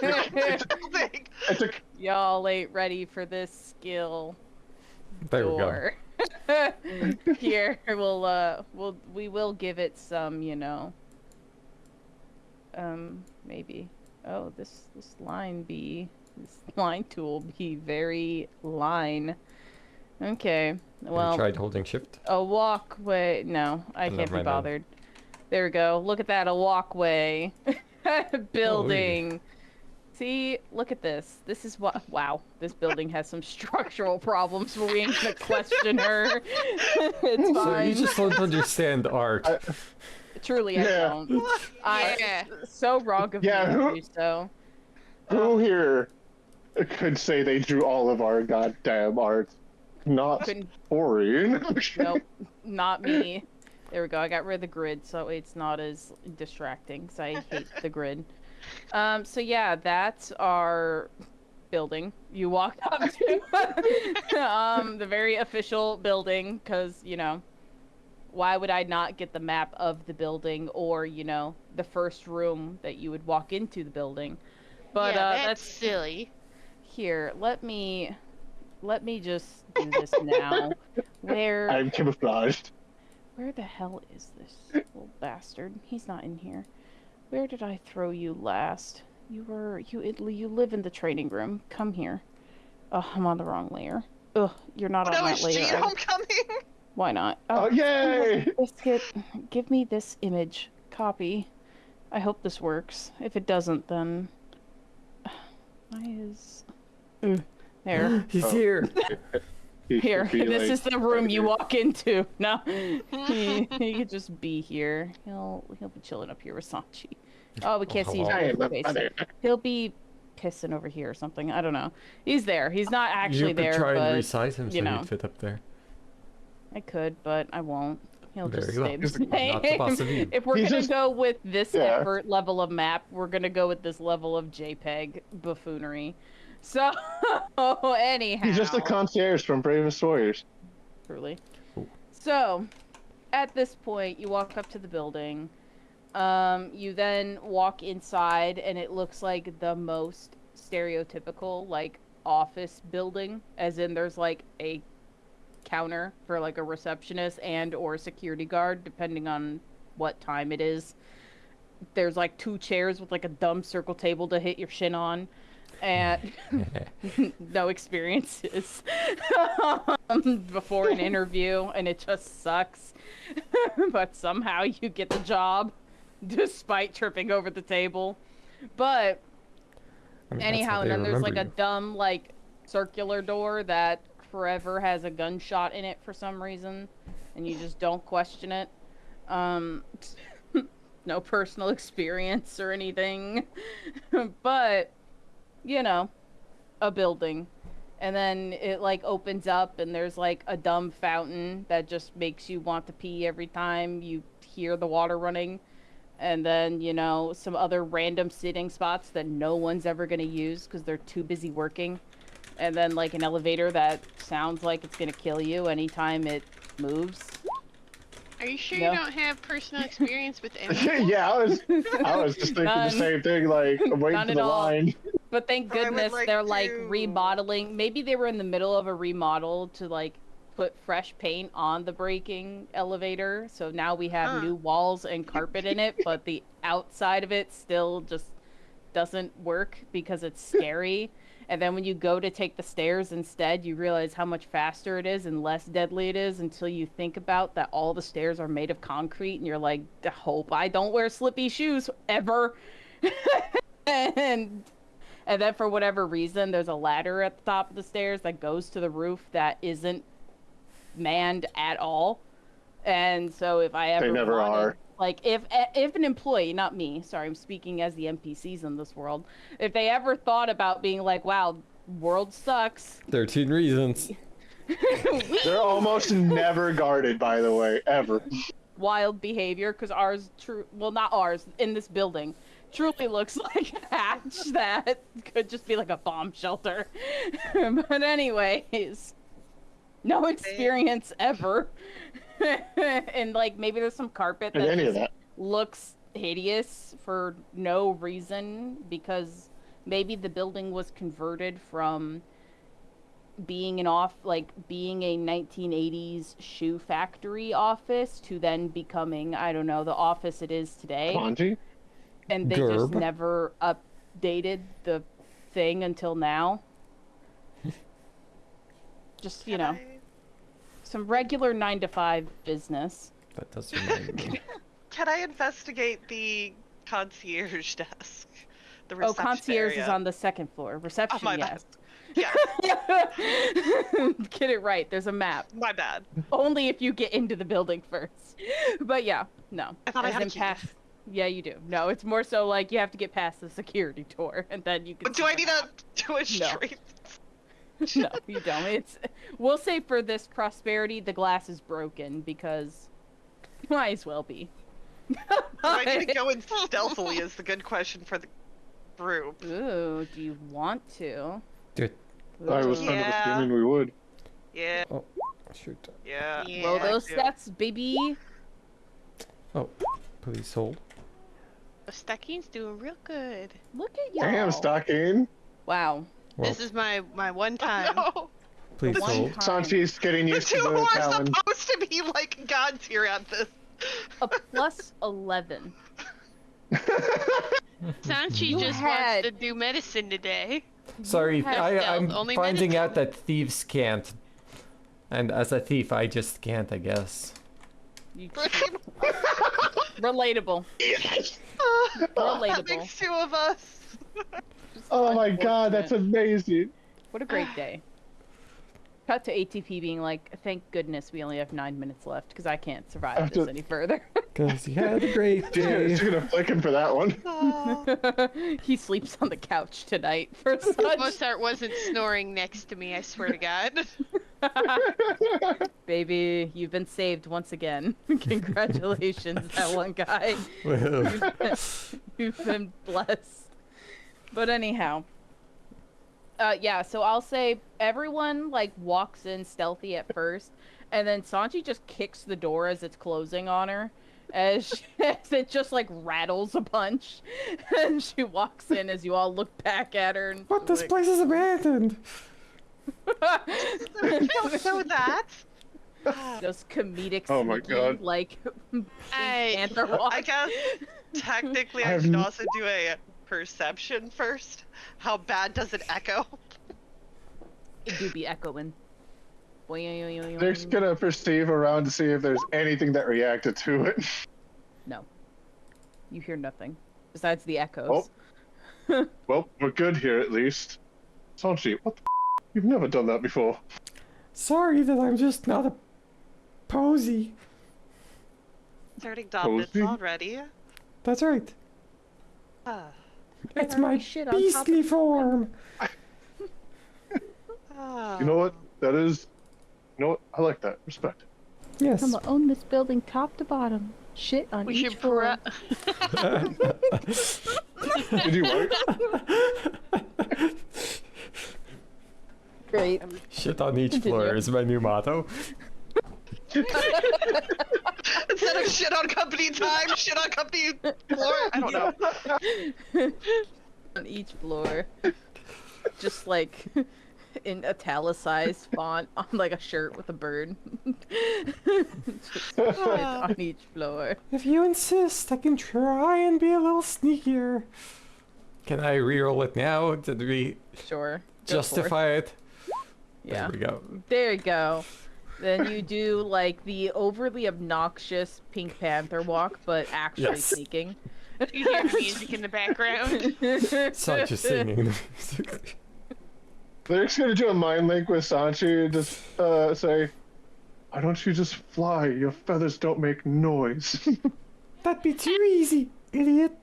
Building. It's a Y'all ain't ready for this skill. There we go. Door. Here, we will give it some, you know. Maybe. Oh, this line tool be very line. Okay. Have you Well, tried holding shift? a walkway. No, I Never can't be mind then. bothered. There we go. Look at that, a walkway. Building. See, look at this. This is what. Wow, this building has some structural problems, but we ain't gonna question her. It's So fine. you just don't understand art. Truly, I Yeah. don't. I Yeah. so wrong of Yeah, me who- to do so. Who here could say they drew all of our goddamn art? Not Couldn't. boring. Nope, not me. There we go. I got rid of the grid, so it's not as distracting. Cause I hate the grid. So yeah, that's our building. You walked up to the very official building, cause you know, why would I not get the map of the building or you know the first room that you would walk into the building? But yeah, that's silly. here. Let me just do this now. Where I'm camouflaged. Where the hell is this little bastard? He's not in here. Where did I throw you last? You live in the training room. Come here. Oh, I'm on the wrong layer. Ugh, you're not on No, that is layer. Jean homecoming? Why not? Oh, yay! Biscuit, give me this image. Copy. I hope this works. If it doesn't, then... Why is... There. He's here. He Here. should be, This like, is the room right you here. walk into. No. He could just be here. He'll be chilling up here with Sanchi. Oh, we can't see his I am a face. mother. He'll be pissing over here or something. I don't know. He's there. He's not actually you could there, try but and resize him so you know. he'd fit up there. I could, but I won't. He'll Very just well. stay the He's same. not the boss of you. If we're He's gonna just- go with this Yeah. effort level of map, we're gonna go with this level of JPEG buffoonery. So anyhow, He's just a concierge from Bravest Warriors. truly. Ooh. So, at this point, you walk up to the building. You then walk inside, and it looks like the most stereotypical, like, office building. As in, there's, like, a counter for, like, a receptionist and or security guard, depending on what time it is. There's, like, 2 chairs with, like, a dumb circle table to hit your shin on. And no experiences before an interview, and it just sucks. But somehow you get the job, despite tripping over the table. But I mean, that's how anyhow, and they then there's like remember a dumb, like, circular door that forever has a gunshot in it for some reason, and you just don't question it. No personal experience or anything. But you know, a building. And then it, like, opens up and there's, like, a dumb fountain that just makes you want to pee every time you hear the water running. And then, you know, some other random sitting spots that no one's ever going to use because they're too busy working. And then, like, an elevator that sounds like it's going to kill you anytime it moves. Are you sure No. you don't have personal experience with any? Yeah, I was just thinking None. the same thing, like, waiting None for at the all. line. But thank I would goodness like they're like to- remodeling. Maybe they were in the middle of a remodel to like put fresh paint on the braking elevator. So now we have Huh. new walls and carpet in it, but the outside of it still just doesn't work because it's scary. And then when you go to take the stairs instead, you realize how much faster it is and less deadly it is until you think about that all the stairs are made of concrete and you're like, I hope I don't wear slippy shoes ever. And then for whatever reason, there's a ladder at the top of the stairs that goes to the roof that isn't manned at all. And so if I ever never wanted- are. like if an employee, not me, sorry, I'm speaking as the NPCs in this world, if they ever thought about being like, wow, world sucks. 13 reasons. They're almost never guarded, by the way, ever. Wild behavior, because ours, well, not ours, in this building, truly looks like a hatch that could just be like a bomb shelter. But anyways, no experience ever. And like maybe there's some carpet And that any of just that. looks hideous for no reason, because maybe the building was converted from being being a 1980s shoe factory office to then becoming, I don't know, the office it is today. Monty? And they just Gerb. never updated the thing until now. Just, you know, some regular 9-to-5 business. That does remind me. Can I investigate the concierge desk? The Oh, reception concierge area? is on the second floor. Reception, my bad. yes. Yeah, Get it right. There's a map. my bad. Only if you get into the building first. But yeah, no. I thought I As had a in key. past- Yeah, you do. No, it's more so like you have to get past the security door, and then you can. But do see I the need map. to do a straight? No, you don't. It's. We'll say for this prosperity, the glass is broken because might as well be. Do I need to go in stealthily is the good question for the group. Ooh, do you want to? Dude. I was Ooh. kind of Yeah. assuming we would. Yeah, Shoot. yeah. Roll I those do. stats, baby. Oh, please hold. Stackine's doing real good. Look at you. Damn, Stocking. Wow. Well, This is my one time. No. Please one hold. time, Sanchi's getting The used to two who the are challenge. supposed to be like god tier at this. a plus 11. Sanchi You just had- wants to do medicine today. Sorry, had I'm stealth, only finding medicine. out that thieves can't. And as a thief, I just can't, I guess. You relatable. That Relatable. makes two of us. Oh my god, that's amazing. What a great day. Cut to ATP being like, thank goodness we only have 9 minutes left because I can't survive After- this any further. Because you had a great day. She's gonna flick him for that one. He sleeps on the couch tonight for such. Mozart wasn't snoring next to me, I swear to God. Baby, you've been saved once again. Congratulations, that one guy. Well, You've been blessed. But anyhow. Yeah, so I'll say everyone like walks in stealthy at first, and then Sanchi just kicks the door as it's closing on her, as it just like rattles a bunch, and she walks in as you all look back at her and What? This like, place is abandoned. Don't know that. just comedic Oh my sneaky, God. like I- Panther walk. I guess technically I I've should n- also do a perception first. How bad does it echo? It do be echoing. They're just gonna perceive around to see if there's anything that reacted to it. No. You hear nothing. Besides the echoes. Well, we're good here at least. Sanchi, what the You've never done that before. Sorry that I'm just not a posy. Starting dominance Cozy? already. That's right. Ah. It's already my shit on top of beastly form. Ah. You know what? That is. You know what? I like that. Respect. Yes. I'm gonna own this building top to bottom. Shit on We each should floor. Did you work? Great. shit on each Continue. floor is my new motto. Instead of shit on company time, shit on company floor. I don't know. On each floor. Just like in italicized font on like a shirt with a bird. Just shit on each floor. If you insist, I can try and be a little sneakier. Can I reroll it now? Did we Sure. Go for it. justify it? Yeah. There we go. There you go. Then you do like the overly obnoxious Pink Panther walk, but actually Yes. sneaking. You hear the music in the background. It's not just singing. They're just gonna do a mind link with Sanchi and just say, "Why don't you just fly? Your feathers don't make noise." That'd be too easy, idiot.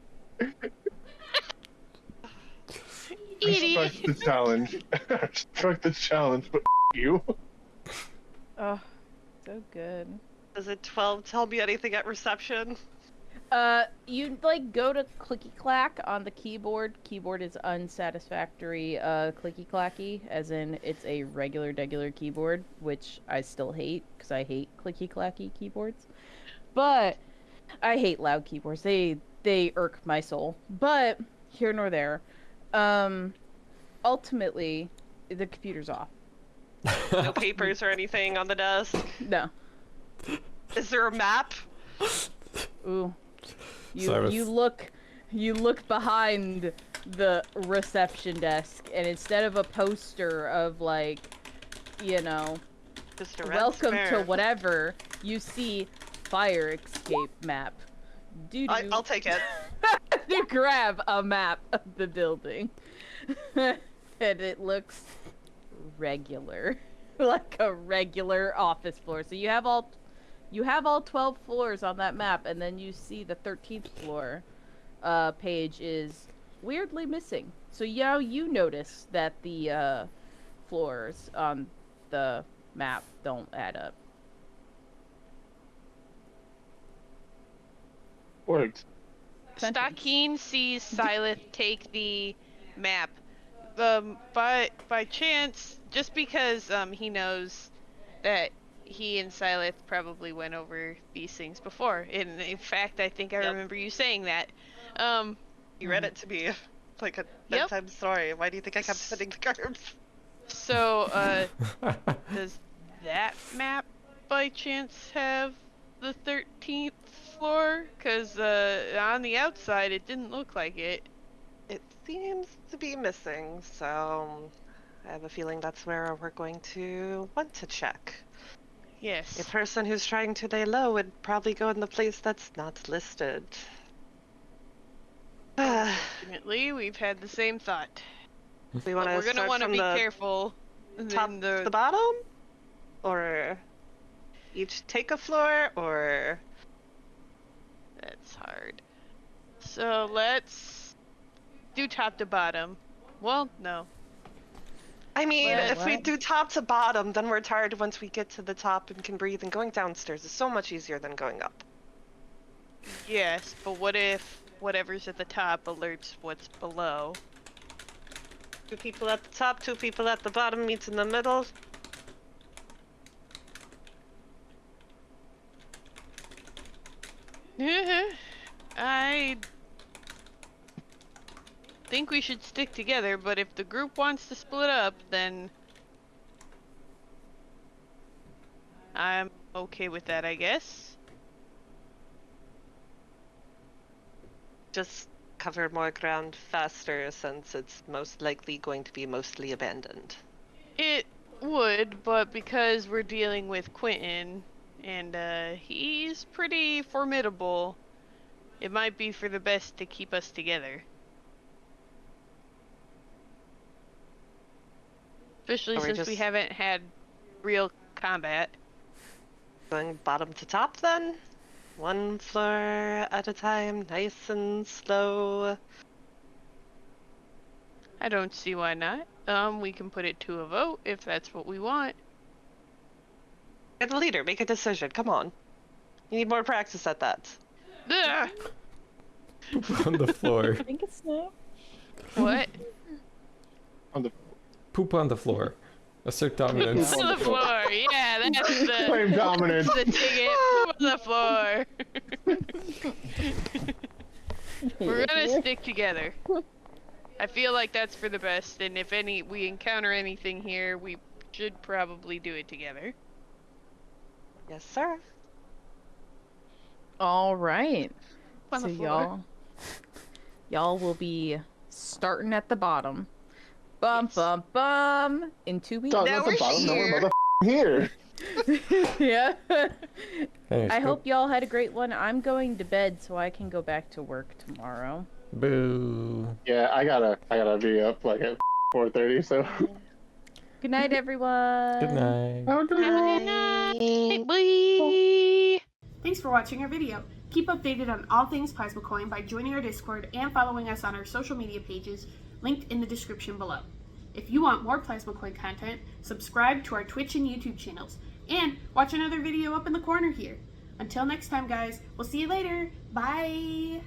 Respect the challenge. Respect the challenge, but you. Oh, so good. Does a 12 tell me anything at reception? You like go to clicky clack on the keyboard. Keyboard is unsatisfactory, clicky clacky, as in it's a regular keyboard, which I still hate because I hate clicky clacky keyboards. But I hate loud keyboards. They irk my soul. But here nor there. Ultimately, the computer's off. No papers or anything on the desk? No. Is there a map? Ooh. Cyrus. You look behind the reception desk, and instead of a poster of like, you know, Just a red welcome square. to whatever, you see fire escape map. I'll take it. You grab a map of the building, and it looks regular, like a regular office floor. So you have all 12 floors on that map, and then you see the 13th floor page is weirdly missing. So yeah, you notice that the floors on the map don't add up. Worked. Sentence. Stakeen sees Silith take the map. By chance, just because he knows that he and Silith probably went over these things before. In fact, I think I Yep. remember you saying that. You read it to me like a Yep. bedtime story. Why do you think I kept sending the cards? So, does that map by chance have the 13th floor? Because on the outside, it didn't look like it. It seems to be missing, so I have a feeling that's where we're going to want to check. A Yes. person who's trying to lay low would probably go in the place that's not listed. Ultimately, we've had the same thought. We But want to we're gonna start want to from be the careful. top in to the bottom, or each take a floor, or That's hard. So let's do top to bottom. Well, no. I mean, What? if we What? do top to bottom, then we're tired once we get to the top and can breathe. And going downstairs is so much easier than going up. Yes, but what if whatever's at the top alerts what's below? 2 people at the top, 2 people at the bottom, meets in the middle. I think we should stick together, but if the group wants to split up, then I'm okay with that, I guess. Just cover more ground faster since it's most likely going to be mostly abandoned. It would, but because we're dealing with Quentin, and he's pretty formidable, it might be for the best to keep us together. Especially Are we since we just- haven't had real combat. Going bottom to top then? 1 floor at a time, nice and slow. I don't see why not. We can put it to a vote if that's what we want. Get a leader, make a decision, come on. You need more practice at that. Ugh! On the floor. I think it's no. What? Poop on the floor. Assert dominance. On the floor. Yeah, that's the, Claim dominance. the ticket. On the floor. We're gonna stick together. I feel like that's for the best, and if we encounter anything here, we should probably do it together. Yes, sir. All right. On So the floor. y'all will be starting at the bottom. Bum Yes. bum bum in 2 weeks. Dog, Now at the we're bottom, now here. we're here. Yeah. Anyways, I go- hope y'all had a great one. I'm going to bed so I can go back to work tomorrow. Boo. Yeah, I gotta be up like at 4:30. So. Good night, everyone. Good night. Have a good Have a one. good night. Bye. Thanks for watching our video. Keep updated on all things Plasmacoin by joining our Discord and following us on our social media pages linked in the description below. If you want more Plasmacoin content, subscribe to our Twitch and YouTube channels, and watch another video up in the corner here. Until next time, guys, we'll see you later. Bye!